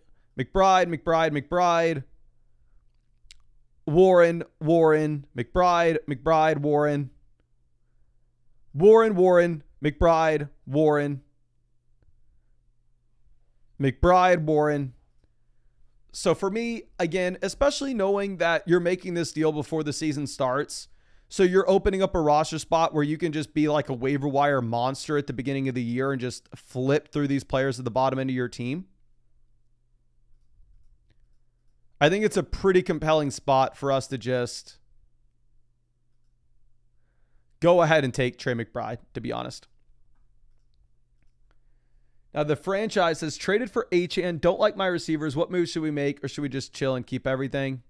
McBride, Warren, McBride, Warren. So for me, again, especially knowing that you're making this deal before the season starts, so you're opening up a roster spot where you can just be like a waiver wire monster at the beginning of the year and just flip through these players at the bottom end of your team. I think it's a pretty compelling spot for us to just go ahead and take Trey McBride, to be honest. Now, the franchise has traded for Achane. Don't like my receivers. What moves should we make, or should we just chill and keep everything?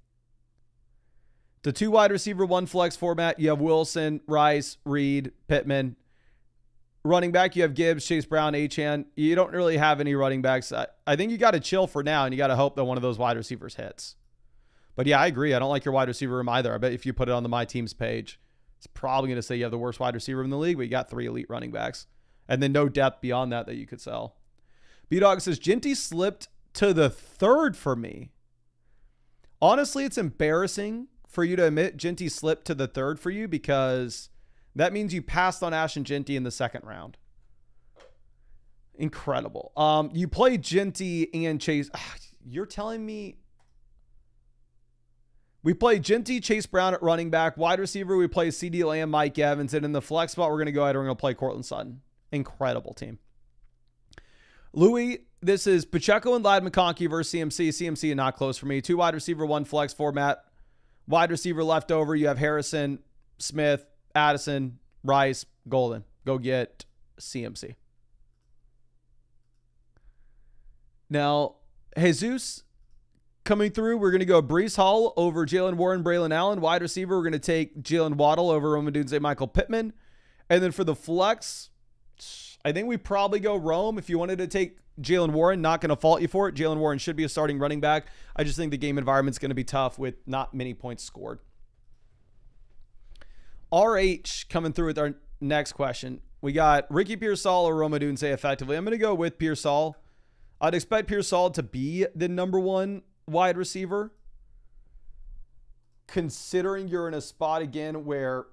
The 2 wide receiver, 1 flex format, you have Wilson, Rice, Reed, Pittman. Running back, you have Gibbs, Chase Brown, Achane. You don't really have any running backs. I think you got to chill for now, and you got to hope that one of those wide receivers hits. But yeah, I agree. I don't like your wide receiver room either. I bet if you put it on the My Teams page, it's probably going to say you have the worst wide receiver in the league, but you got 3 elite running backs. And then no depth beyond that you could sell. B-Dog says, Ginty slipped to the 3rd for me. Honestly, it's embarrassing for you to admit Ginty slipped to the 3rd for you, because that means you passed on Ashton Ginty in the 2nd round. Incredible. You played Ginty and Chase. You're telling me we played Ginty, Chase Brown at running back. Wide receiver, we play CeeDee Lamb, Mike Evans. And in the flex spot, we're going to go ahead and we're going to play Cortland Sutton. Incredible team. Louis, this is Pacheco and Ladd McConkey versus CMC. CMC is not close for me. 2 wide receiver, 1 flex format. Wide receiver left over. You have Harrison, Smith, Addison, Rice, Golden. Go get CMC. Now, Jesus coming through. We're going to go Breece Hall over Jalen Warren, Braylon Allen. Wide receiver, we're going to take Jalen Waddle over Rome Odunze, Michael Pittman. And then for the flex, I think we probably go Rome. If you wanted to take Jalen Warren, not going to fault you for it. Jalen Warren should be a starting running back. I just think the game environment's going to be tough with not many points scored. RH coming through with our next question. We got Ricky Pearsall or Rome Odunze effectively. I'm going to go with Pearsall. I'd expect Pearsall to be the number 1 wide receiver, considering you're in a spot again where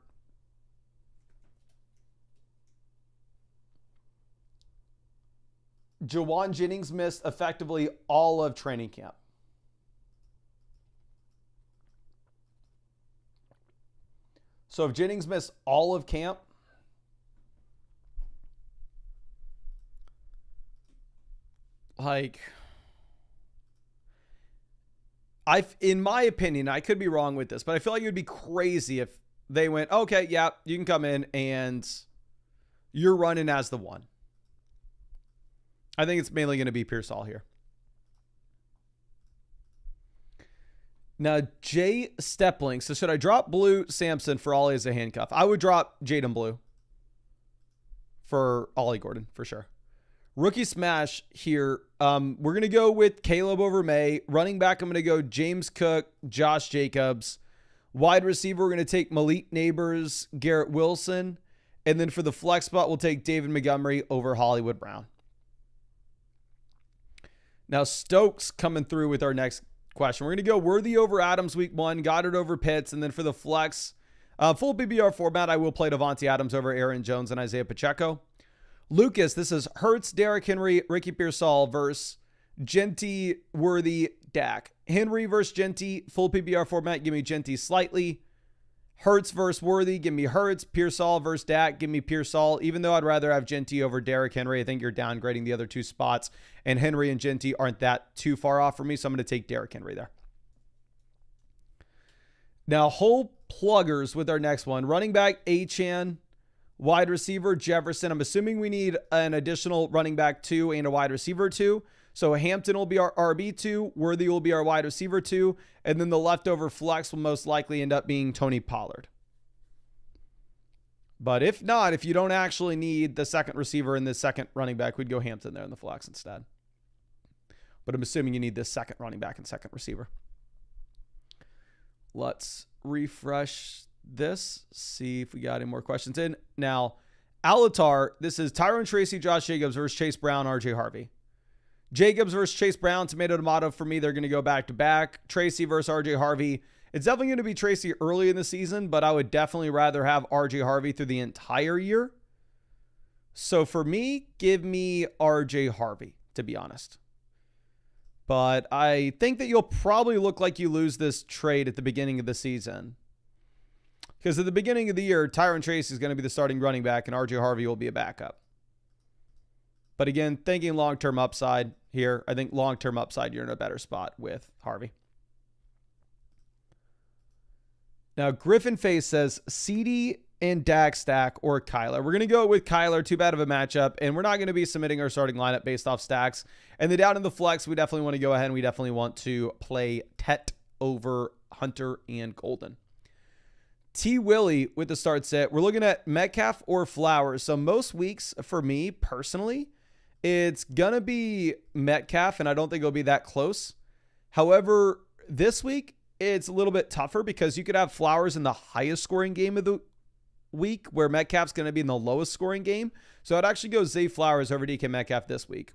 Jawan Jennings missed effectively all of training camp. So if Jennings missed all of camp, in my opinion, I could be wrong with this, but I feel like it would be crazy if they went, okay, yeah, you can come in and you're running as the 1. I think it's mainly going to be Pearsall here. Now, Jay Stepling. So should I drop Blue Sampson for Ollie as a handcuff? I would drop Jaden Blue for Ollie Gordon, for sure. Rookie smash here. We're going to go with Caleb over May. Running back, I'm going to go James Cook, Josh Jacobs. Wide receiver, we're going to take Malik Neighbors, Garrett Wilson. And then for the flex spot, we'll take David Montgomery over Hollywood Brown. Now, Stokes coming through with our next question. We're going to go Worthy over Adams week 1, Goddard over Pitts. And then for the flex, full PPR format, I will play Devontae Adams over Aaron Jones and Isaiah Pacheco. Lucas, this is Hurts, Derrick Henry, Ricky Pearsall versus Genty, Worthy, Dak. Henry versus Genty, full PPR format, give me Genty slightly. Hurts versus Worthy, give me Hurts. Pearsall versus Dak, give me Pearsall. Even though I'd rather have Genty over Derrick Henry, I think you're downgrading the other two spots. And Henry and Genty aren't that too far off for me, so I'm going to take Derrick Henry there. Now, whole pluggers with our next one. Running back, Achane. Wide receiver, Jefferson. I'm assuming we need an additional running back 2 and a wide receiver 2. So Hampton will be our RB2. Worthy will be our wide receiver 2. And then the leftover flex will most likely end up being Tony Pollard. But if not, if you don't actually need the second receiver and the second running back, we'd go Hampton there in the flex instead. But I'm assuming you need this second running back and second receiver. Let's refresh this, see if we got any more questions in. Now, Alatar, this is Tyrone Tracy, Josh Jacobs versus Chase Brown, RJ Harvey. Jacobs versus Chase Brown, tomato for me. They're going to go back to back. Tracy versus RJ Harvey. It's definitely going to be Tracy early in the season, but I would definitely rather have RJ Harvey through the entire year. So for me, give me RJ Harvey, to be honest. But I think that you'll probably look like you lose this trade at the beginning of the season. Because at the beginning of the year, Tyrone Tracy is going to be the starting running back and RJ Harvey will be a backup. But again, thinking long-term upside here, I think long-term upside, you're in a better spot with Harvey. Now, Griffin Face says CD and Dak stack or Kyler. We're going to go with Kyler, too bad of a matchup, and we're not going to be submitting our starting lineup based off stacks. And then down in the flex, we definitely want to go ahead and we definitely want to play Tet over Hunter and Golden. T. Willie with the start set. We're looking at Metcalf or Flowers. So most weeks for me personally, it's going to be Metcalf, and I don't think it'll be that close. However, this week, it's a little bit tougher because you could have Flowers in the highest scoring game of the week where Metcalf's going to be in the lowest scoring game. So I'd actually go Zay Flowers over DK Metcalf this week.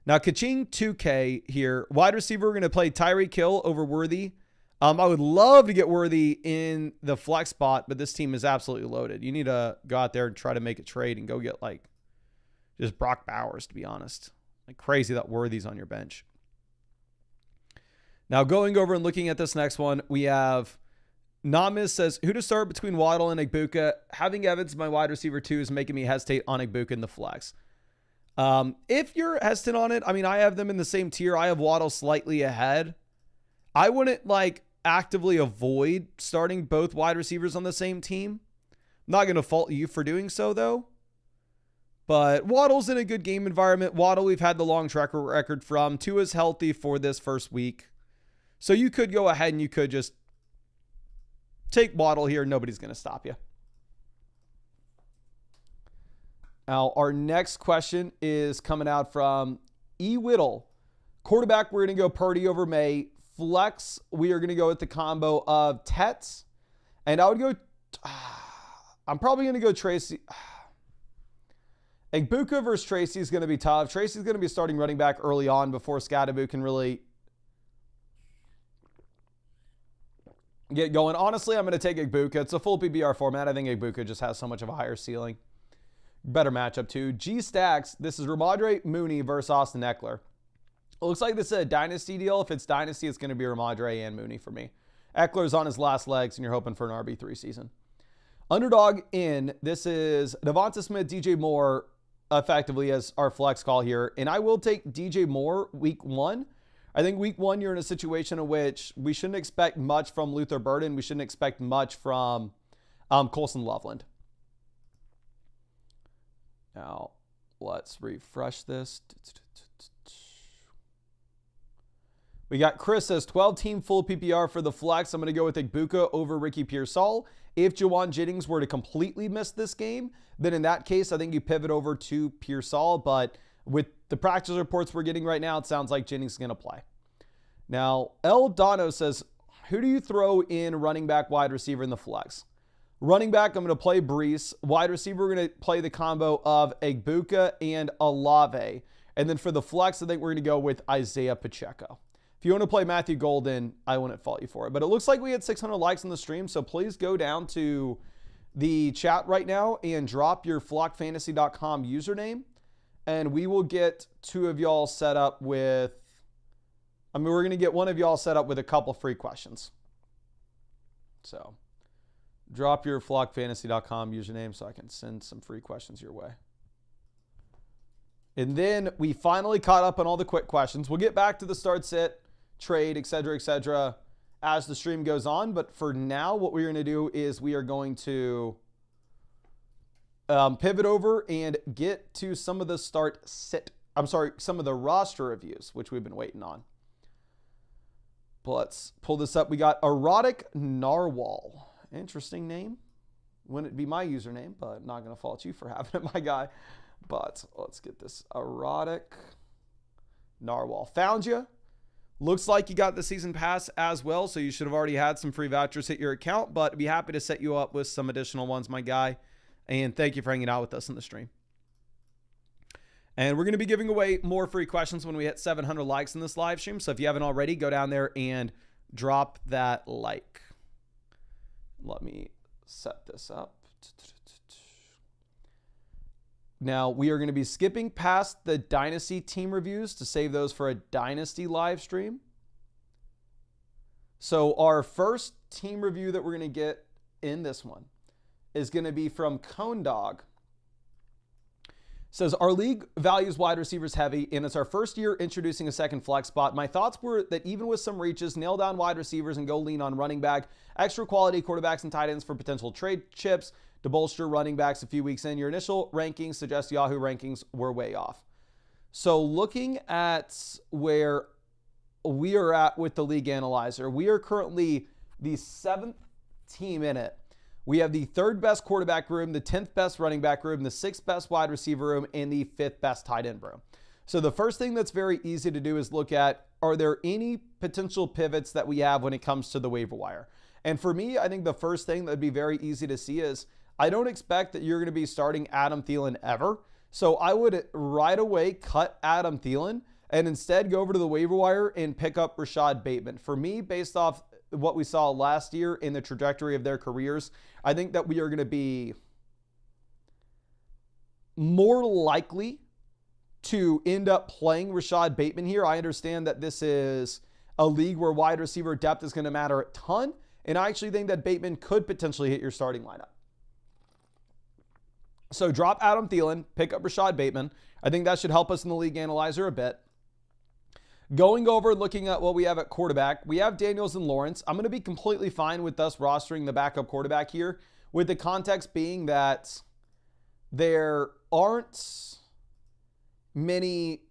Now, Kaching 2K here. Wide receiver, we're going to play Tyreek Hill over Worthy. I would love to get Worthy in the flex spot, but this team is absolutely loaded. You need to go out there and try to make a trade and go get like just Brock Bowers, to be honest. Like crazy that Worthy's on your bench. Now going over and looking at this next one, we have Namis says, who to start between Waddle and Igbuka? Having Evans, my wide receiver 2, is making me hesitate on Igbuka in the flex. If you're hesitant on it, I mean, I have them in the same tier. I have Waddle slightly ahead. I wouldn't like actively avoid starting both wide receivers on the same team. I'm not going to fault you for doing so though. But Waddle's in a good game environment. Waddle, we've had the long track record from. Tua's healthy for this first week. So you could go ahead and you could just take Waddle here. Nobody's going to stop you. Now, our next question is coming out from E. Whittle. Quarterback, we're going to go Purdy over May. Flex, we are going to go with the combo of Tets. And I would go, I'm probably going to go Tracy. Igbuka versus Tracy is going to be tough. Tracy's going to be starting running back early on before Scadabu can really get going. Honestly, I'm going to take Igbuka. It's a full PBR format. I think Igbuka just has so much of a higher ceiling. Better matchup too. G Stacks, this is Ramadre Mooney versus Austin Eckler. It looks like this is a dynasty deal. If it's dynasty, it's going to be Ramadre and Mooney for me. Eckler's on his last legs, and you're hoping for an RB3 season. Underdog in. This is Devonta Smith, DJ Moore, effectively as our flex call here. And I will take DJ Moore week 1. I think week 1, you're in a situation in which we shouldn't expect much from Luther Burden. We shouldn't expect much from Colson Loveland. Now, let's refresh this. We got Chris says 12-team full PPR for the flex. I'm going to go with Igbuka over Ricky Pearsall. If Jawan Jennings were to completely miss this game, then in that case, I think you pivot over to Pearsall. But with the practice reports we're getting right now, it sounds like Jennings is going to play. Now, El Dono says, who do you throw in running back, wide receiver in the flex? Running back, I'm going to play Brees. Wide receiver, we're going to play the combo of Egbuka and Olave. And then for the flex, I think we're going to go with Isaiah Pacheco. If you want to play Matthew Golden, I wouldn't fault you for it. But it looks like we had 600 likes on the stream, so please go down to the chat right now and drop your flockfantasy.com username, and we will get two of y'all set up with, we're going to get one of y'all set up with a couple free questions. So drop your flockfantasy.com username so I can send some free questions your way. And then we finally caught up on all the quick questions. We'll get back to the start, sit, trade, etc., as the stream goes on. But for now, what we're going to do is we are going to pivot over and get to some of the some of the roster reviews, which we've been waiting on. But let's pull this up. We got Erotic Narwhal. Interesting name. Wouldn't it be my username, but I'm not going to fault you for having it, my guy. But let's get this. Erotic Narwhal. Found you. Looks like you got the season pass as well, so you should have already had some free vouchers hit your account, but I'd be happy to set you up with some additional ones, my guy. And thank you for hanging out with us in the stream. And we're going to be giving away more free questions when we hit 700 likes in this live stream. So if you haven't already, go down there and drop that like. Let me set this up. Now, we are going to be skipping past the Dynasty team reviews to save those for a Dynasty live stream. So our first team review that we're going to get in this one is going to be from Cone Dog. Says, our league values wide receivers heavy, and it's our first year introducing a second flex spot. My thoughts were that even with some reaches, nail down wide receivers and go lean on running back, extra quality quarterbacks and tight ends for potential trade chips to bolster running backs a few weeks in. Your initial rankings suggest Yahoo rankings were way off. So looking at where we are at with the league analyzer, we are currently the 7th team in it. We have the 3rd best quarterback room, the 10th best running back room, the 6th best wide receiver room, and the 5th best tight end room. So the first thing that's very easy to do is look at, are there any potential pivots that we have when it comes to the waiver wire? And for me, I think the first thing that would be very easy to see is I don't expect that you're going to be starting Adam Thielen ever. So I would right away cut Adam Thielen and instead go over to the waiver wire and pick up Rashad Bateman. For me, based off what we saw last year in the trajectory of their careers, I think that we are going to be more likely to end up playing Rashad Bateman here. I understand that this is a league where wide receiver depth is going to matter a ton, and I actually think that Bateman could potentially hit your starting lineup. So drop Adam Thielen, pick up Rashad Bateman. I think that should help us in the league analyzer a bit. Going over and looking at what we have at quarterback, we have Daniels and Lawrence. I'm going to be completely fine with us rostering the backup quarterback here, with the context being that there aren't many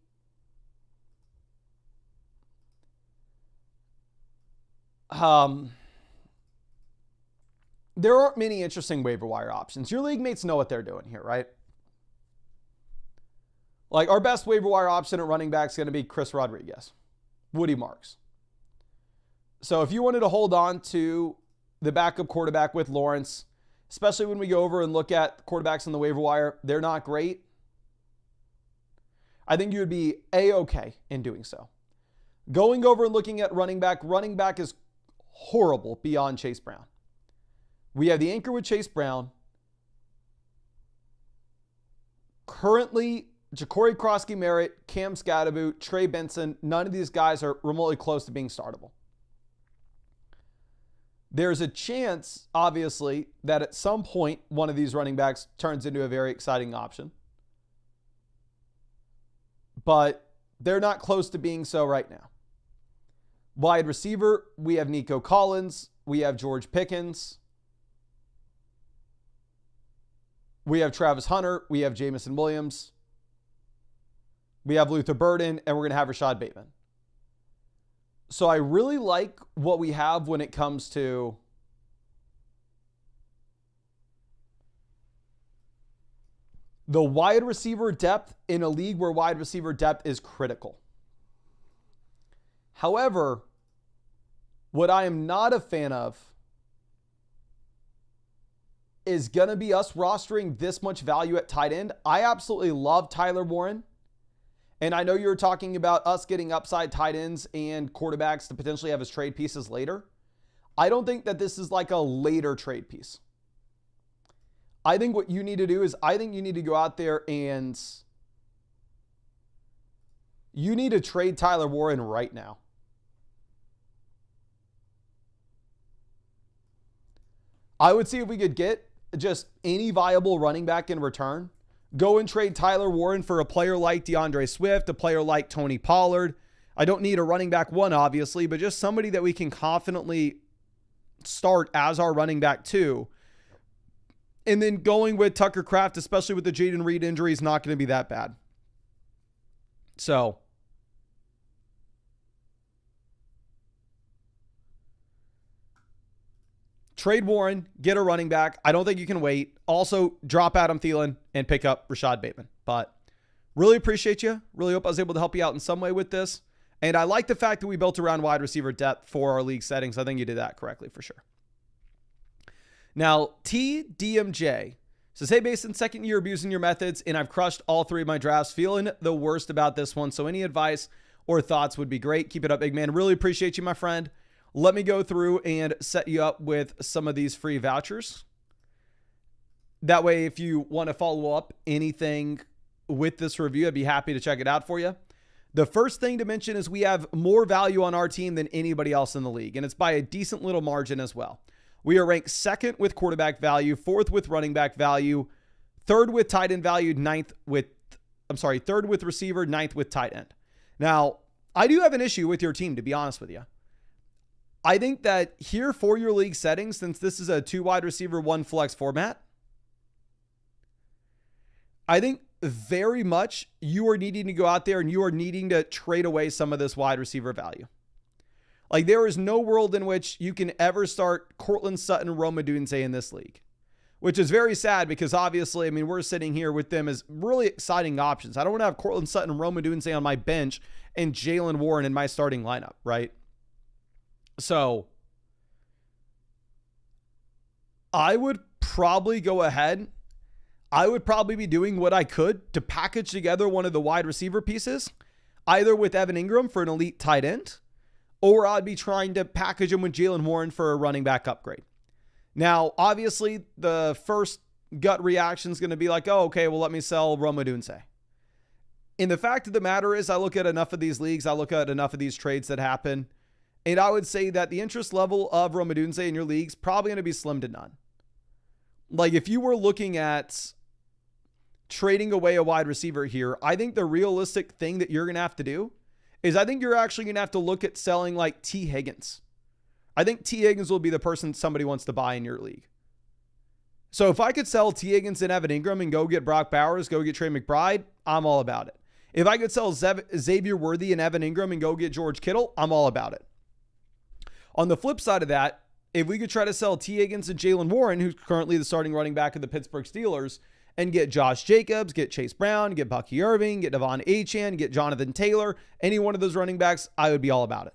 there aren't many interesting waiver wire options. Your league mates know what they're doing here, right? Like, our best waiver wire option at running back is going to be Chris Rodriguez, Woody Marks. So if you wanted to hold on to the backup quarterback with Lawrence, especially when we go over and look at quarterbacks on the waiver wire, they're not great. I think you would be A-okay in doing so. Going over and looking at running back is horrible beyond Chase Brown. We have the anchor with Chase Brown. Currently, Ja'Cory Krosky-Merritt, Cam Scadaboo, Trey Benson, none of these guys are remotely close to being startable. There's a chance, obviously, that at some point, one of these running backs turns into a very exciting option. But they're not close to being so right now. Wide receiver, we have Nico Collins. We have George Pickens. We have Travis Hunter. We have Jamison Williams. We have Luther Burden, and we're going to have Rashad Bateman. So I really like what we have when it comes to the wide receiver depth in a league where wide receiver depth is critical. However, what I am not a fan of is going to be us rostering this much value at tight end. I absolutely love Tyler Warren. And I know you were talking about us getting upside tight ends and quarterbacks to potentially have as trade pieces later. I don't think that this is like a later trade piece. I think what you need to do is I think you need to go out there and you need to trade Tyler Warren right now. I would see if we could get just any viable running back in return. Go and trade Tyler Warren for a player like DeAndre Swift, a player like Tony Pollard. I don't need a running back one, obviously, but just somebody that we can confidently start as our running back two. And then going with Tucker Kraft, especially with the Jaden Reed injury, is not going to be that bad. So, trade Warren, get a running back. I don't think you can wait. Also, drop Adam Thielen and pick up Rashad Bateman. But really appreciate you. Really hope I was able to help you out in some way with this. And I like the fact that we built around wide receiver depth for our league settings. I think you did that correctly for sure. Now, TDMJ says, hey, Mason, second year abusing your methods, and I've crushed all three of my drafts. Feeling the worst about this one. So any advice or thoughts would be great. Keep it up, big man. Really appreciate you, my friend. Let me go through and set you up with some of these free vouchers. That way, if you want to follow up anything with this review, I'd be happy to check it out for you. The first thing to mention is we have more value on our team than anybody else in the league, and it's by a decent little margin as well. We are ranked second with quarterback value, fourth with running back value, third with tight end value, third with receiver, ninth with tight end. Now, I do have an issue with your team, to be honest with you. I think that here for your league settings, since this is a 2 wide receiver, 1 flex format, I think very much you are needing to go out there and you are needing to trade away some of this wide receiver value. Like, there is no world in which you can ever start Cortland Sutton, Rome Odunze in this league, which is very sad because obviously, I mean, we're sitting here with them as really exciting options. I don't want to have Cortland Sutton and Rome Odunze on my bench and Jalen Warren in my starting lineup, right? So I would probably go ahead. I would probably be doing what I could to package together one of the wide receiver pieces, either with Evan Ingram for an elite tight end, or I'd be trying to package him with Jalen Warren for a running back upgrade. Now, obviously, the first gut reaction is going to be like, oh, okay, well, let me sell Rome Odunze. And the fact of the matter is, I look at enough of these leagues, I look at enough of these trades that happen, and I would say that the interest level of Rome Odunze in your leagues probably going to be slim to none. Like, if you were looking at trading away a wide receiver here, I think the realistic thing that you're going to have to do is I think you're actually going to have to look at selling like T. Higgins. I think T. Higgins will be the person somebody wants to buy in your league. So if I could sell T. Higgins and Evan Ingram and go get Brock Bowers, go get Trey McBride, I'm all about it. If I could sell Xavier Worthy and Evan Ingram and go get George Kittle, I'm all about it. On the flip side of that, if we could try to sell T. Higgins and Jalen Warren, who's currently the starting running back of the Pittsburgh Steelers, and get Josh Jacobs, get Chase Brown, get Bucky Irving, get Devon Achane, get Jonathan Taylor, any one of those running backs, I would be all about it.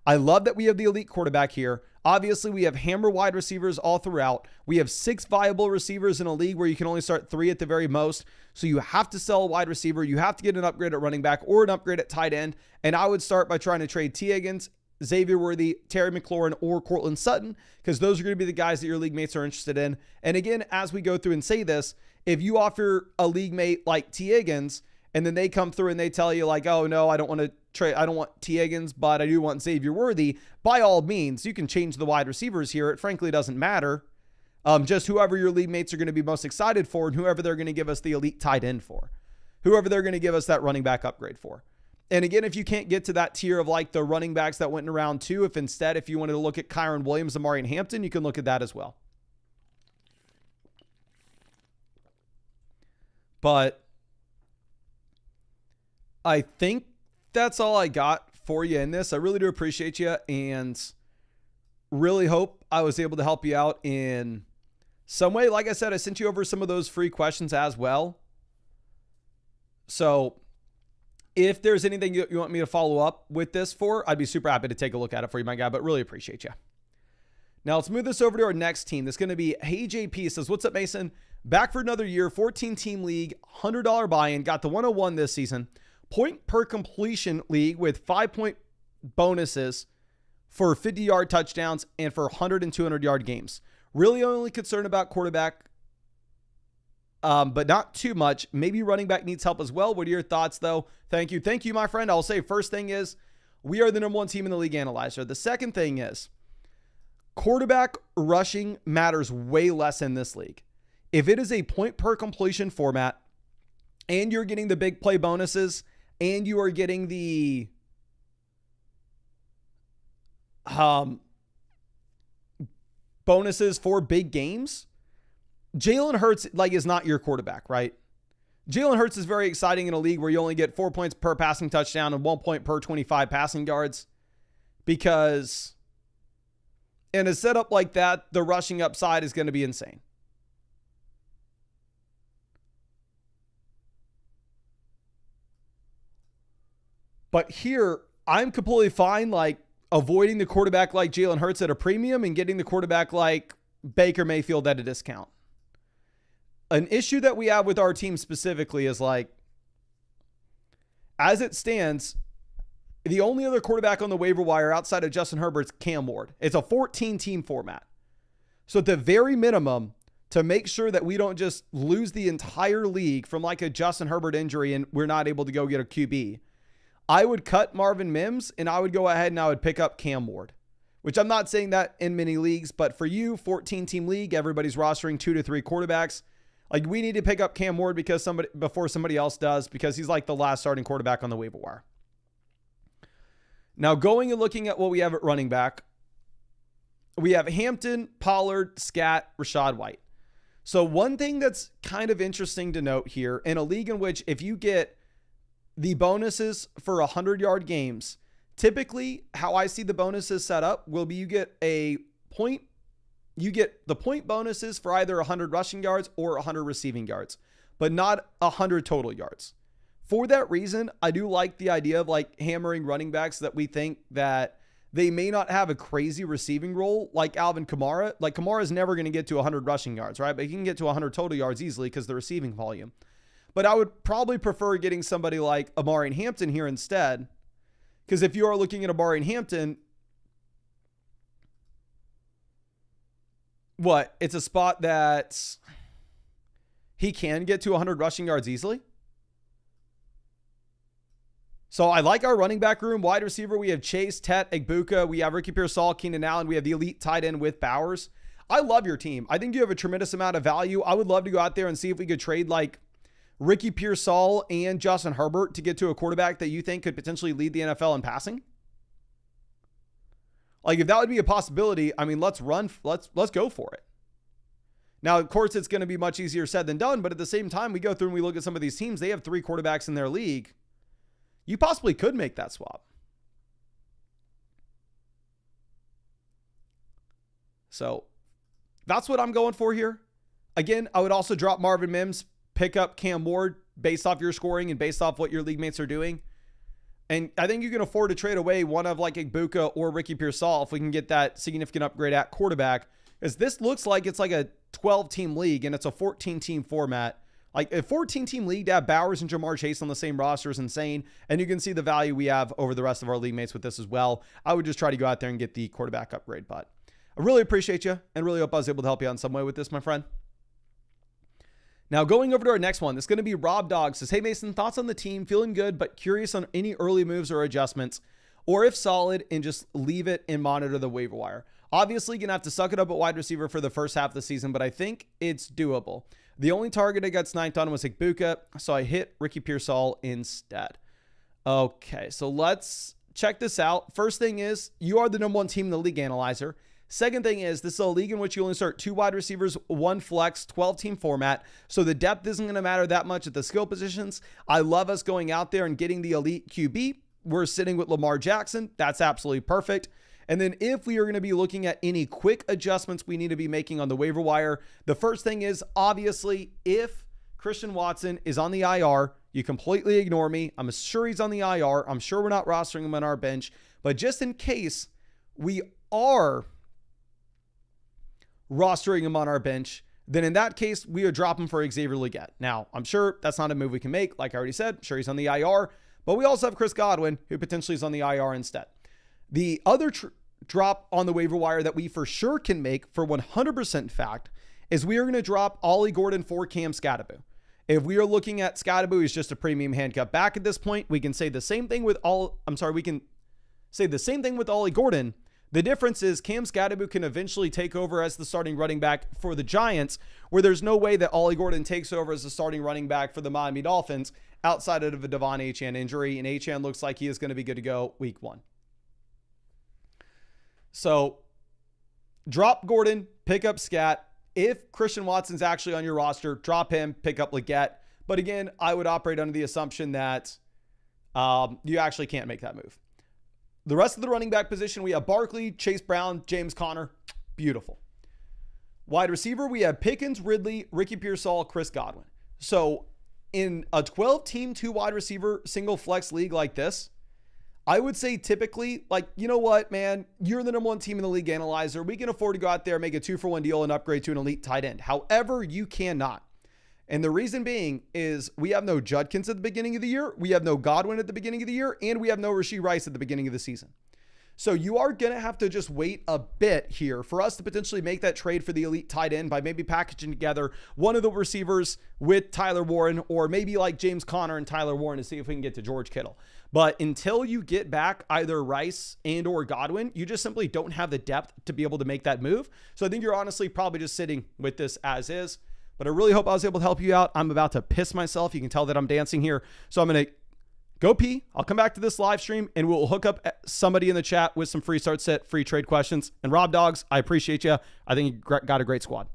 I love that we have the elite quarterback here. Obviously, we have hammer wide receivers all throughout. We have 6 viable receivers in a league where you can only start 3 at the very most. So you have to sell a wide receiver. You have to get an upgrade at running back or an upgrade at tight end. And I would start by trying to trade T. Higgins, Xavier Worthy, Terry McLaurin, or Cortland Sutton, because those are going to be the guys that your league mates are interested in. And again, as we go through and say this, if you offer a league mate like T. Higgins, and then they come through and they tell you like, oh no, I don't want to trade, I don't want T. Higgins, but I do want Xavier Worthy, by all means, you can change the wide receivers here. It frankly doesn't matter. Just whoever your league mates are going to be most excited for, and whoever they're going to give us the elite tight end for, whoever they're going to give us that running back upgrade for. And again, if you can't get to that tier of like the running backs that went in round 2, if you wanted to look at Kyron Williams, Amari, and Hampton, you can look at that as well. But I think that's all I got for you in this. I really do appreciate you and really hope I was able to help you out in some way. Like I said, I sent you over some of those free questions as well. So if there's anything you want me to follow up with this for, I'd be super happy to take a look at it for you, my guy, but really appreciate you. Now let's move this over to our next team. This is going to be Hey JP. Says, what's up, Mason? Back for another year, 14-team league, $100 buy-in. Got the 101 this season. Point per completion league with 5-point bonuses for 50-yard touchdowns and for 100 and 200-yard games. Really only concerned about quarterback, but not too much. Maybe running back needs help as well. What are your thoughts, though? Thank you. Thank you, my friend. I'll say first thing is we are the number one team in the league analyzer. The second thing is quarterback rushing matters way less in this league. If it is a point per completion format and you're getting the big play bonuses and you are getting the bonuses for big games, Jalen Hurts is not your quarterback, right? Jalen Hurts is very exciting in a league where you only get 4 points per passing touchdown and 1 point per 25 passing yards, because in a setup like that, the rushing upside is going to be insane. But here, I'm completely fine avoiding the quarterback like Jalen Hurts at a premium and getting the quarterback like Baker Mayfield at a discount. An issue that we have with our team specifically is as it stands, the only other quarterback on the waiver wire outside of Justin Herbert's Cam Ward. It's a 14-team format. So at the very minimum, to make sure that we don't just lose the entire league from a Justin Herbert injury and we're not able to go get a QB, I would cut Marvin Mims and I would go ahead and I would pick up Cam Ward, which I'm not saying that in many leagues, but for you, 14-team league, everybody's rostering 2 to 3 quarterbacks. We need to pick up Cam Ward before somebody else does, because he's the last starting quarterback on the waiver wire. Now, going and looking at what we have at running back, we have Hampton, Pollard, Scat, Rachaad White. So one thing that's kind of interesting to note here, in a league in which if you get the bonuses for 100-yard games, typically how I see the bonuses set up will be you get the point bonuses for either 100 rushing yards or 100 receiving yards, but not 100 total yards. For that reason, I do like the idea of hammering running backs that we think that they may not have a crazy receiving role like Alvin Kamara. Kamara is never going to get to 100 rushing yards, right? But he can get to 100 total yards easily because of the receiving volume. But I would probably prefer getting somebody like Amari and Hampton here instead, because if you are looking at Amari and Hampton, it's a spot that he can get to 100 rushing yards easily. So I like our running back room. Wide receiver, we have Chase, Tet, Egbuka. We have Ricky Pearsall, Keenan Allen. We have the elite tight end with Bowers. I love your team. I think you have a tremendous amount of value. I would love to go out there and see if we could trade Ricky Pearsall and Justin Herbert to get to a quarterback that you think could potentially lead the NFL in passing. If that would be a possibility, let's go for it. Now, of course, it's going to be much easier said than done, but at the same time, we go through and we look at some of these teams. They have 3 quarterbacks in their league. You possibly could make that swap. So that's what I'm going for here. Again, I would also drop Marvin Mims, pick up Cam Ward based off your scoring and based off what your league mates are doing. And I think you can afford to trade away one of Egbuka or Ricky Pearsall if we can get that significant upgrade at quarterback. As this looks like it's a 12-team league and it's a 14-team format. A 14-team league to have Bowers and Jamar Chase on the same roster is insane. And you can see the value we have over the rest of our league mates with this as well. I would just try to go out there and get the quarterback upgrade. But I really appreciate you and really hope I was able to help you out in some way with this, my friend. Now, going over to our next one, this is going to be Rob Dog. Says, hey, Mason, thoughts on the team? Feeling good, but curious on any early moves or adjustments, or if solid, and just leave it and monitor the waiver wire. Obviously, going to have to suck it up at wide receiver for the first half of the season, but I think it's doable. The only target I got sniped on was Egbuka, so I hit Ricky Pearsall instead. Okay, so let's check this out. First thing is, you are the number one team in the league analyzer. Second thing is, this is a league in which you only start 2 wide receivers, 1 flex, 12-team format. So the depth isn't going to matter that much at the skill positions. I love us going out there and getting the elite QB. We're sitting with Lamar Jackson. That's absolutely perfect. And then if we are going to be looking at any quick adjustments we need to be making on the waiver wire, the first thing is, obviously, if Christian Watson is on the IR. You completely ignore me. I'm sure he's on the IR. I'm sure we're not rostering him on our bench. But just in case we are rostering him on our bench, then in that case, we would drop him for Xavier Legette. Now, I'm sure that's not a move we can make. Like I already said, I'm sure he's on the IR. But we also have Chris Godwin, who potentially is on the IR instead. The other drop on the waiver wire that we for sure can make for 100% fact is we are going to drop Ollie Gordon for Cam Skattebo. If we are looking at Skattebo, he's just a premium handcuff back at this point. We can say the same thing with we can say the same thing with Ollie Gordon. The difference is Cam Skattebo can eventually take over as the starting running back for the Giants, where there's no way that Ollie Gordon takes over as the starting running back for the Miami Dolphins outside of a Devon Achane injury, and Achane looks like he is going to be good to go week 1. So drop Gordon, pick up Scat. If Christian Watson's actually on your roster, drop him, pick up Legette. But again, I would operate under the assumption that you actually can't make that move. The rest of the running back position, we have Barkley, Chase Brown, James Conner. Beautiful. Wide receiver, we have Pickens, Ridley, Ricky Pearsall, Chris Godwin. So in a 12-team, 2 wide receiver, single flex league like this, I would say typically, like, you know what, man, you're the number 1 team in the league analyzer. We can afford to go out there, make a 2-for-1 deal and upgrade to an elite tight end. However, you cannot. And the reason being is we have no Judkins at the beginning of the year. We have no Godwin at the beginning of the year. And we have no Rashee Rice at the beginning of the season. So you are going to have to just wait a bit here for us to potentially make that trade for the elite tight end by maybe packaging together one of the receivers with Tyler Warren, or maybe like James Conner and Tyler Warren to see if we can get to George Kittle. But until you get back either Rice and or Godwin, you just simply don't have the depth to be able to make that move. So I think you're honestly probably just sitting with this as is. But I really hope I was able to help you out. I'm about to piss myself. You can tell that I'm dancing here. So I'm going to go pee. I'll come back to this live stream and we'll hook up somebody in the chat with some free start set, free trade questions. And Rob Dogs, I appreciate you. I think you got a great squad.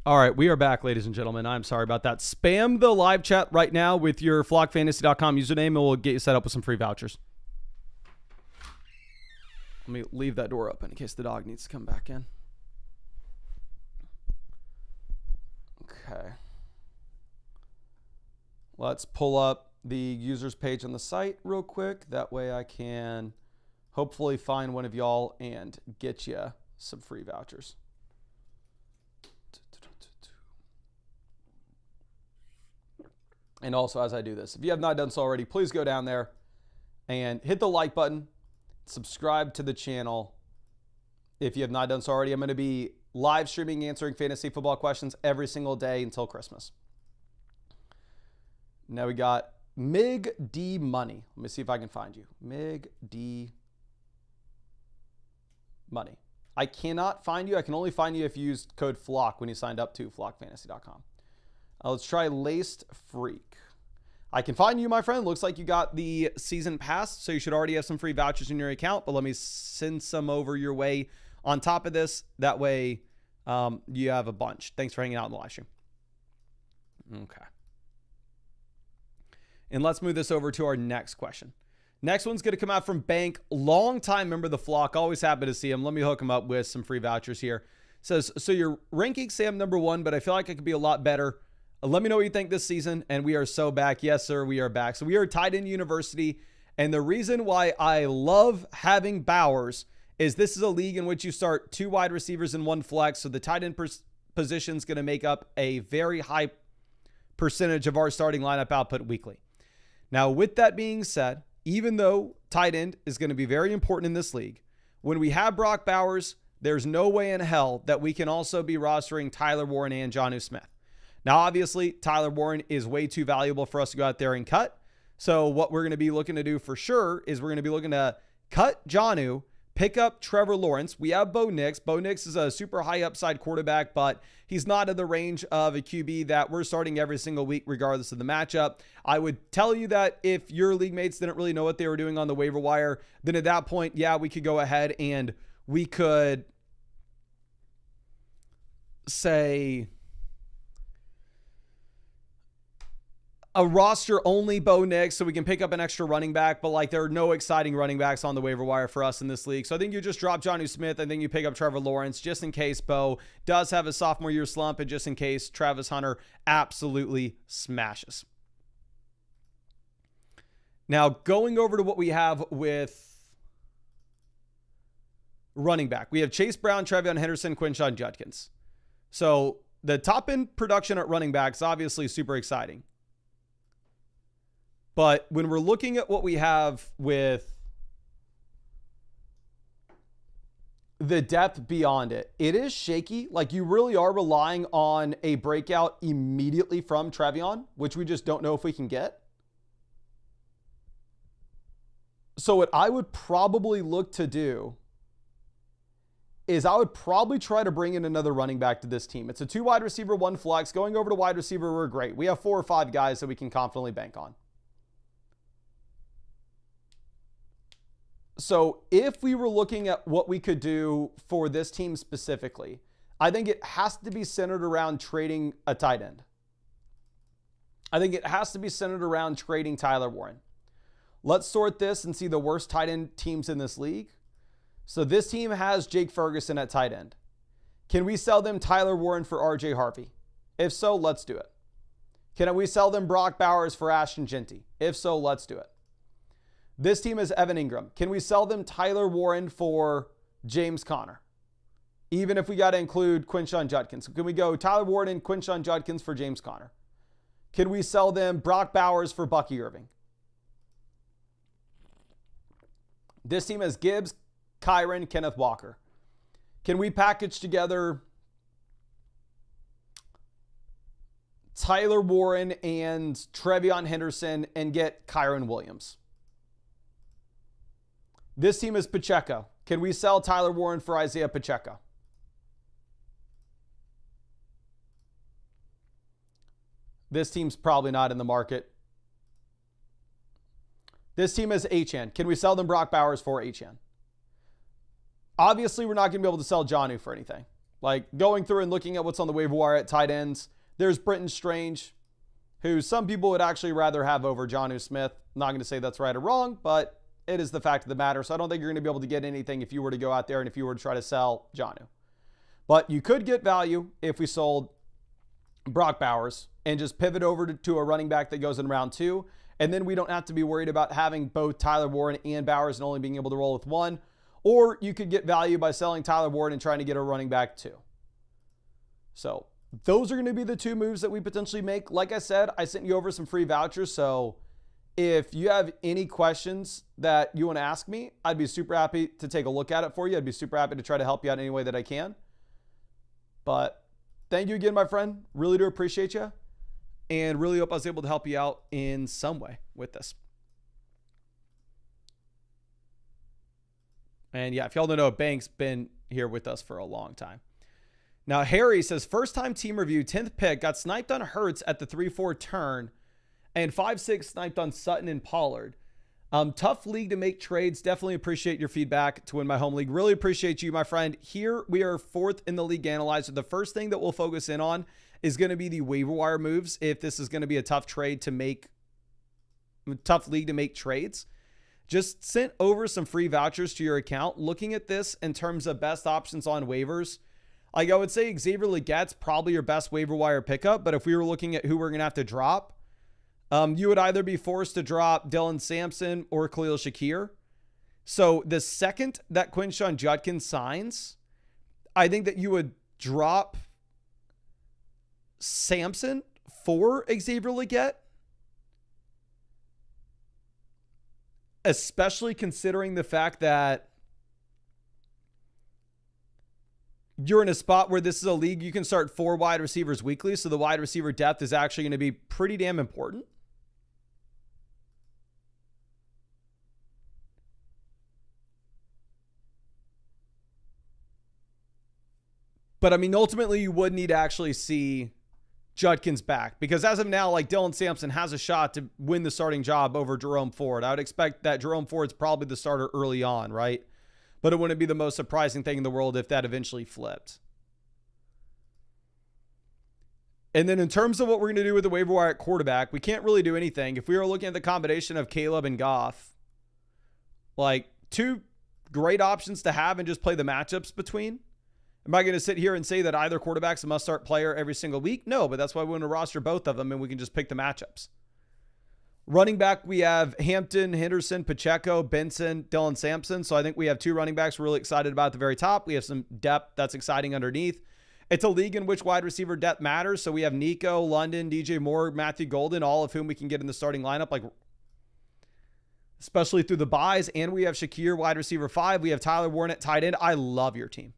All right, we are back, ladies and gentlemen. I'm sorry about that. Spam the live chat right now with your flockfantasy.com username, and we'll get you set up with some free vouchers. Let me leave that door open in case the dog needs to come back in. Okay. Let's pull up the users page on the site real quick. That way I can hopefully find one of y'all and get you some free vouchers. And also, as I do this, if you have not done so already, please go down there and hit the like button, subscribe to the channel. If you have not done so already, I'm going to be live streaming, answering fantasy football questions every single day until Christmas. Now we got Mig D Money. Let me see if I can find you. Mig D Money. I cannot find you. I can only find you if you used code FLOCK when you signed up to flockfantasy.com. Let's try Laced Freak. I can find you, my friend. Looks like you got the season pass, so you should already have some free vouchers in your account, but let me send some over your way on top of this. That way you have a bunch. Thanks for hanging out in the live stream. Okay. And let's move this over to our next question. Next one's going to come out from Bank. Long time member of the flock. Always happy to see him. Let me hook him up with some free vouchers here. Says, so you're ranking Sam number 1, but I feel like I could be a lot better. Let me know what you think this season. And we are so back. Yes, sir, we are back. So we are tight end university. And the reason why I love having Bowers is this is a league in which you start 2 wide receivers and 1 flex. So the tight end position is going to make up a very high percentage of our starting lineup output weekly. Now, with that being said, even though tight end is going to be very important in this league, when we have Brock Bowers, there's no way in hell that we can also be rostering Tyler Warren and Jonnu Smith. Now, obviously, Tyler Warren is way too valuable for us to go out there and cut. So what we're going to be looking to do for sure is we're going to be looking to cut Jonnu, pick up Trevor Lawrence. We have Bo Nix. Bo Nix is a super high upside quarterback, but he's not in the range of a QB that we're starting every single week, regardless of the matchup. I would tell you that if your league mates didn't really know what they were doing on the waiver wire, then at that point, yeah, we could go ahead and we could say a roster only Bo Nix so we can pick up an extra running back, but like there are no exciting running backs on the waiver wire for us in this league. So I think you just drop Jonnu Smith. I think you pick up Trevor Lawrence just in case Bo does have a sophomore year slump and just in case Travis Hunter absolutely smashes. Now going over to what we have with running back. We have Chase Brown, Trevion Henderson, Quinshon Judkins. So the top end production at running back is obviously super exciting. But when we're looking at what we have with the depth beyond it, it is shaky. Like you really are relying on a breakout immediately from Trevion, which we just don't know if we can get. So what I would probably look to do is I would probably try to bring in another running back to this team. It's a 2 wide receiver, 1 flex. Going over to wide receiver, we're great. We have 4 or 5 guys that we can confidently bank on. So if we were looking at what we could do for this team specifically, I think it has to be centered around trading a tight end. I think it has to be centered around trading Tyler Warren. Let's sort this and see the worst tight end teams in this league. So this team has Jake Ferguson at tight end. Can we sell them Tyler Warren for RJ Harvey? If so, let's do it. Can we sell them Brock Bowers for Ashton Genty? If so, let's do it. This team is Evan Ingram. Can we sell them Tyler Warren for James Conner? Even if we got to include Quinshon Judkins. Can we go Tyler Warren and Quinshon Judkins for James Conner? Can we sell them Brock Bowers for Bucky Irving? This team has Gibbs, Kyron, Kenneth Walker. Can we package together Tyler Warren and Trevion Henderson and get Kyron Williams? This team is Pacheco. Can we sell Tyler Warren for Isaiah Pacheco? This team's probably not in the market. This team is Achane. Can we sell them Brock Bowers for Achane? Obviously, we're not going to be able to sell Jonnu for anything. Like going through and looking at what's on the waiver wire at tight ends, there's Britton Strange, who some people would actually rather have over Jonnu Smith. I'm not going to say that's right or wrong, but it is the fact of the matter. So I don't think you're going to be able to get anything if you were to go out there and if you were to try to sell Jonnu. But you could get value if we sold Brock Bowers and just pivot over to a running back that goes in round 2. And then we don't have to be worried about having both Tyler Warren and Bowers and only being able to roll with one. Or you could get value by selling Tyler Warren and trying to get a running back too. So those are going to be the 2 moves that we potentially make. Like I said, I sent you over some free vouchers. So if you have any questions that you want to ask me, I'd be super happy to take a look at it for you. I'd be super happy to try to help you out any way that I can. But thank you again, my friend. Really do appreciate you. And really hope I was able to help you out in some way with this. And yeah, if y'all don't know, Bank's been here with us for a long time. Now, Harry says, first time team review, 10th pick, got sniped on Hurts at the 3-4 turn, and 5-6 sniped on Sutton and Pollard. Tough league to make trades. Definitely appreciate your feedback to win my home league. Really appreciate you, my friend. Here we are 4th in the league analyzer. The first thing that we'll focus in on is going to be the waiver wire moves. If this is going to be a tough trade to make, tough league to make trades, just sent over some free vouchers to your account. Looking at this in terms of best options on waivers, like I would say Xavier Legette's probably your best waiver wire pickup. But if we were looking at who we're going to have to drop, you would either be forced to drop Dylan Sampson or Khalil Shakir. So the second that Quinshon Judkins signs, I think that you would drop Sampson for Xavier Legette. especially considering the fact that you're in a spot where this is a league you can start 4 wide receivers weekly, so the wide receiver depth is actually going to be pretty damn important. But I mean, ultimately, you would need to actually see Judkins back, because as of now, like, Dylan Sampson has a shot to win the starting job over Jerome Ford. I would expect that Jerome Ford's probably the starter early on, right? But it wouldn't be the most surprising thing in the world if that eventually flipped. And then in terms of what we're going to do with the waiver wire at quarterback, we can't really do anything. If we were looking at the combination of Caleb and Goff, like, 2 great options to have and just play the matchups between. Am I going to sit here and say that either quarterback's a must-start player every single week? No, but that's why we want to roster both of them, and we can just pick the matchups. Running back, we have Hampton, Henderson, Pacheco, Benson, Dylan Sampson. So I think we have 2 running backs we're really excited about at the very top. We have some depth that's exciting underneath. It's a league in which wide receiver depth matters. So we have Nico, London, DJ Moore, Matthew Golden, all of whom we can get in the starting lineup, like, especially through the buys. And we have Shakir, wide receiver 5. We have Tyler Warren at tight end. I love your team.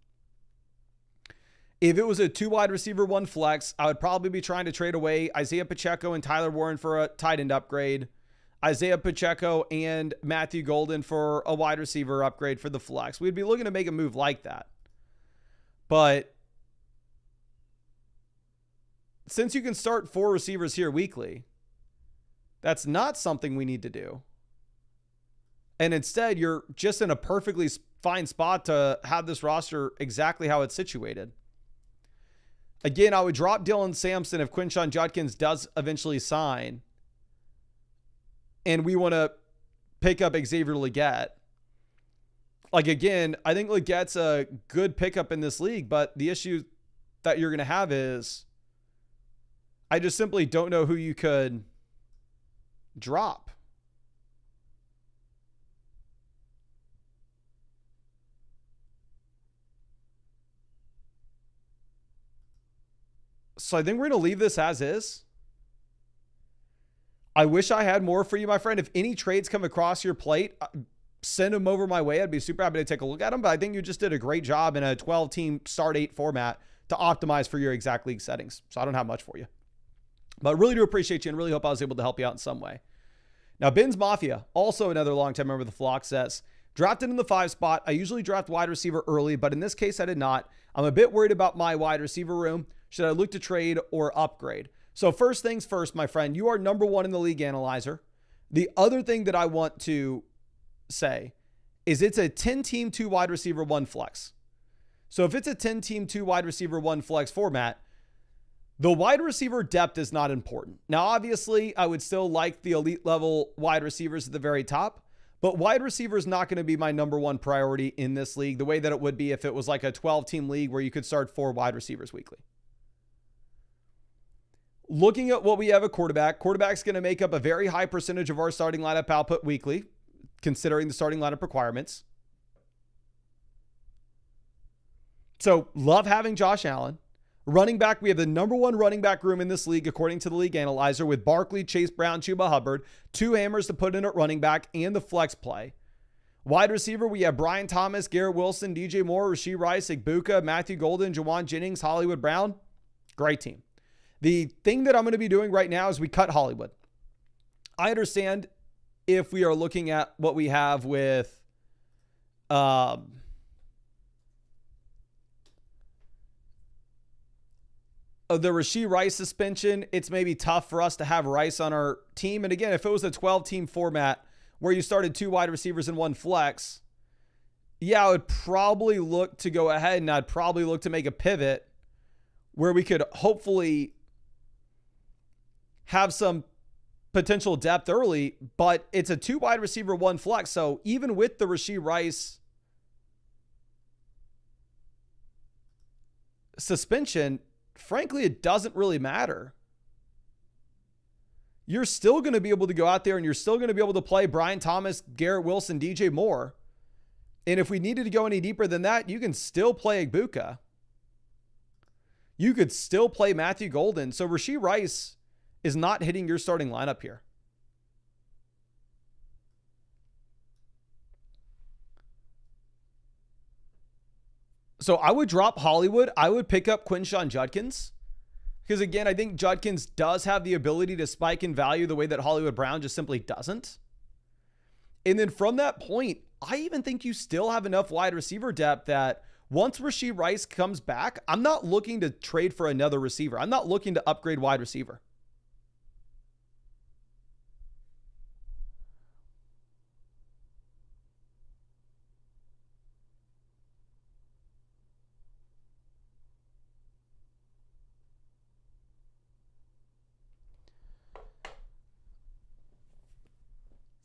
If it was a 2 wide receiver, 1 flex, I would probably be trying to trade away Isaiah Pacheco and Tyler Warren for a tight end upgrade. Isaiah Pacheco and Matthew Golden for a wide receiver upgrade for the flex. We'd be looking to make a move like that. But since you can start 4 receivers here weekly, that's not something we need to do. And instead, you're just in a perfectly fine spot to have this roster exactly how it's situated. Again, I would drop Dylan Sampson if Quinshon Judkins does eventually sign, and we want to pick up Xavier Legette. Like, again, I think Legette's a good pickup in this league, but the issue that you're going to have is I just simply don't know who you could drop. So I think we're going to leave this as is. I wish I had more for you, my friend. If any trades come across your plate, send them over my way. I'd be super happy to take a look at them. But I think you just did a great job in a 12-team start 8 format to optimize for your exact league settings. So I don't have much for you. But I really do appreciate you and really hope I was able to help you out in some way. Now, Ben's Mafia, also another longtime member of the flock, says, drafted in the 5 spot. I usually draft wide receiver early, but in this case, I did not. I'm a bit worried about my wide receiver room. Should I look to trade or upgrade? So first things first, my friend, you are number 1 in the league analyzer. The other thing that I want to say is it's a 10-team, 2 wide receiver, 1 flex. So if it's a 10-team, 2 wide receiver, 1 flex format, the wide receiver depth is not important. Now, obviously, I would still like the elite level wide receivers at the very top, but wide receiver is not going to be my number 1 priority in this league the way that it would be if it was like a 12-team league where you could start 4 wide receivers weekly. Looking at what we have at quarterback's going to make up a very high percentage of our starting lineup output weekly, considering the starting lineup requirements. So love having Josh Allen. Running back, we have the number 1 running back room in this league, according to the league analyzer, with Barkley, Chase Brown, Chuba Hubbard, 2 hammers to put in at running back, and the flex play. Wide receiver, we have Brian Thomas, Garrett Wilson, DJ Moore, Rashee Rice, Igbuka, Matthew Golden, Jawan Jennings, Hollywood Brown. Great team. The thing that I'm going to be doing right now is we cut Hollywood. I understand if we are looking at what we have with the Rashee Rice suspension, it's maybe tough for us to have Rice on our team. And again, if it was a 12-team format where you started 2 wide receivers and 1 flex, yeah, I would probably look to go ahead and I'd probably look to make a pivot where we could hopefully have some potential depth early, but it's a 2 wide receiver, 1 flex. So even with the Rashee Rice suspension, frankly, it doesn't really matter. You're still going to be able to go out there and you're still going to be able to play Brian Thomas, Garrett Wilson, DJ Moore. And if we needed to go any deeper than that, you can still play Igbuka. You could still play Matthew Golden. So Rashee Rice is not hitting your starting lineup here. So I would drop Hollywood. I would pick up Quinshon Judkins. Because again, I think Judkins does have the ability to spike in value the way that Hollywood Brown just simply doesn't. And then from that point, I even think you still have enough wide receiver depth that once Rashee Rice comes back, I'm not looking to trade for another receiver. I'm not looking to upgrade wide receiver.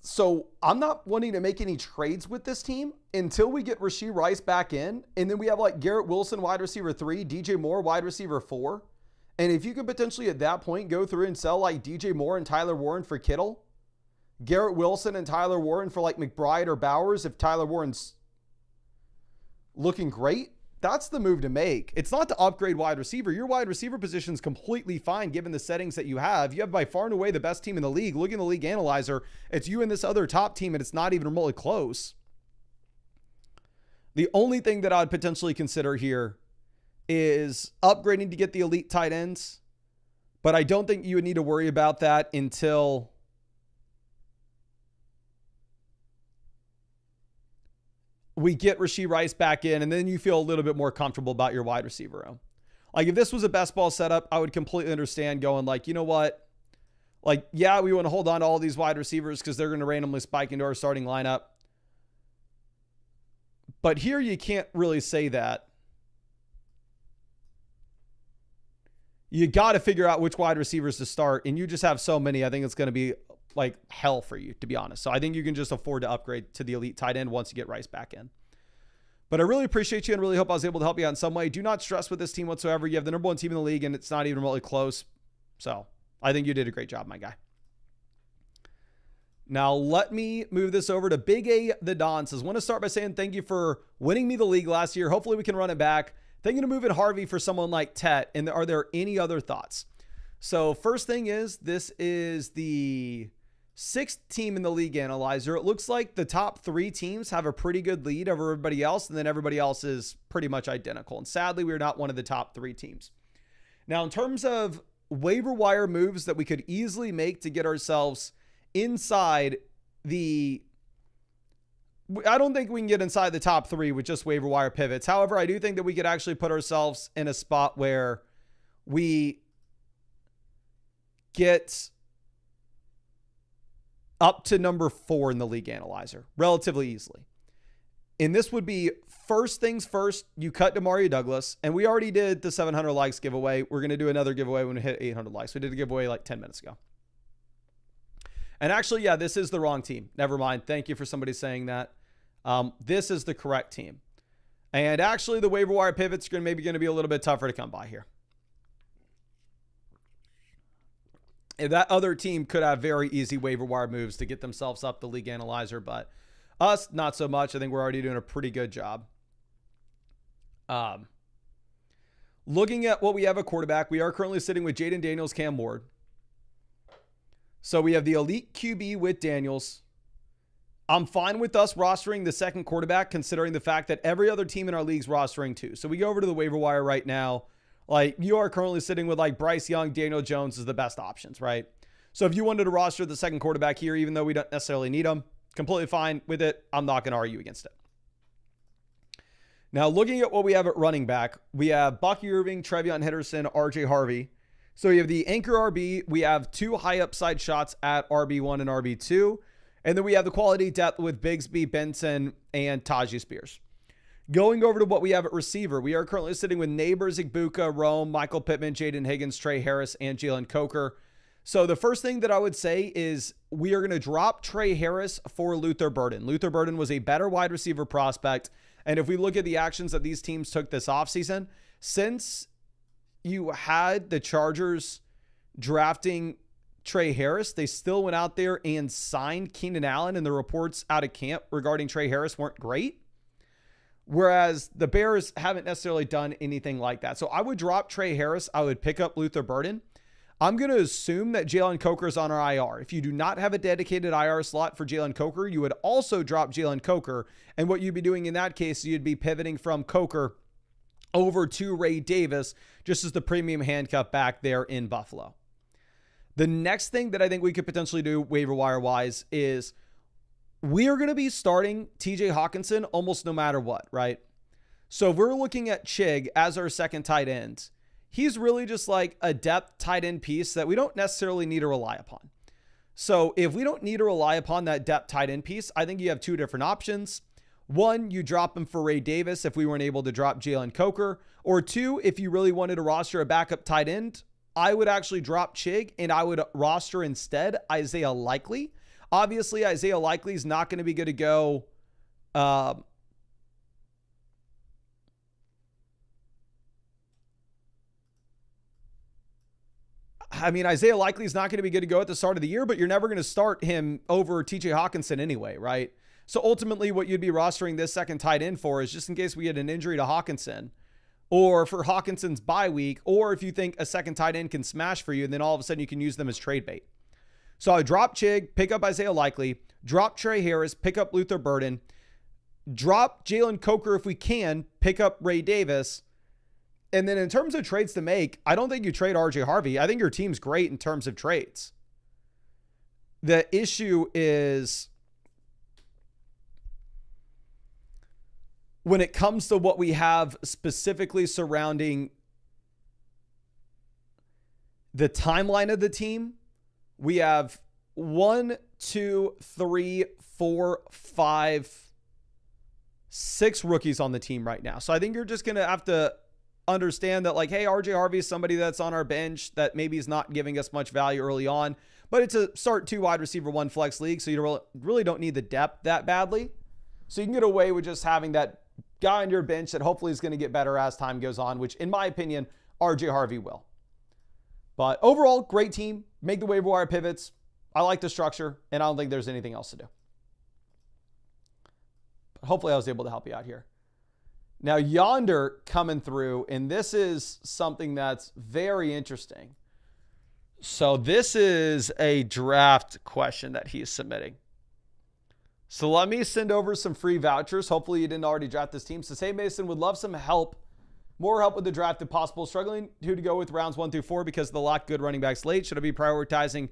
So I'm not wanting to make any trades with this team until we get Rashee Rice back in. And then we have like Garrett Wilson, wide receiver 3, DJ Moore, wide receiver 4. And if you could potentially at that point go through and sell like DJ Moore and Tyler Warren for Kittle, Garrett Wilson and Tyler Warren for like McBride or Bowers, if Tyler Warren's looking great, that's the move to make. It's not to upgrade wide receiver. Your wide receiver position is completely fine given the settings that you have. You have by far and away the best team in the league. Look in the league analyzer. It's you and this other top team, and it's not even remotely close. The only thing that I'd potentially consider here is upgrading to get the elite tight ends, but I don't think you would need to worry about that until we get Rashee Rice back in, and then you feel a little bit more comfortable about your wide receiver room. Like if this was a best ball setup, I would completely understand going like, you know what? Like, yeah, we want to hold on to all these wide receivers because they're going to randomly spike into our starting lineup. But here you can't really say that. You got to figure out which wide receivers to start, and you just have so many. I think it's going to be like hell for you, to be honest. So I think you can just afford to upgrade to the elite tight end once you get Rice back in. But I really appreciate you and really hope I was able to help you out in some way. Do not stress with this team whatsoever. You have the number 1 team in the league, and it's not even remotely close. So I think you did a great job, my guy. Now let me move this over to Big A the Don. Says, want to start by saying thank you for winning me the league last year. Hopefully we can run it back. Thinking of moving Harvey for someone like Tet. And are there any other thoughts? So first thing is, this is the 6th team in the league analyzer. It looks like the top 3 teams have a pretty good lead over everybody else, and then everybody else is pretty much identical. And sadly, we're not one of the top 3 teams. Now, in terms of waiver wire moves that we could easily make to get ourselves inside the... I don't think we can get inside the top 3 with just waiver wire pivots. However, I do think that we could actually put ourselves in a spot where we get up to number 4 in the league analyzer relatively easily. And this would be first things first, you cut Demario Douglas, and we already did the 700 likes giveaway. We're going to do another giveaway when we hit 800 likes. We did a giveaway like 10 minutes ago. And actually, yeah, this is the wrong team. Never mind. Thank you for somebody saying that. This is the correct team. And actually, the waiver wire pivots are maybe going to be a little bit tougher to come by here. And that other team could have very easy waiver wire moves to get themselves up the league analyzer, but us, not so much. I think we're already doing a pretty good job. Looking at what we have at quarterback, we are currently sitting with Jaden Daniels, Cam Ward. So we have the elite QB with Daniels. I'm fine with us rostering the second quarterback, considering the fact that every other team in our league's rostering 2. So we go over to the waiver wire right now. Like, you are currently sitting with like Bryce Young, Daniel Jones is the best options, right? So if you wanted to roster the second quarterback here, even though we don't necessarily need him, completely fine with it. I'm not going to argue against it. Now, looking at what we have at running back, we have Bucky Irving, Trevion Henderson, RJ Harvey. So you have the anchor RB. We have 2 high upside shots at RB1 and RB2. And then we have the quality depth with Bigsby, Benson, and Tajee Spears. Going over to what we have at receiver, we are currently sitting with Neighbors, Igbuka, Rome, Michael Pittman, Jaden Higgins, Trey Harris, and Jalen Coker. So the first thing that I would say is we are going to drop Trey Harris for Luther Burden. Luther Burden was a better wide receiver prospect. And if we look at the actions that these teams took this offseason, since you had the Chargers drafting Trey Harris, they still went out there and signed Keenan Allen, and the reports out of camp regarding Trey Harris weren't great. Whereas the Bears haven't necessarily done anything like that. So I would drop Trey Harris. I would pick up Luther Burden. I'm going to assume that Jalen Coker is on our IR. If you do not have a dedicated IR slot for Jalen Coker, you would also drop Jalen Coker. And what you'd be doing in that case, you'd be pivoting from Coker over to Ray Davis, just as the premium handcuff back there in Buffalo. The next thing that I think we could potentially do waiver wire wise is we are going to be starting TJ Hawkinson almost no matter what, right? So if we're looking at Chig as our second tight end, he's really just like a depth tight end piece that we don't necessarily need to rely upon. So if we don't need to rely upon that depth tight end piece, I think you have two different options. One, you drop him for Ray Davis if we weren't able to drop Jalen Coker. Or two, if you really wanted to roster a backup tight end, I would actually drop Chig and I would roster instead Isaiah Likely. Obviously, Isaiah Likely is not going to be good to go. Isaiah Likely is not going to be good to go at the start of the year, but you're never going to start him over TJ Hawkinson anyway, right? So ultimately what you'd be rostering this second tight end for is just in case we get an injury to Hawkinson, or for Hawkinson's bye week, or if you think a second tight end can smash for you, and then all of a sudden you can use them as trade bait. So I drop Chig, pick up Isaiah Likely, drop Trey Harris, pick up Luther Burden, drop Jalen Coker if we can, pick up Ray Davis. And then in terms of trades to make, I don't think you trade RJ Harvey. I think your team's great in terms of trades. The issue is when it comes to what we have specifically surrounding the timeline of the team, we have 1, 2, 3, 4, 5, 6 rookies on the team right now. So I think you're just going to have to understand that, like, hey, RJ Harvey is somebody that's on our bench that maybe is not giving us much value early on, but it's a start 2 wide receiver 1 flex league. So you really don't need the depth that badly. So you can get away with just having that guy on your bench that hopefully is going to get better as time goes on, which in my opinion, RJ Harvey will. But overall, great team. Make the waiver wire pivots. I like the structure, and I don't think there's anything else to do. But hopefully I was able to help you out here. Now, Yonder coming through, and this is something that's very interesting. So this is a draft question that he's submitting. So let me send over some free vouchers. Hopefully you didn't already draft this team. Says, hey, Mason, would love some help. More help with the draft if possible. Struggling who to go with rounds 1 through 4 because of the lot good running backs late. Should I be prioritizing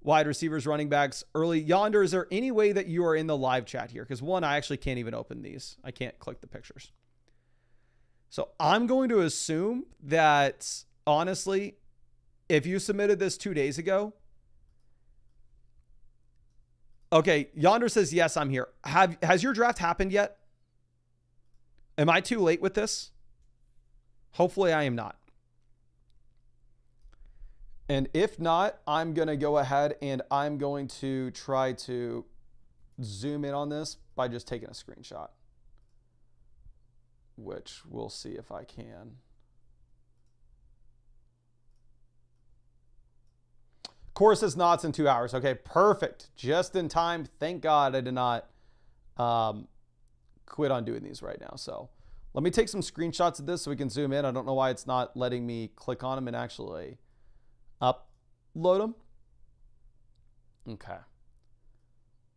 wide receivers, running backs early? Yonder, is there any way that you are in the live chat here? Because one, I actually can't even open these. I can't click the pictures. So I'm going to assume that, honestly, if you submitted this 2 days ago. Okay, Yonder says, yes, I'm here. Has your draft happened yet? Am I too late with this? Hopefully I am not. And if not, I'm going to go ahead and I'm going to try to zoom in on this by just taking a screenshot, which we'll see if I can. Course is not in 2 hours. Okay, perfect. Just in time. Thank God I did not quit on doing these right now. So let me take some screenshots of this so we can zoom in. I don't know why it's not letting me click on them and actually upload them. Okay.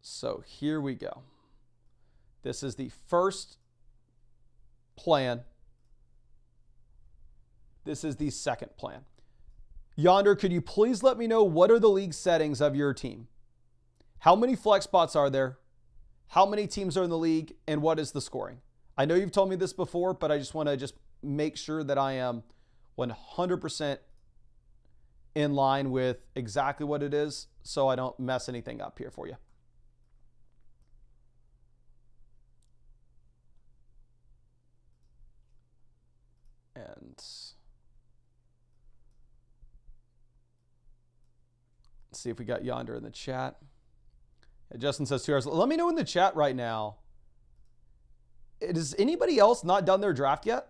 So here we go. This is the first plan. This is the second plan. Yonder, could you please let me know what are the league settings of your team? How many flex spots are there? How many teams are in the league? And what is the scoring? I know you've told me this before, but I just want to make sure that I am 100% in line with exactly what it is so I don't mess anything up here for you. And let's see if we got Yonder in the chat. Yeah, Justin says 2 hours. Let me know in the chat right now. Has anybody else not done their draft yet?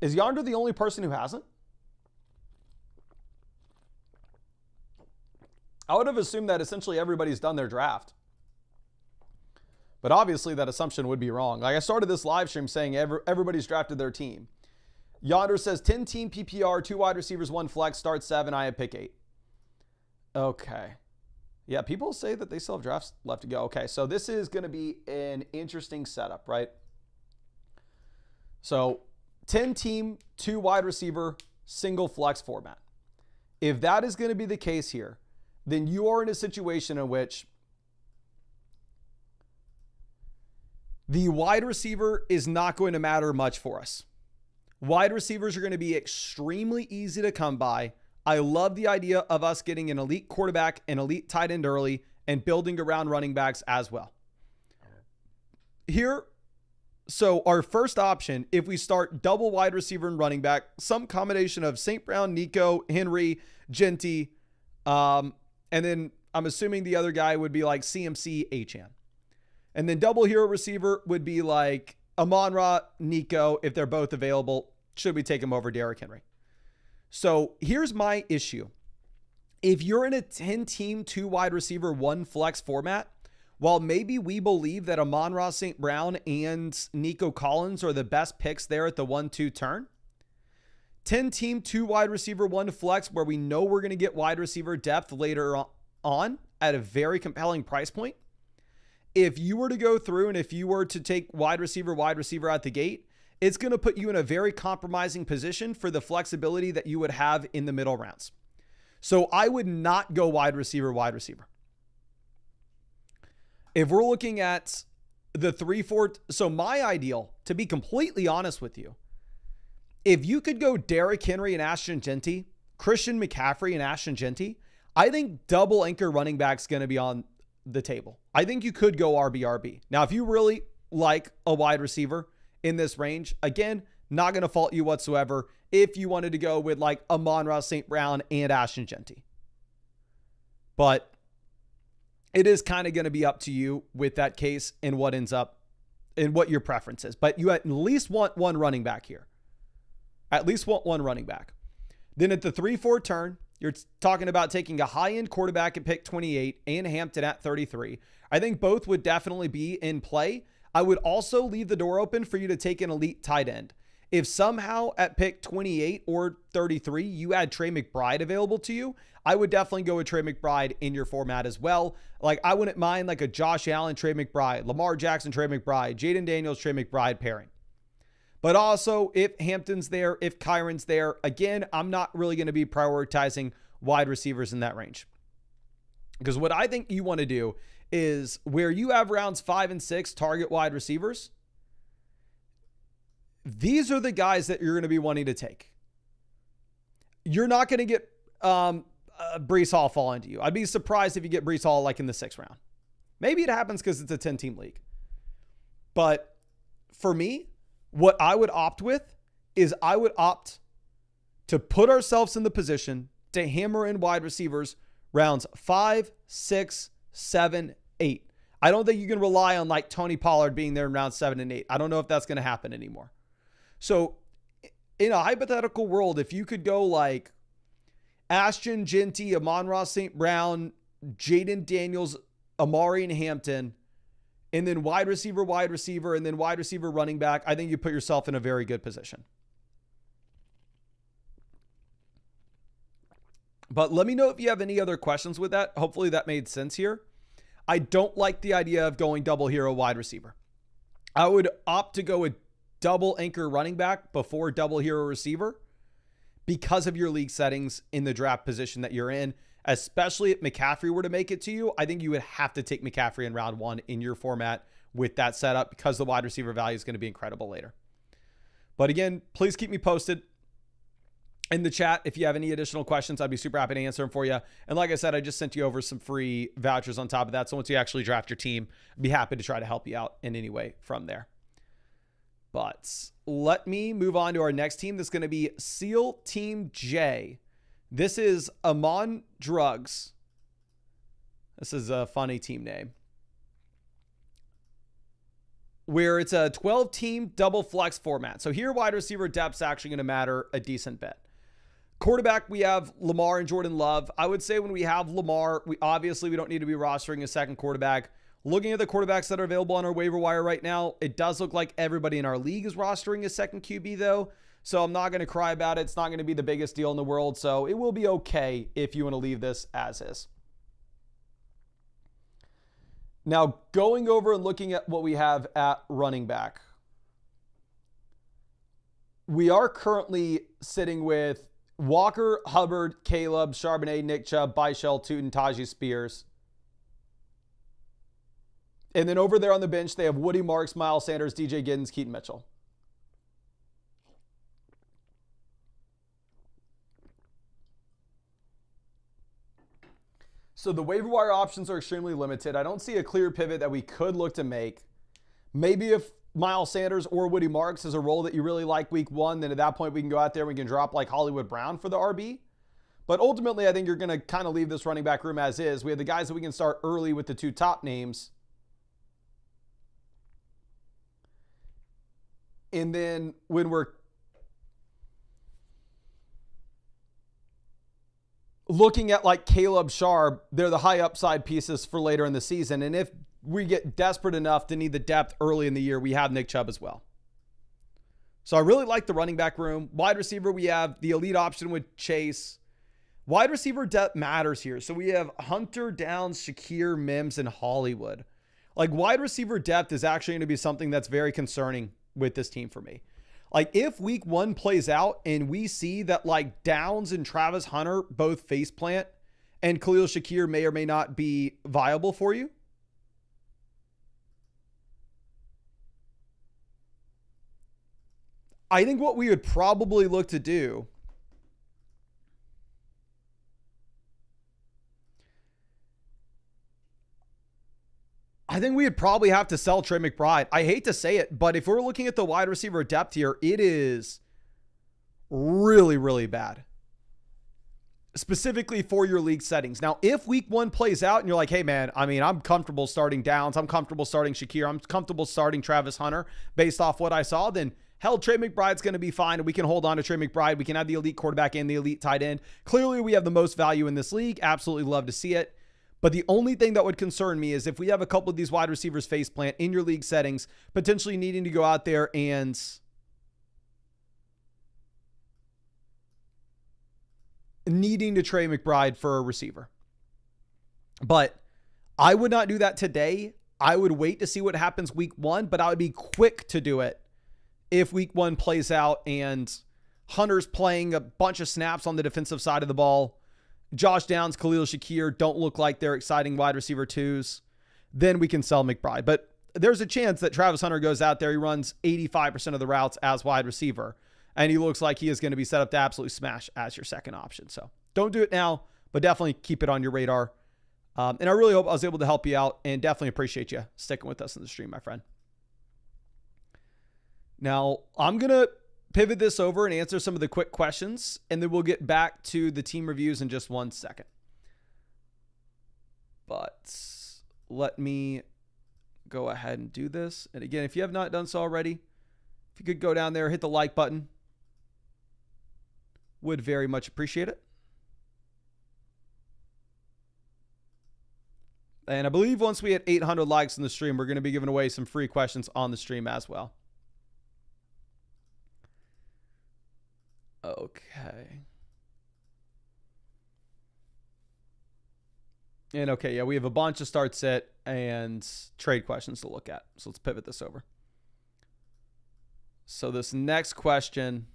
Is Yonder the only person who hasn't? I would have assumed that essentially everybody's done their draft. But obviously that assumption would be wrong. Like I started this live stream saying everybody's drafted their team. Yonder says 10-team PPR, 2 wide receivers, 1 flex, start 7. I have pick 8. Okay. Yeah, people say that they still have drafts left to go. Okay, so this is going to be an interesting setup, right? So 10 team, 2 wide receiver, single flex format. If that is going to be the case here, then you are in a situation in which the wide receiver is not going to matter much for us. Wide receivers are going to be extremely easy to come by. I love the idea of us getting an elite quarterback, an elite tight end early, and building around running backs as well. Here, so our first option, if we start double wide receiver and running back, some combination of St. Brown, Nico, Henry, Genty, and then I'm assuming the other guy would be like CMC, Achan. And then double hero receiver would be like Amon-Ra, Nico, if they're both available. Should we take him over Derrick Henry? So here's my issue. If you're in a 10-team, 2 wide receiver, 1 flex format, while maybe we believe that Amon-Ra St. Brown and Nico Collins are the best picks there at the 1-2 turn, 10-team, 2 wide receiver, 1 flex, where we know we're going to get wide receiver depth later on at a very compelling price point. If you were to go through and if you were to take wide receiver out the gate, it's going to put you in a very compromising position for the flexibility that you would have in the middle rounds. So I would not go wide receiver. If we're looking at the 3-4, so my ideal, to be completely honest with you, if you could go Derrick Henry and Ashton Genty, Christian McCaffrey and Ashton Genty, I think double anchor running back's going to be on the table. I think you could go RB. Now, if you really like a wide receiver in this range, again, not going to fault you whatsoever if you wanted to go with like Amon-Ra St. Brown and Ashton Genty. But it is kind of going to be up to you with that case and what ends up and what your preference is. But you at least want one running back here. At least want one running back. Then at the 3-4 turn, you're talking about taking a high-end quarterback at pick 28 and Hampton at 33. I think both would definitely be in play. I would also leave the door open for you to take an elite tight end. If somehow at pick 28 or 33, you had Trey McBride available to you, I would definitely go with Trey McBride in your format as well. Like I wouldn't mind like a Josh Allen, Trey McBride, Lamar Jackson, Trey McBride, Jaden Daniels, Trey McBride pairing. But also if Hampton's there, if Kyron's there, again, I'm not really going to be prioritizing wide receivers in that range. Because what I think you want to do is where you have rounds 5 and 6 target wide receivers, these are the guys that you're going to be wanting to take. You're not going to get Breece Hall fall into you. I'd be surprised if you get Breece Hall like in the 6th round. Maybe it happens because it's a 10-team league. But for me, what I would opt with is I would opt to put ourselves in the position to hammer in wide receivers rounds 5, 6, 7, 8. I don't think you can rely on like Tony Pollard being there in round 7 and 8. I don't know if that's going to happen anymore. So in a hypothetical world, if you could go like Ashton Genty, Amon-Ra St. Brown, Jaden Daniels, Amari and Hampton, and then wide receiver, and then wide receiver running back, I think you put yourself in a very good position. But let me know if you have any other questions with that. Hopefully that made sense here. I don't like the idea of going double hero wide receiver. I would opt to go with double anchor running back before double hero receiver because of your league settings in the draft position that you're in. Especially if McCaffrey were to make it to you, I think you would have to take McCaffrey in round 1 in your format with that setup because the wide receiver value is going to be incredible later. But again, please keep me posted in the chat. If you have any additional questions, I'd be super happy to answer them for you. And like I said, I just sent you over some free vouchers on top of that. So once you actually draft your team, I'd be happy to try to help you out in any way from there. But let me move on to our next team. That's going to be SEAL Team J. This is Amon Drugs. This is a funny team name. Where it's a 12-team double flex format. So here, wide receiver depth is actually going to matter a decent bit. Quarterback, we have Lamar and Jordan Love. I would say when we have Lamar, we don't need to be rostering a second quarterback. Looking at the quarterbacks that are available on our waiver wire right now, it does look like everybody in our league is rostering a second QB though. So I'm not going to cry about it. It's not going to be the biggest deal in the world. So it will be okay if you want to leave this as is. Now, going over and looking at what we have at running back. we are currently sitting with Walker, Hubbard, Caleb, Charbonnet, Nick Chubb, Bichelle, Tootin, Tajee Spears. And then over there on the bench, they have Woody Marks, Miles Sanders, DJ Giddens, Keaton Mitchell. So the waiver wire options are extremely limited. I don't see a clear pivot that we could look to make. Maybe if Miles Sanders or Woody Marks is a role that you really like week 1, then at that point we can go out there and we can drop like Hollywood Brown for the RB. But ultimately, I think you're going to kind of leave this running back room as is. We have the guys that we can start early with the 2 top names. And then when we're looking at like Caleb, Sharp, they're the high upside pieces for later in the season. And if we get desperate enough to need the depth early in the year, we have Nick Chubb as well. So I really like the running back room. Wide receiver, we have the elite option with Chase. Wide receiver depth matters here. So we have Hunter, Downs, Shakir, Mims, and Hollywood. Like wide receiver depth is actually going to be something that's very concerning with this team for me. Like if week 1 plays out and we see that like Downs and Travis Hunter both faceplant and Khalil Shakir may or may not be viable for you, I think what we would probably look to do I think we'd probably have to sell Trey McBride. I hate to say it, but if we're looking at the wide receiver depth here, it is really, really bad. Specifically for your league settings. Now, if week 1 plays out and you're like, hey man, I mean, I'm comfortable starting Downs. I'm comfortable starting Shakir. I'm comfortable starting Travis Hunter based off what I saw, then hell, Trey McBride's going to be fine. We can hold on to Trey McBride. We can have the elite quarterback and the elite tight end. Clearly, we have the most value in this league. Absolutely love to see it. But the only thing that would concern me is if we have a couple of these wide receivers faceplant in your league settings, potentially needing to go out there and needing to trade McBride for a receiver. But I would not do that today. I would wait to see what happens week 1, but I would be quick to do it if week 1 plays out and Hunter's playing a bunch of snaps on the defensive side of the ball. Josh Downs, Khalil Shakir don't look like they're exciting wide receiver 2s. Then we can sell McBride. But there's a chance that Travis Hunter goes out there. He runs 85% of the routes as wide receiver. And he looks like he is going to be set up to absolutely smash as your second option. So don't do it now, but definitely keep it on your radar. And I really hope I was able to help you out and definitely appreciate you sticking with us in the stream, my friend. Now, I'm going to pivot this over and answer some of the quick questions, and then we'll get back to the team reviews in just 1 second. But let me go ahead and do this. And again, if you have not done so already, if you could go down there, hit the like button, would very much appreciate it. And I believe once we hit 800 likes in the stream, we're going to be giving away some free questions on the stream as well. Okay. And okay, yeah, we have a bunch of start sit and trade questions to look at. So let's pivot this over. So this next question,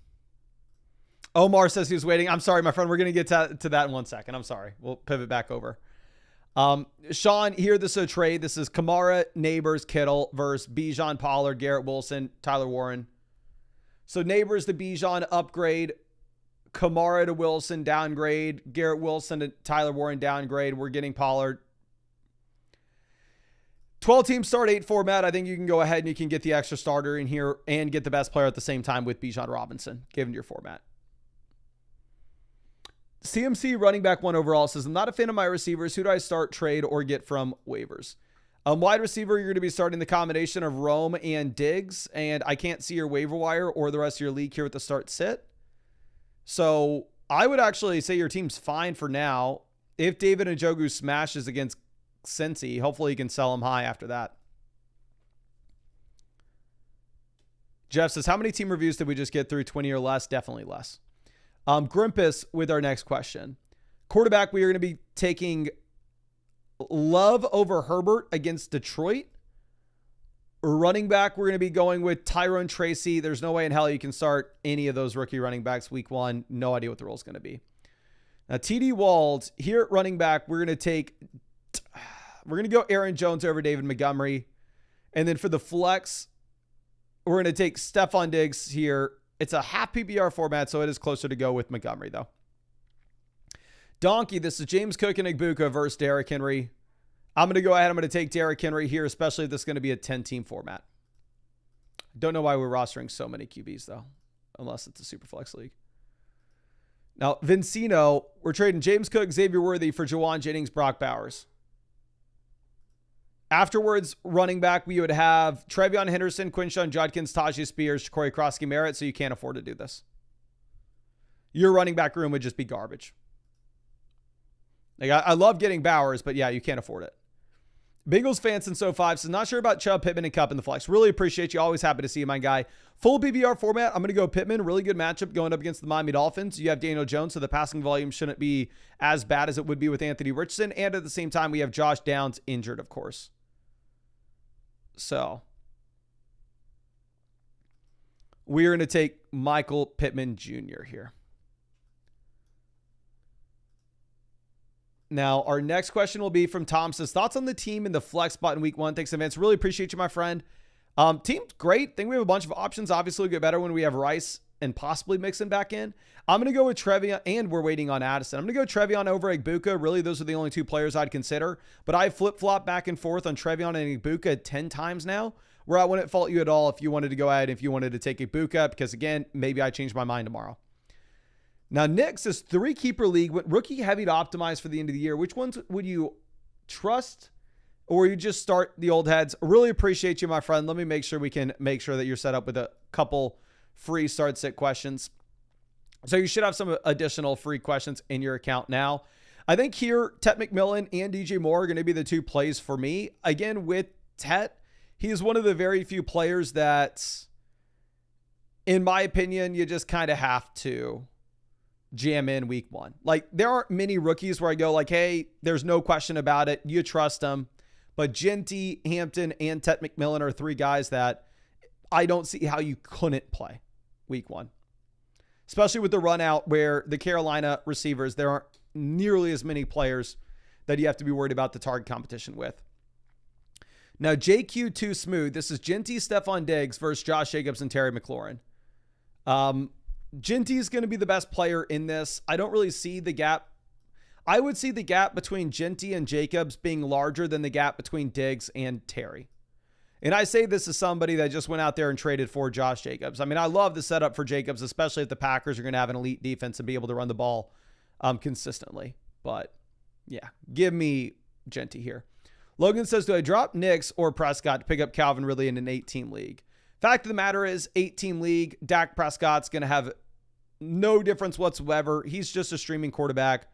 Omar says he was waiting. I'm sorry, my friend. We're going to get to that in 1 second. I'm sorry. We'll pivot back over. Sean, here, this is a trade. This is Kamara, Neighbors, Kittle versus Bijan, Pollard, Garrett Wilson, Tyler Warren. So Neighbors, the Bijan upgrade. Kamara to Wilson, downgrade. Garrett Wilson to Tyler Warren, downgrade. We're getting Pollard. 12-team start 8 format. I think you can go ahead and you can get the extra starter in here and get the best player at the same time with Bijan Robinson, given your format. CMC running back 1 overall says, I'm not a fan of my receivers. Who do I start, trade, or get from waivers? Wide receiver, you're going to be starting the combination of Rome and Diggs, and I can't see your waiver wire or the rest of your league here with the start sit. So I would actually say your team's fine for now. If David Njoku smashes against Cincy, hopefully you can sell him high after that. Jeff says, how many team reviews did we just get through? 20 or less? Definitely less. Grimpus with our next question. Quarterback, we are going to be taking Love over Herbert against Detroit, Running back, we're going to be going with Tyrone Tracy. There's no way in hell you can start any of those rookie running backs week 1. No idea what the role is going to be. Now, TD Wald, here at running back, we're going to go Aaron Jones over David Montgomery. And then for the flex, we're going to take Stephon Diggs here. It's a half PPR format, so it is closer to go with Montgomery, though. Donkey, this is James Cook and Igbuka versus Derrick Henry. I'm going to go ahead. I'm going to take Derrick Henry here, especially if this is going to be a 10-team format. Don't know why we're rostering so many QBs, though, unless it's a super flex league. Now, Vincino, we're trading James Cook, Xavier Worthy for Jawan Jennings, Brock Bowers. Afterwards, running back, we would have Trevion Henderson, Quinshon Judkins, Tajay Spears, Corey Krosky Merritt, so you can't afford to do this. Your running back room would just be garbage. Like, I love getting Bowers, but yeah, you can't afford it. Bengals fans in So5 says, not sure about Chubb, Pittman, and Kupp in the flex. Really appreciate you. Always happy to see you, my guy. Full BBR format. I'm going to go Pittman. Really good matchup going up against the Miami Dolphins. You have Daniel Jones, so the passing volume shouldn't be as bad as it would be with Anthony Richardson. And at the same time, we have Josh Downs injured, of course. So we're going to take Michael Pittman Jr. here. Now, our next question will be from Tom. Says, thoughts on the team in the flex spot in week 1? Thanks, Vince. Really appreciate you, my friend. Team's great. Think we have a bunch of options. Obviously, we'll get better when we have Rice and possibly Mixon back in. I'm going to go with Trevion, and we're waiting on Addison. I'm going to go Trevion over Igbuka. Really, those are the only 2 players I'd consider. But I flip-flop back and forth on Trevion and Igbuka 10 times now, where I wouldn't fault you at all if you wanted to go ahead, if you wanted to take Igbuka, because, again, maybe I change my mind tomorrow. Now, Nick says 3-keeper league, went rookie heavy to optimize for the end of the year. Which ones would you trust, or you just start the old heads? Really appreciate you, my friend. Let me make sure we can make sure that you're set up with a couple free start sit questions. So you should have some additional free questions in your account now. I think here, Tet McMillan and DJ Moore are going to be the 2 plays for me. Again, with Tet, he is one of the very few players that, in my opinion, you just kind of have to jam in week 1. Like, there aren't many rookies where I go like, hey, there's no question about it. You trust them. But Genty, Hampton, and Tet McMillan are 3 guys that I don't see how you couldn't play week 1. Especially with the run out where the Carolina receivers, there aren't nearly as many players that you have to be worried about the target competition with. Now, JQ2 Smooth. This is Genty, Stephon Diggs versus Josh Jacobs and Terry McLaurin. Genty is going to be the best player in this. I don't really see the gap. I would see the gap between Genty and Jacobs being larger than the gap between Diggs and Terry. And I say this as somebody that just went out there and traded for Josh Jacobs. I mean, I love the setup for Jacobs, especially if the Packers are going to have an elite defense and be able to run the ball consistently. But yeah, give me Genty here. Logan says, do I drop Nix or Prescott to pick up Calvin Ridley in an 8-team league? Fact of the matter is, 8-team league, Dak Prescott's going to have no difference whatsoever. He's just a streaming quarterback.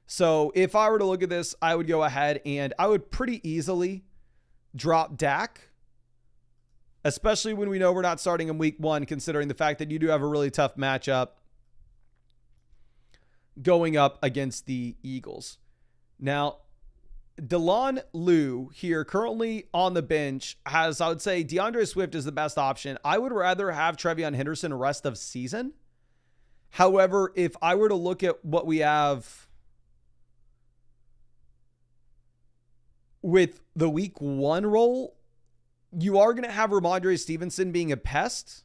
So if I were to look at this, I would go ahead and I would pretty easily drop Dak, especially when we know we're not starting in week 1, considering the fact that you do have a really tough matchup going up against the Eagles. Now, Delon Liu here currently on the bench has, I would say, DeAndre Swift is the best option. I would rather have Trevion Henderson rest of season. However, if I were to look at what we have with the week 1 role, you are going to have Ramondre Stevenson being a pest.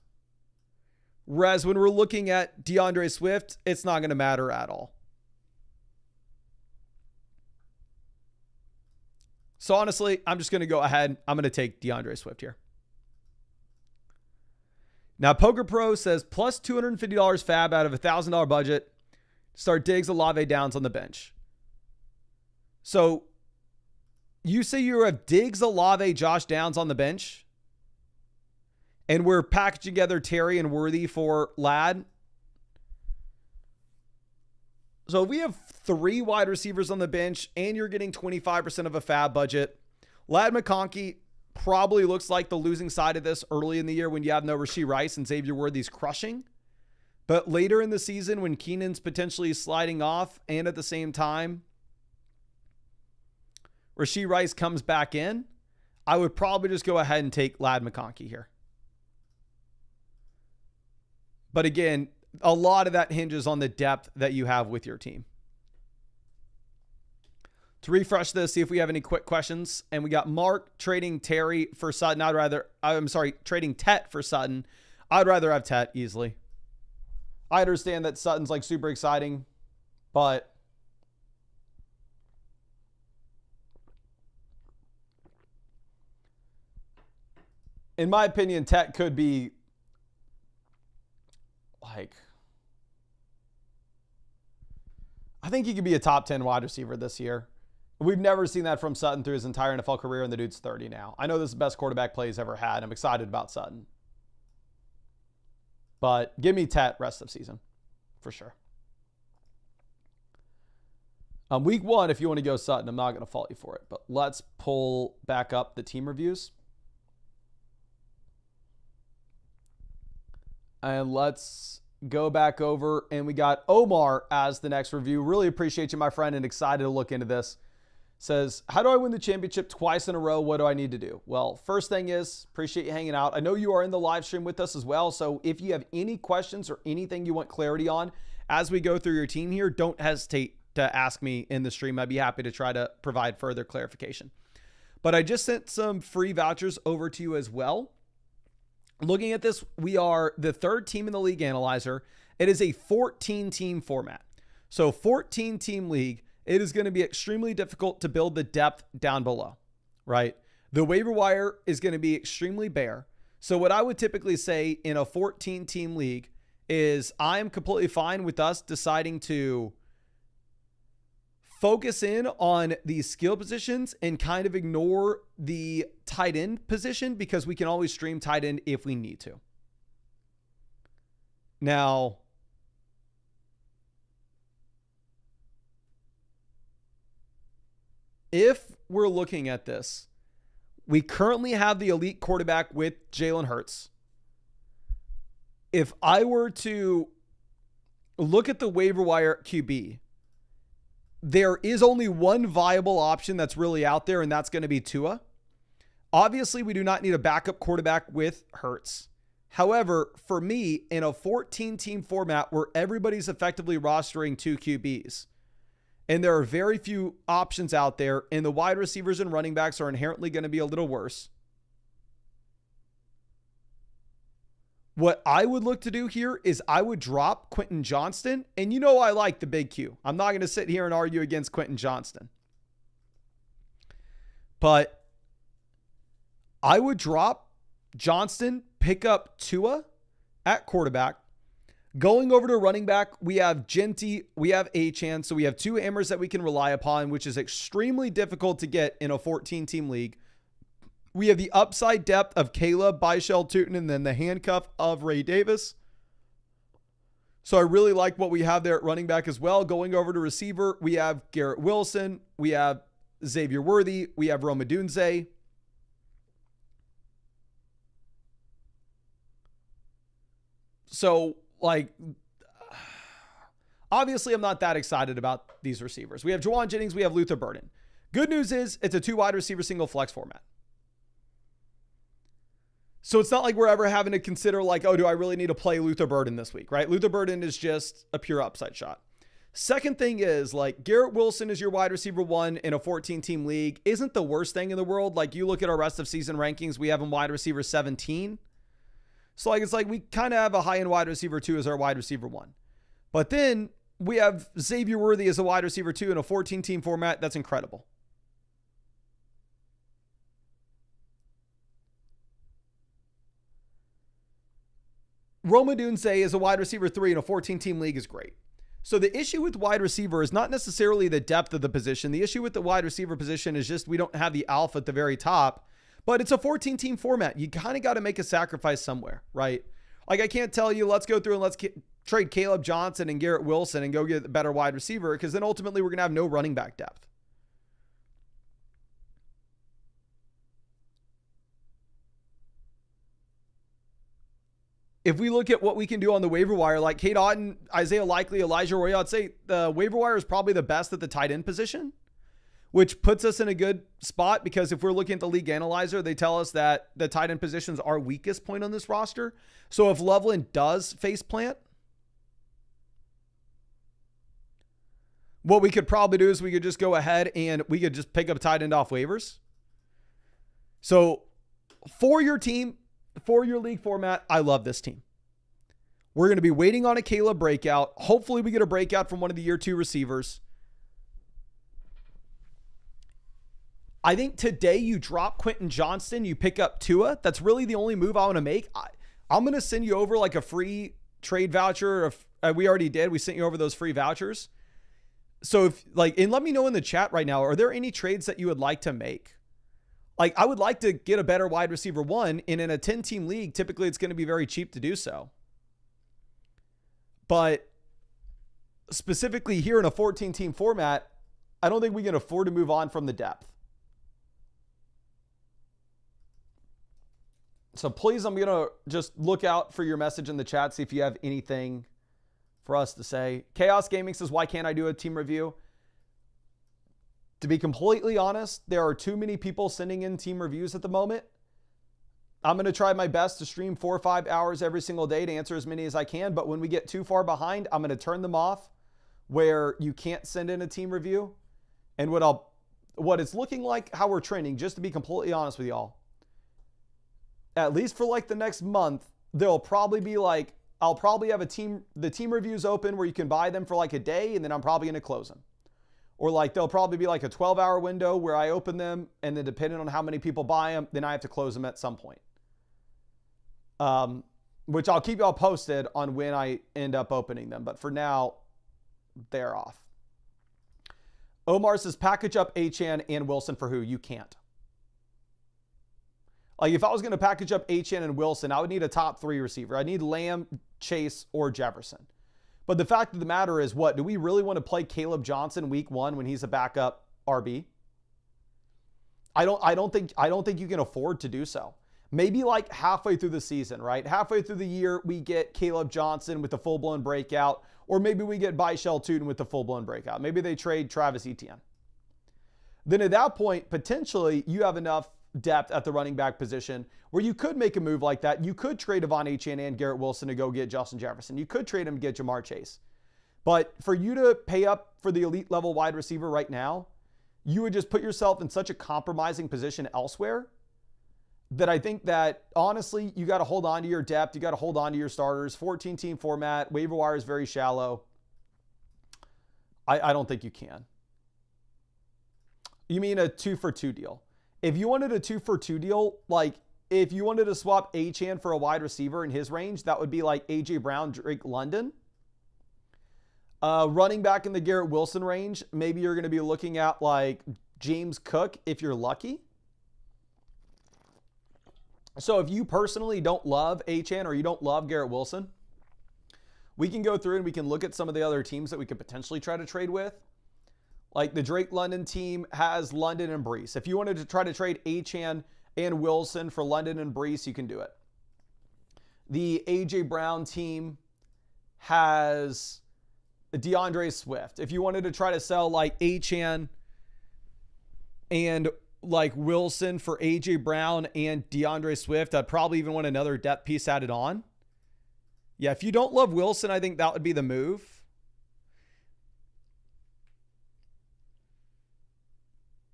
Whereas when we're looking at DeAndre Swift, it's not going to matter at all. So honestly, I'm just going to go ahead. I'm going to take DeAndre Swift here. Now, Poker Pro says plus $250 fab out of a $1,000 budget. Start Diggs, Olave, Downs on the bench. So you say you have Diggs, Olave, Josh Downs on the bench, and we're packaging together Terry and Worthy for Ladd. So if we have 3 wide receivers on the bench and you're getting 25% of a fab budget, Ladd McConkey probably looks like the losing side of this early in the year when you have no Rashee Rice and Xavier Worthy's crushing. But later in the season when Keenan's potentially sliding off and at the same time Rashee Rice comes back in, I would probably just go ahead and take Ladd McConkey here. But again, a lot of that hinges on the depth that you have with your team. To refresh this, see if we have any quick questions. And we got Mark trading Terry for Sutton. Trading Tet for Sutton. I'd rather have Tet easily. I understand that Sutton's like super exciting, but in my opinion, Tet could be like, I think he could be a top 10 wide receiver this year. We've never seen that from Sutton through his entire NFL career, and the dude's 30 now. I know this is the best quarterback play he's ever had. I'm excited about Sutton. But give me Tet rest of season, for sure. Week 1, if you want to go Sutton, I'm not going to fault you for it. But let's pull back up the team reviews. And let's go back over, and we got Omar as the next review. Really appreciate you, my friend, and excited to look into this. Says, how do I win the championship twice in a row? What do I need to do? Well, first thing is, appreciate you hanging out. I know you are in the live stream with us as well. So if you have any questions or anything you want clarity on as we go through your team here, don't hesitate to ask me in the stream. I'd be happy to try to provide further clarification. But I just sent some free vouchers over to you as well. Looking at this, we are the 3rd team in the league analyzer. It is a 14-team format. So 14-team league. It is going to be extremely difficult to build the depth down below, right? The waiver wire is going to be extremely bare. So what I would typically say in a 14-team league is I am completely fine with us deciding to focus in on these skill positions and kind of ignore the tight end position because we can always stream tight end if we need to. Now, if we're looking at this, we currently have the elite quarterback with Jalen Hurts. If I were to look at the waiver wire QB, there is only one viable option that's really out there, and that's going to be Tua. Obviously, we do not need a backup quarterback with Hurts. However, for me, in a 14-team format where everybody's effectively rostering 2 QBs, and there are very few options out there, and the wide receivers and running backs are inherently going to be a little worse. What I would look to do here is I would drop Quentin Johnston. And you know I like the big Q. I'm not going to sit here and argue against Quentin Johnston. But I would drop Johnston, pick up Tua at quarterback. Going over to running back, we have Genty, we have Achane. So we have 2 hammers that we can rely upon, which is extremely difficult to get in a 14-team league. We have the upside depth of Caleb, Byshell, Tootin, and then the handcuff of Ray Davis. So I really like what we have there at running back as well. Going over to receiver, we have Garrett Wilson, we have Xavier Worthy, we have Rome Odunze. So, obviously I'm not that excited about these receivers. We have Juwan Jennings, we have Luther Burden. Good news is it's a 2 wide receiver single flex format. So it's not like we're ever having to consider oh, do I really need to play Luther Burden this week, right? Luther Burden is just a pure upside shot. Second thing is Garrett Wilson is your wide receiver 1 in a 14-team league. Isn't the worst thing in the world. You look at our rest of season rankings, we have him wide receiver 17. So it's we kind of have a high-end wide receiver 2 as our wide receiver 1. But then we have Xavier Worthy as a wide receiver 2 in a 14-team format. That's incredible. Rome Odunze is a wide receiver 3 in a 14-team league is great. So the issue with wide receiver is not necessarily the depth of the position. The issue with the wide receiver position is just we don't have the alpha at the very top, but it's a 14-team format. You kind of got to make a sacrifice somewhere, right? I can't tell you, let's go through and let's trade Caleb Johnson and Garrett Wilson and go get a better wide receiver, because then ultimately we're going to have no running back depth. If we look at what we can do on the waiver wire, like Cade Otton, Isaiah Likely, Elijah Royal, I'd say the waiver wire is probably the best at the tight end position. which puts us in a good spot because if we're looking at the league analyzer, they tell us that the tight end positions are weakest point on this roster. So if Loveland does face plant, what we could probably do is we could just go ahead and we could just pick up tight end off waivers. So for your team, for your league format, I love this team. We're going to be waiting on a Caleb breakout. Hopefully we get a breakout from one of the year 2 receivers. I think today you drop Quentin Johnston, you pick up Tua. That's really the only move I want to make. I'm going to send you over like a free trade voucher. We already did. We sent you over those free vouchers. So if and let me know in the chat right now, are there any trades that you would like to make? Like I would like to get a better wide receiver 1, and in a 10-team league, typically it's going to be very cheap to do so. But specifically here in a 14-team format, I don't think we can afford to move on from the depth. So please, I'm going to just look out for your message in the chat, see if you have anything for us to say. Chaos Gaming says, why can't I do a team review? To be completely honest, there are too many people sending in team reviews at the moment. I'm going to try my best to stream 4 or 5 hours every single day to answer as many as I can. But when we get too far behind, I'm going to turn them off where you can't send in a team review. And what it's looking like, how we're trending, just to be completely honest with y'all, at least for like the next month, there'll probably be like, I'll probably have the team reviews open where you can buy them for like a day, and then I'm probably going to close them. Or like there'll probably be like a 12-hour window where I open them, and then depending on how many people buy them, then I have to close them at some point. Which I'll keep y'all posted on when I end up opening them. But for now, they're off. Omar says, package up Achane and Wilson for who? You can't. Like if I was going to package up Achane and Wilson, I would need a top 3 receiver. I need Lamb, Chase, or Jefferson. But the fact of the matter is, what do we really want to play Caleb Johnson week 1 when he's a backup RB? I don't think you can afford to do so. Maybe like halfway through the season, right? Halfway through the year, we get Caleb Johnson with the full-blown breakout, or maybe we get Baishal Tootin with the full-blown breakout. Maybe they trade Travis Etienne. Then at that point, potentially you have enough depth at the running back position where you could make a move like that. You could trade Devon Achane and Garrett Wilson to go get Justin Jefferson. You could trade him to get Jamar Chase. But for you to pay up for the elite level wide receiver right now, you would just put yourself in such a compromising position elsewhere that I think that honestly, you got to hold on to your depth. You got to hold on to your starters. 14-team format, waiver wire is very shallow. I don't think you can. You mean a 2-for-2 deal? If you wanted a 2-for-2 deal, like if you wanted to swap Achane for a wide receiver in his range, that would be like A.J. Brown, Drake London. Running back in the Garrett Wilson range, maybe you're going to be looking at like James Cook if you're lucky. So if you personally don't love Achane or you don't love Garrett Wilson, we can go through and we can look at some of the other teams that we could potentially try to trade with. Like the Drake London team has London and Brees. If you wanted to try to trade Achane and Wilson for London and Brees, you can do it. The A.J. Brown team has DeAndre Swift. If you wanted to try to sell like Achane and like Wilson for A.J. Brown and DeAndre Swift, I'd probably even want another depth piece added on. Yeah, if you don't love Wilson, I think that would be the move.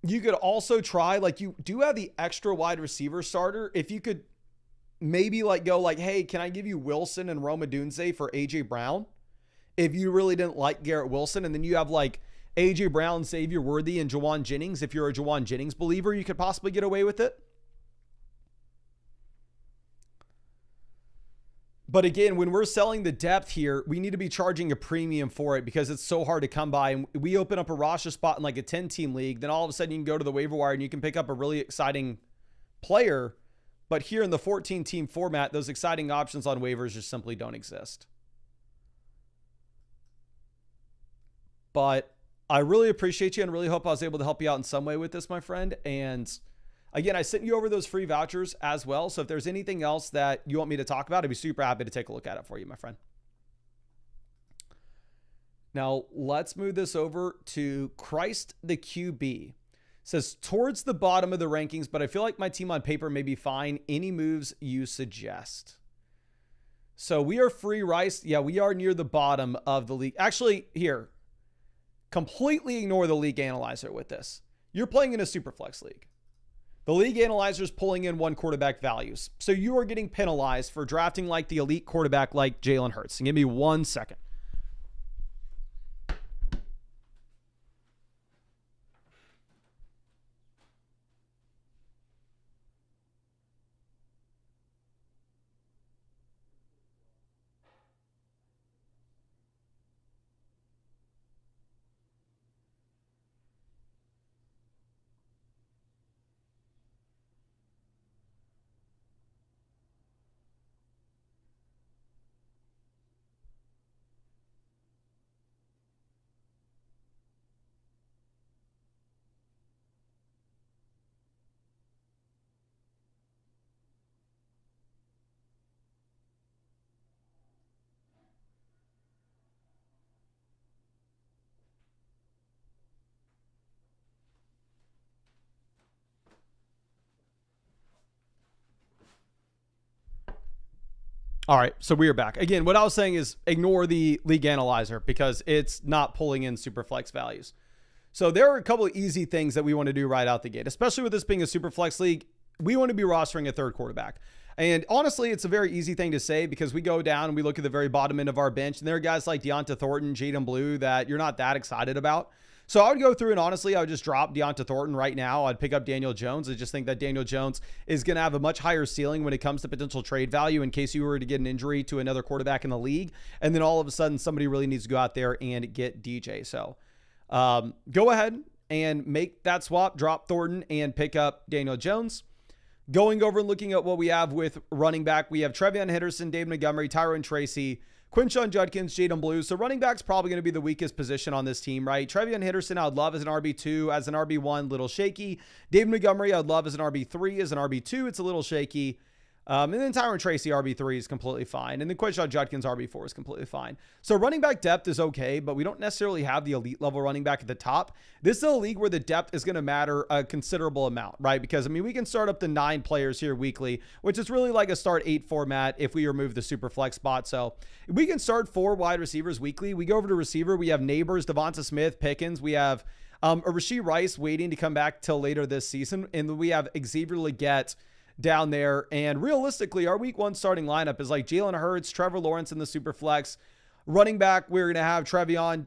You could also try, like you do have the extra wide receiver starter. If you could maybe like go like, hey, can I give you Wilson and Rome Odunze for A.J. Brown? If you really didn't like Garrett Wilson, and then you have like A.J. Brown, Xavier Worthy, and Jawan Jennings. If you're a Jawan Jennings believer, you could possibly get away with it. But again, when we're selling the depth here, we need to be charging a premium for it because it's so hard to come by. And we open up a roster spot in like a 10-team league, then all of a sudden you can go to the waiver wire and you can pick up a really exciting player. But here in the 14-team format, those exciting options on waivers just simply don't exist. But I really appreciate you and really hope I was able to help you out in some way with this, my friend. And again, I sent you over those free vouchers as well. So if there's anything else that you want me to talk about, I'd be super happy to take a look at it for you, my friend. Now, let's move this over to Christ the QB. Says towards the bottom of the rankings, but I feel like my team on paper may be fine. Any moves you suggest? So we are free Rice. Yeah, we are near the bottom of the league. Actually, here, completely ignore the league analyzer with this. You're playing in a super flex league. The league analyzer is pulling in one quarterback values. So you are getting penalized for drafting like the elite quarterback like Jalen Hurts. And give me 1 second. All right, so we are back. Again, what I was saying is ignore the league analyzer because it's not pulling in super flex values. So there are a couple of easy things that we want to do right out the gate, especially with this being a super flex league. We want to be rostering a third quarterback. And honestly, it's a very easy thing to say because we go down and we look at the very bottom end of our bench, and there are guys like Deonta Thornton, Jaden Blue that you're not that excited about. So I would go through and honestly, I would just drop Deonta Thornton right now. I'd pick up Daniel Jones. I just think that Daniel Jones is going to have a much higher ceiling when it comes to potential trade value in case you were to get an injury to another quarterback in the league. And then all of a sudden, somebody really needs to go out there and get DJ. So go ahead and make that swap, drop Thornton and pick up Daniel Jones. Going over and looking at what we have with running back, we have Trevion Henderson, David Montgomery, Tyrone Tracy, Quinshon Judkins, Jaden Blue. So running back's probably going to be the weakest position on this team, right? Trevion Henderson, I would love as an RB2, as an RB1, little shaky. David Montgomery, I'd love as an RB3, as an RB2, it's a little shaky. And then Tyrone Tracy, RB3 is completely fine. And then Quinshon Judkins, RB4 is completely fine. So running back depth is okay, but we don't necessarily have the elite level running back at the top. This is a league where the depth is going to matter a considerable amount, right? Because, I mean, we can start up to 9 players here weekly, which is really like a start 8 format if we remove the super flex spot. So we can start 4 wide receivers weekly. We go over to receiver. We have Neighbors, Devonta Smith, Pickens. We have a Rashee Rice waiting to come back till later this season. And we have Xavier Legette down there. And realistically, our week 1 starting lineup is like Jalen Hurts, Trevor Lawrence in the super flex. Running back, we're going to have Trevion,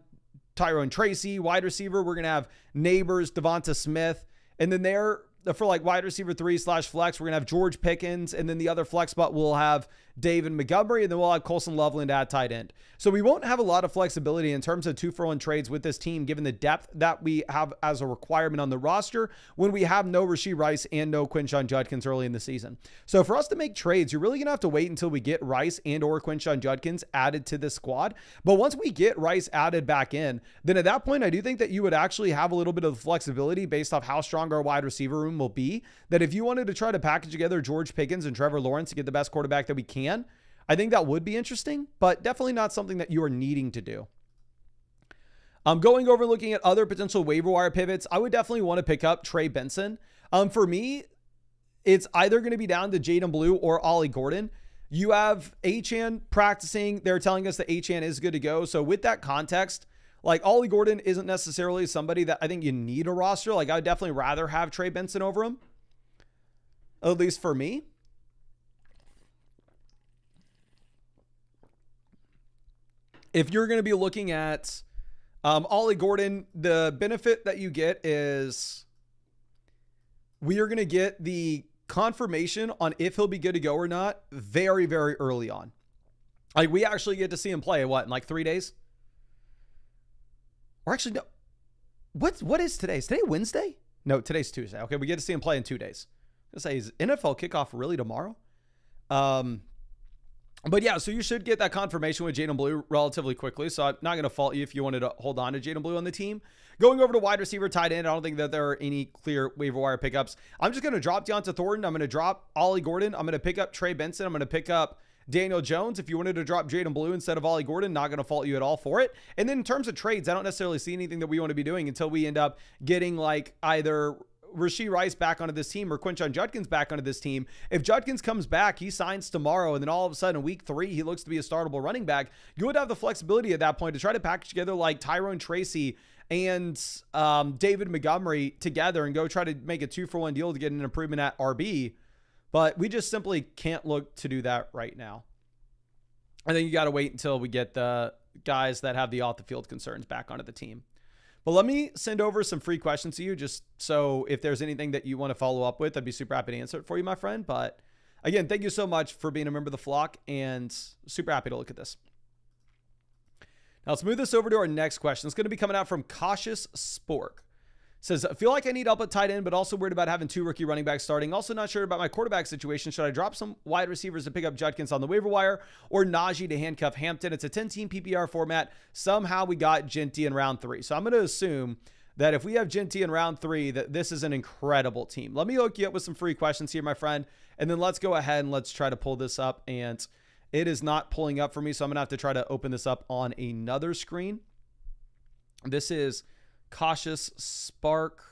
Tyrone Tracy. Wide receiver, we're going to have Neighbors, Devonta Smith. And then there, for like wide receiver 3/flex, we're going to have George Pickens. And then the other flex spot, we'll have David Montgomery. And then we'll have Colson Loveland at tight end. So we won't have a lot of flexibility in terms of 2-for-1 trades with this team, given the depth that we have as a requirement on the roster when we have no Rashee Rice and no Quinshon Judkins early in the season. So for us to make trades, you're really going to have to wait until we get Rice and or Quinshon Judkins added to this squad. But once we get Rice added back in, then at that point, I do think that you would actually have a little bit of flexibility based off how strong our wide receiver room will be, that if you wanted to try to package together George Pickens and Trevor Lawrence to get the best quarterback that we can, I think that would be interesting, but definitely not something that you are needing to do. Going over looking at other potential waiver wire pivots, I would definitely want to pick up Trey Benson. For me, it's either going to be down to Jaden Blue or Ollie Gordon. You have Achane practicing. They're telling us that Achane is good to go. So with that context, like Ollie Gordon isn't necessarily somebody that I think you need a roster. Like I would definitely rather have Trey Benson over him, at least for me. If you're going to be looking at Ollie Gordon, the benefit that you get is we are going to get the confirmation on if he'll be good to go or not very, very early on. Like we actually get to see him play in like 3 days? Or actually, no. What is today? Is today Wednesday? No, today's Tuesday. Okay, we get to see him play in 2 days. I was going to say, is NFL kickoff really tomorrow? But yeah, so you should get that confirmation with Jaden Blue relatively quickly. So I'm not going to fault you if you wanted to hold on to Jaden Blue on the team. Going over to wide receiver, tight end, I don't think that there are any clear waiver wire pickups. I'm just going to drop Deonta Thornton. I'm going to drop Ollie Gordon. I'm going to pick up Trey Benson. I'm going to pick up Daniel Jones. If you wanted to drop Jaden Blue instead of Ollie Gordon, not going to fault you at all for it. And then in terms of trades, I don't necessarily see anything that we want to be doing until we end up getting like either Rashee Rice back onto this team or Quinshon Judkins back onto this team. If Judkins comes back, he signs tomorrow, and then all of a sudden week 3, he looks to be a startable running back, you would have the flexibility at that point to try to package together like Tyrone Tracy and David Montgomery together and go try to make a 2-for-1 deal to get an improvement at RB. But we just simply can't look to do that right now. I think you got to wait until we get the guys that have the off the field concerns back onto the team. But let me send over some free questions to you just so if there's anything that you want to follow up with, I'd be super happy to answer it for you, my friend. But again, thank you so much for being a member of the flock and super happy to look at this. Now let's move this over to our next question. It's going to be coming out from Cautious Spork. It says, I feel like I need help at tight end, but also worried about having 2 rookie running backs starting. Also not sure about my quarterback situation. Should I drop some wide receivers to pick up Judkins on the waiver wire or Najee to handcuff Hampton? It's a 10-team PPR format. Somehow we got Genty in round 3. So I'm going to assume that if we have Genty in round 3, that this is an incredible team. Let me hook you up with some free questions here, my friend. And then let's go ahead and let's try to pull this up. And it is not pulling up for me, so I'm going to have to try to open this up on another screen. This is Cautious Spark.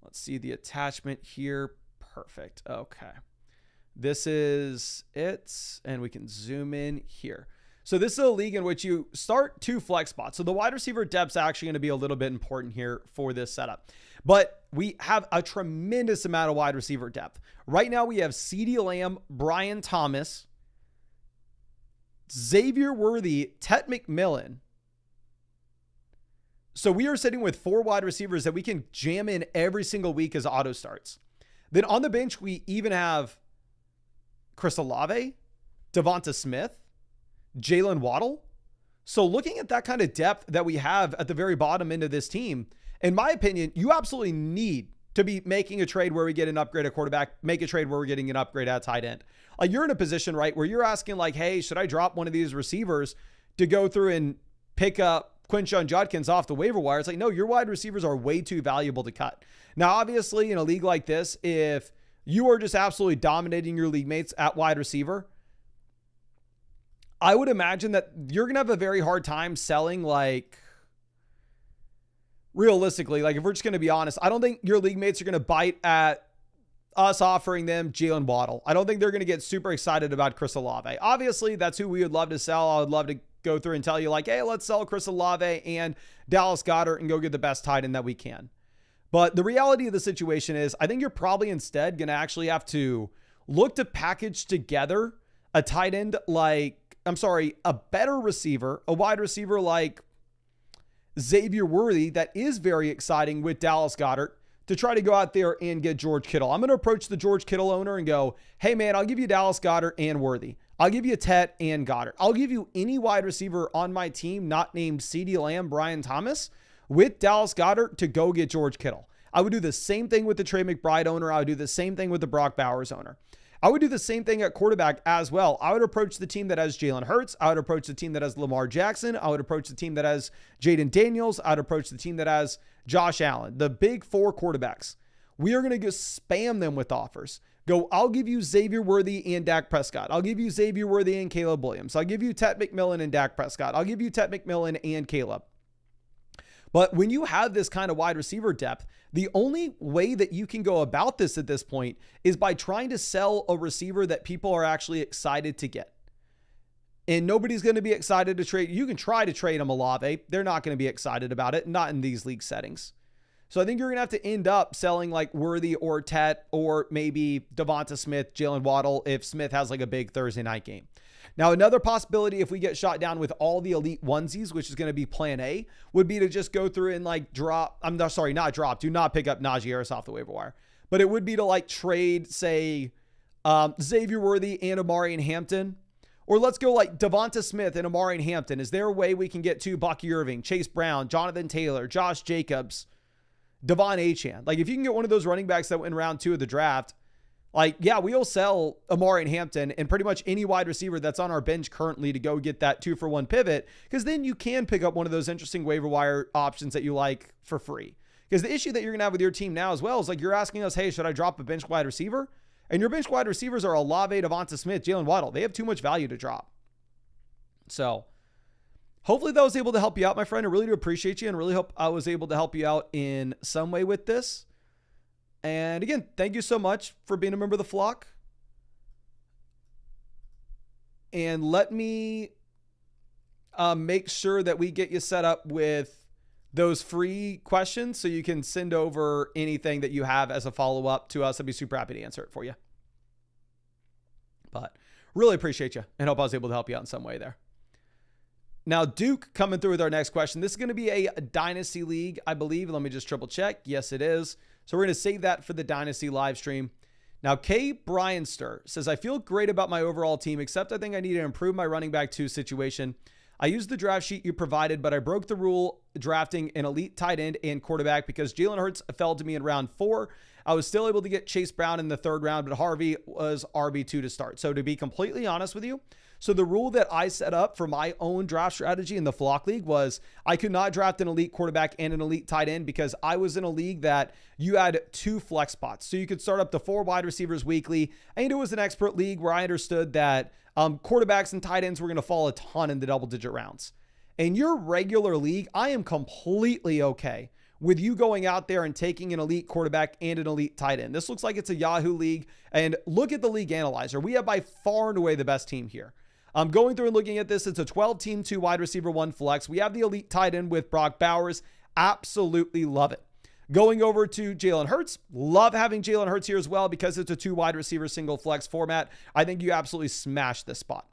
Let's see the attachment here. Perfect. Okay. This is it. And we can zoom in here. So this is a league in which you start 2 flex spots. So the wide receiver depth's actually going to be a little bit important here for this setup. But we have a tremendous amount of wide receiver depth. Right now we have CeeDee Lamb, Brian Thomas, Xavier Worthy, Tet McMillan. So we are sitting with 4 wide receivers that we can jam in every single week as auto starts. Then on the bench, we even have Chris Olave, Devonta Smith, Jalen Waddle. So looking at that kind of depth that we have at the very bottom end of this team, in my opinion, you absolutely need to be making a trade where we get an upgrade at quarterback, make a trade where we're getting an upgrade at tight end. Like you're in a position, right, where you're asking like, hey, should I drop one of these receivers to go through and pick up Quinshon Judkins off the waiver wire? It's like, no, your wide receivers are way too valuable to cut. Now, obviously, in a league like this, if you are just absolutely dominating your league mates at wide receiver, I would imagine that you're going to have a very hard time selling, like, realistically, like if we're just going to be honest, I don't think your league mates are going to bite at us offering them Jalen Waddle. I don't think they're going to get super excited about Chris Olave. Obviously, that's who we would love to sell. I would love to go through and tell you like, hey, let's sell Chris Olave and Dallas Goedert and go get the best tight end that we can. But the reality of the situation is I think you're probably instead going to actually have to look to package together a tight end a better receiver, a wide receiver like Xavier Worthy that is very exciting with Dallas Goedert to try to go out there and get George Kittle. I'm going to approach the George Kittle owner and go, hey man, I'll give you Dallas Goedert and Worthy. I'll give you Tet and Goddard. I'll give you any wide receiver on my team not named CeeDee Lamb, Brian Thomas with Dallas Goedert to go get George Kittle. I would do the same thing with the Trey McBride owner. I would do the same thing with the Brock Bowers owner. I would do the same thing at quarterback as well. I would approach the team that has Jalen Hurts. I would approach the team that has Lamar Jackson. I would approach the team that has Jaden Daniels. I'd approach the team that has Josh Allen. The big 4 quarterbacks. We are going to just spam them with offers. Go, I'll give you Xavier Worthy and Dak Prescott. I'll give you Xavier Worthy and Caleb Williams. I'll give you Tet McMillan and Dak Prescott. I'll give you Tet McMillan and Caleb. But when you have this kind of wide receiver depth, the only way that you can go about this at this point is by trying to sell a receiver that people are actually excited to get. And nobody's going to be excited to trade. You can try to trade them Olave. They're not going to be excited about it, not in these league settings. So I think you're going to have to end up selling like Worthy or Tet or maybe Devonta Smith, Jalen Waddle if Smith has like a big Thursday night game. Now, another possibility if we get shot down with all the elite onesies, which is going to be plan A, would be to just go through and like do not pick up Najee Harris off the waiver wire. But it would be to like trade, say, Xavier Worthy and Amari and Hampton. Or let's go like Devonta Smith and Amari and Hampton. Is there a way we can get to Bucky Irving, Chase Brown, Jonathan Taylor, Josh Jacobs, Devon Achane? Like if you can get one of those running backs that went in round 2 of the draft, like, yeah, we'll sell Amari and Hampton and pretty much any wide receiver that's on our bench currently to go get that 2-for-1 pivot, because then you can pick up one of those interesting waiver wire options that you like for free. Because the issue that you're going to have with your team now as well is like you're asking us, hey, should I drop a bench wide receiver? And your bench wide receivers are Olave, Devonta Smith, Jalen Waddle. They have too much value to drop. So hopefully that was able to help you out, my friend. I really do appreciate you and really hope I was able to help you out in some way with this. And again, thank you so much for being a member of the flock. And let me make sure that we get you set up with those free questions so you can send over anything that you have as a follow-up to us. I'd be super happy to answer it for you. But really appreciate you and hope I was able to help you out in some way there. Now, Duke coming through with our next question. This is going to be a dynasty league, I believe. Let me just triple check. Yes, it is. So we're going to save that for the dynasty live stream. Now, K. Bryanster says, I feel great about my overall team, except I think I need to improve my running back 2 situation. I used the draft sheet you provided, but I broke the rule drafting an elite tight end and quarterback because Jalen Hurts fell to me in round 4. I was still able to get Chase Brown in the 3rd round, but Harvey was RB2 to start. So to be completely honest with you, so the rule that I set up for my own draft strategy in the Flock League was I could not draft an elite quarterback and an elite tight end because I was in a league that you had 2 flex spots. So you could start up to 4 wide receivers weekly. And it was an expert league where I understood that quarterbacks and tight ends were going to fall a ton in the double-digit rounds. In your regular league, I am completely okay with you going out there and taking an elite quarterback and an elite tight end. This looks like it's a Yahoo league. And look at the league analyzer. We have by far and away the best team here. I'm going through and looking at this. It's a 12-team, 2 wide receiver, 1 flex. We have the elite tight end with Brock Bowers. Absolutely love it. Going over to Jalen Hurts. Love having Jalen Hurts here as well because it's a 2 wide receiver, single flex format. I think you absolutely smashed this spot.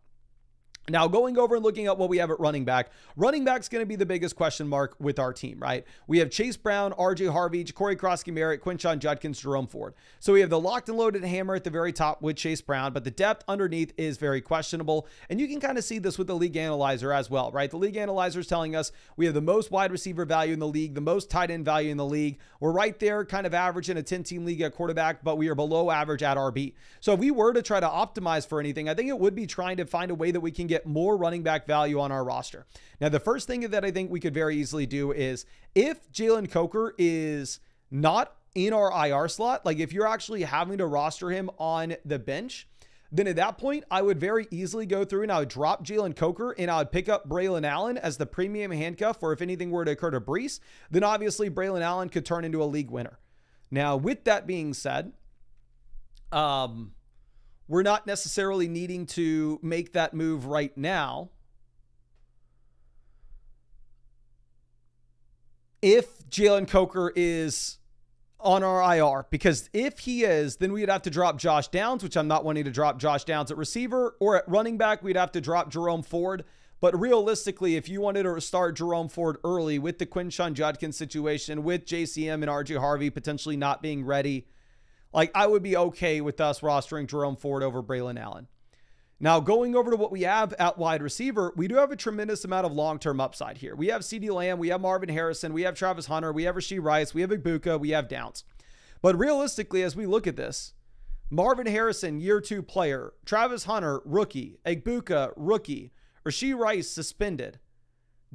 Now, going over and looking at what we have at running back. Running back's going to be the biggest question mark with our team, right? We have Chase Brown, RJ Harvey, Ja'Cory Krosky-Merritt, Quinshon Judkins, Jerome Ford. So we have the locked and loaded hammer at the very top with Chase Brown, but the depth underneath is very questionable. And you can kind of see this with the league analyzer as well, right? The league analyzer is telling us we have the most wide receiver value in the league, the most tight end value in the league. We're right there kind of average in a 10-team league at quarterback, but we are below average at RB. So if we were to try to optimize for anything, I think it would be trying to find a way that we can get more running back value on our roster. Now, the first thing that I think we could very easily do is if Jalen Coker is not in our IR slot, like if you're actually having to roster him on the bench, then at that point, I would very easily go through and I would drop Jalen Coker and I would pick up Braylon Allen as the premium handcuff for if anything were to occur to Breece, then obviously Braylon Allen could turn into a league winner. Now, with that being said, we're not necessarily needing to make that move right now. If Jalen Coker is on our IR, because if he is, then we'd have to drop Josh Downs, which I'm not wanting to drop Josh Downs at receiver, or at running back, we'd have to drop Jerome Ford. But realistically, if you wanted to start Jerome Ford early with the Quinshon Judkins situation, with JCM and RJ Harvey potentially not being ready, like I would be okay with us rostering Jerome Ford over Braylon Allen. Now, going over to what we have at wide receiver, we do have a tremendous amount of long-term upside here. We have CeeDee Lamb, we have Marvin Harrison, we have Travis Hunter, we have Rashee Rice, we have Igbuka, we have Downs. But realistically, as we look at this, Marvin Harrison, year 2 player, Travis Hunter, rookie, Igbuka, rookie, Rashee Rice, suspended,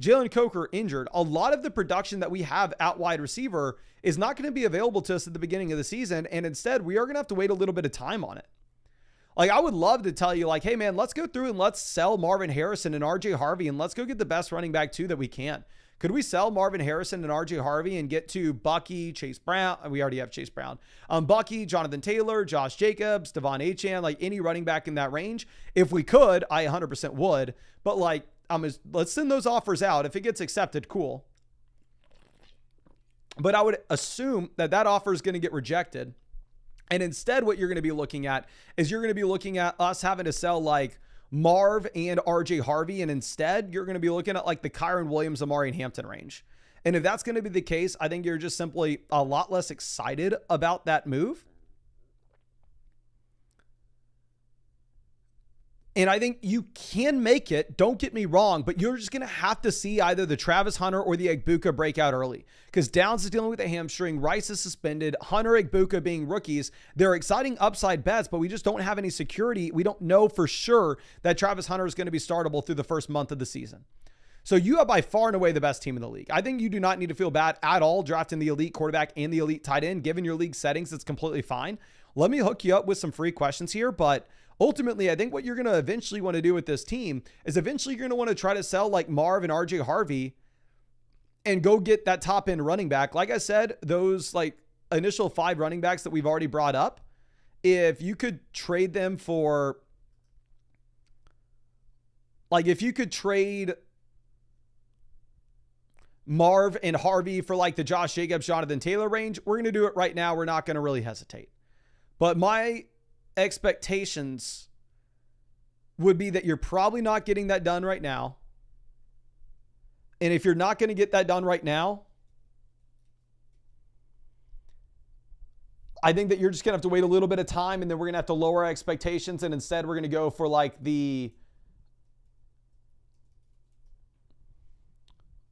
Jalen Coker, injured. A lot of the production that we have at wide receiver is not going to be available to us at the beginning of the season, and instead, we are going to have to wait a little bit of time on it. Like, I would love to tell you, like, hey, man, let's go through and let's sell Marvin Harrison and RJ Harvey and let's go get the best running back 2 that we can. Could we sell Marvin Harrison and RJ Harvey and get to Bucky, Chase Brown? We already have Chase Brown. Bucky, Jonathan Taylor, Josh Jacobs, Devon Achane, like any running back in that range. If we could, I 100% would. But, like, let's send those offers out. If it gets accepted, cool. But I would assume that that offer is going to get rejected. And instead, what you're going to be looking at is you're going to be looking at us having to sell like Marv and RJ Harvey. And instead, you're going to be looking at like the Kyron Williams, Amari, and Hampton range. And if that's going to be the case, I think you're just simply a lot less excited about that move. And I think you can make it, don't get me wrong, but you're just going to have to see either the Travis Hunter or the Igbuka breakout early. Because Downs is dealing with a hamstring, Rice is suspended, Hunter, Igbuka being rookies. They're exciting upside bets, but we just don't have any security. We don't know for sure that Travis Hunter is going to be startable through the first month of the season. So you have by far and away the best team in the league. I think you do not need to feel bad at all drafting the elite quarterback and the elite tight end. Given your league settings, it's completely fine. let me hook you up with some free questions here. But ultimately, I think what you're going to eventually want to do with this team is eventually you're going to want to try to sell like Marv and RJ Harvey and go get that top end running back. Like I said, those like initial 5 running backs that we've already brought up, if you could trade them for, like if you could trade Marv and Harvey for like the Josh Jacobs, Jonathan Taylor range, we're going to do it right now. We're not going to really hesitate. But my expectations would be that you're probably not getting that done right now. And if you're not going to get that done right now, I think that you're just going to have to wait a little bit of time, and then we're going to have to lower our expectations. And instead, we're going to go for like the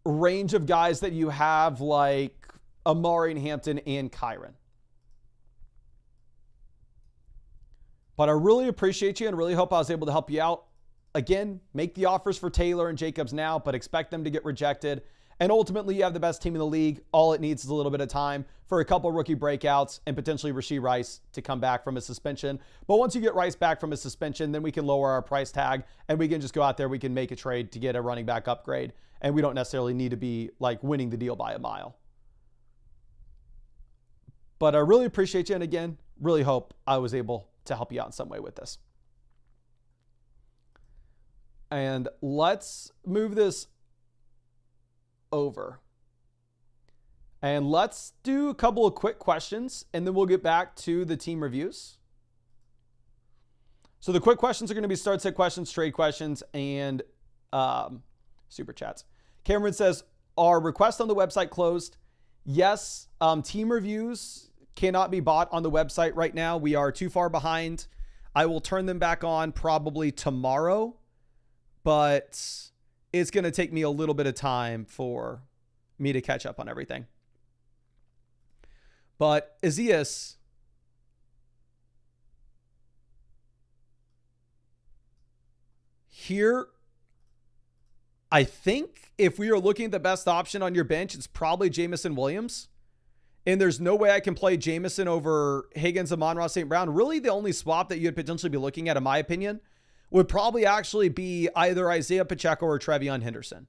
range of guys that you have, like Amari and Hampton and Kyron. But I really appreciate you and really hope I was able to help you out. Again, make the offers for Taylor and Jacobs now, but expect them to get rejected. And ultimately, you have the best team in the league. All it needs is a little bit of time for a couple rookie breakouts and potentially Rashee Rice to come back from a suspension. But once you get Rice back from a suspension, then we can lower our price tag and we can just go out there. We can make a trade to get a running back upgrade. And we don't necessarily need to be like winning the deal by a mile. But I really appreciate you. And again, really hope I was able to help you out in some way with this. And let's move this over. And let's do a couple of quick questions, and then we'll get back to the team reviews. So the quick questions are going to be start set questions, trade questions, and super chats. Cameron says, are requests on the website closed? Yes. Team reviews cannot be bought on the website right now. We are too far behind. I will turn them back on probably tomorrow, but it's going to take me a little bit of time for me to catch up on everything. But Azias, here, I think if we are looking at the best option on your bench, it's probably Jamison Williams. And there's no way I can play Jamison over Higgins and Amon-Ra St. Brown. Really, the only swap that you'd potentially be looking at, in my opinion, would probably actually be either Isaiah Pacheco or Trevion Henderson.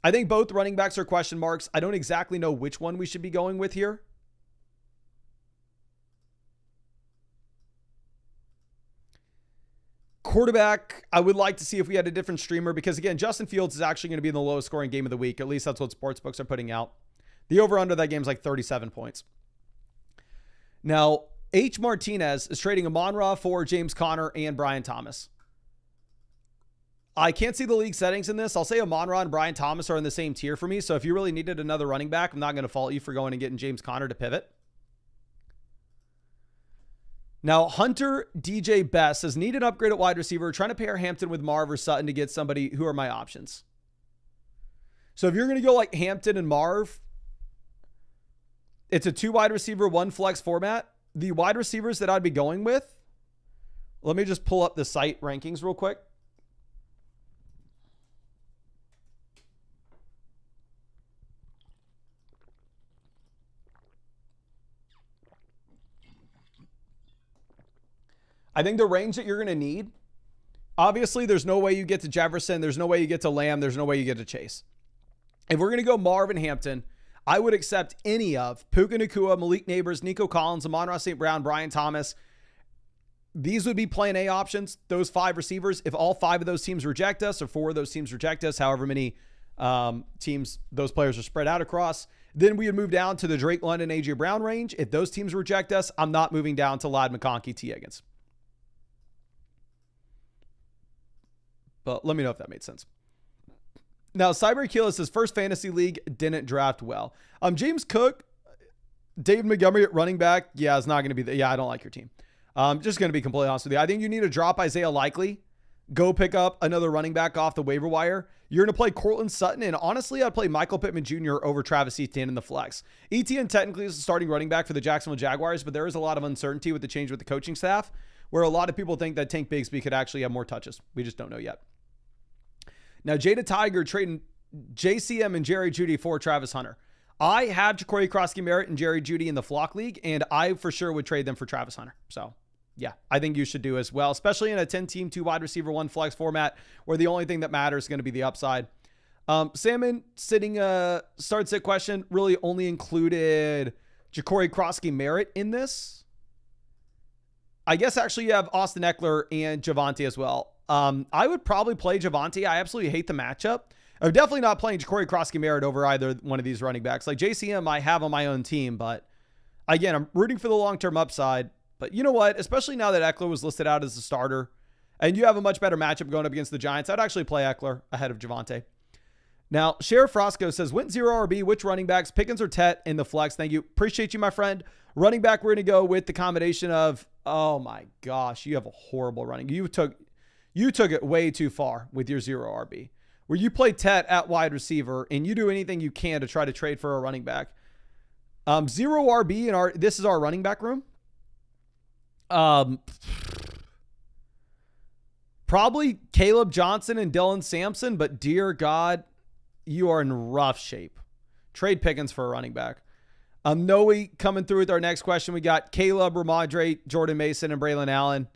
I think both running backs are question marks. I don't exactly know which one we should be going with here. Quarterback, I would like to see if we had a different streamer because, again, Justin Fields is actually going to be in the lowest scoring game of the week. At least that's what sportsbooks are putting out. The over-under that game is like 37 points. Now, H. Martinez is trading Amon-Ra for James Conner and Brian Thomas. I can't see the league settings in this. I'll say Amon-Ra and Brian Thomas are in the same tier for me. So if you really needed another running back, I'm not going to fault you for going and getting James Conner to pivot. Now, Hunter DJ Best says, need an upgrade at wide receiver. Trying to pair Hampton with Marv or Sutton to get somebody. Who are my options? So if you're going to go like Hampton and Marv, it's a 2 wide receiver, 1 flex format. The wide receivers that I'd be going with, let me just pull up the site rankings real quick. I think the range that you're going to need, obviously there's no way you get to Jefferson. There's no way you get to Lamb. There's no way you get to Chase. If we're going to go Marv and Hampton, I would accept any of Puka Nacua, Malik Neighbors, Nico Collins, Amon-Ra St. Brown, Brian Thomas. These would be plan A options, those 5 receivers. If all 5 of those teams reject us or 4 of those teams reject us, however many teams those players are spread out across, then we would move down to the Drake London, A.J. Brown range. If those teams reject us, I'm not moving down to Ladd McConkey, T. Higgins. But let me know if that made sense. Now, Cyber Killa says, first fantasy league didn't draft well. James Cook, David Montgomery at running back. Yeah, it's not going to be I don't like your team. Just going to be completely honest with you. I think you need to drop Isaiah Likely. Go pick up another running back off the waiver wire. You're going to play Cortland Sutton. And honestly, I'd play Michael Pittman Jr. over Travis Etienne in the flex. Etienne technically is the starting running back for the Jacksonville Jaguars, but there is a lot of uncertainty with the change with the coaching staff, where a lot of people think that Tank Bigsby could actually have more touches. We just don't know yet. Now, Jada Tiger trading JCM and Jerry Jeudy for Travis Hunter. I have Ja'Cory Krosky-Merritt and Jerry Jeudy in the Flock League, and I for sure would trade them for Travis Hunter. So, yeah, I think you should do as well, especially in a 10-team, 2 wide receiver, 1 flex format where the only thing that matters is going to be the upside. Salmon sitting start-sit question really only included Ja'Cory Krosky-Merritt in this. I guess actually you have Austin Eckler and Javonte as well. I would probably play Javonte. I absolutely hate the matchup. I'm definitely not playing Ja'Cory Krosky-Merritt over either one of these running backs. Like JCM, I have on my own team, but again, I'm rooting for the long-term upside. But you know what? Especially now that Eckler was listed out as a starter, and you have a much better matchup going up against the Giants, I'd actually play Eckler ahead of Javonte. Now, Sheriff Frosco says, went 0 RB, which running backs, Pickens or Tet in the flex? Thank you. Appreciate you, my friend. Running back, we're going to go with the combination of, oh my gosh, you have a horrible running. You took it way too far with your 0 RB. Where you play Tet at wide receiver and you do anything you can to try to trade for a running back. 0 RB, this is our running back room. Probably Caleb Johnson and Dylan Sampson, but dear God, you are in rough shape. Trade Pickens for a running back. Noe coming through with our next question. We got Caleb, Ramondre, Jordan Mason, and Braylon Allen.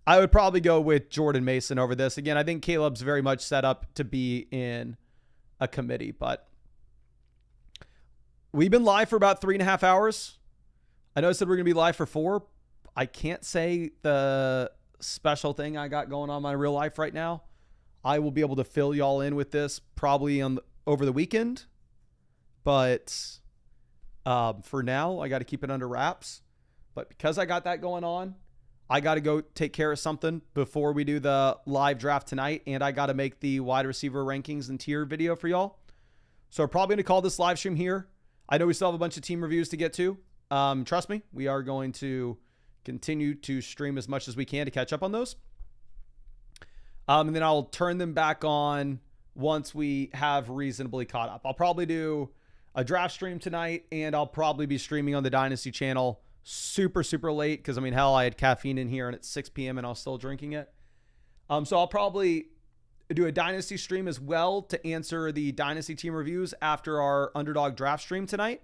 I would probably go with Jordan Mason over this. Again, I think Caleb's very much set up to be in a committee, but we've been live for about 3.5 hours. I know I said we're going to be live for 4. I can't say the special thing I got going on in my real life right now. I will be able to fill y'all in with this probably over the weekend, but for now, I got to keep it under wraps. But because I got that going on, I got to go take care of something before we do the live draft tonight, and I got to make the wide receiver rankings and tier video for y'all. So we're probably going to call this live stream here. I know we still have a bunch of team reviews to get to. Trust me, we are going to continue to stream as much as we can to catch up on those. And then I'll turn them back on once we have reasonably caught up. I'll probably do a draft stream tonight, and I'll probably be streaming on the Dynasty channel super, super late because, I mean, hell, I had caffeine in here and it's 6 p.m. and I was still drinking it. So I'll probably do a Dynasty stream as well to answer the Dynasty team reviews after our Underdog draft stream tonight.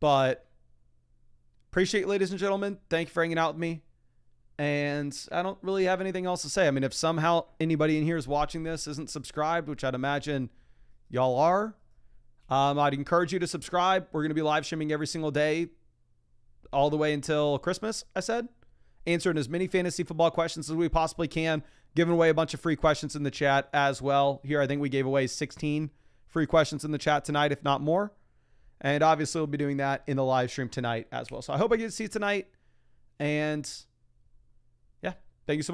But appreciate it, ladies and gentlemen. Thank you for hanging out with me. And I don't really have anything else to say. I mean, if somehow anybody in here is watching this isn't subscribed, which I'd imagine y'all are, I'd encourage you to subscribe. We're going to be live streaming every single day all the way until Christmas, I said. Answering as many fantasy football questions as we possibly can. Giving away a bunch of free questions in the chat as well. Here, I think we gave away 16 free questions in the chat tonight, if not more. And obviously, we'll be doing that in the live stream tonight as well. So I hope I get to see you tonight. And yeah, thank you so much.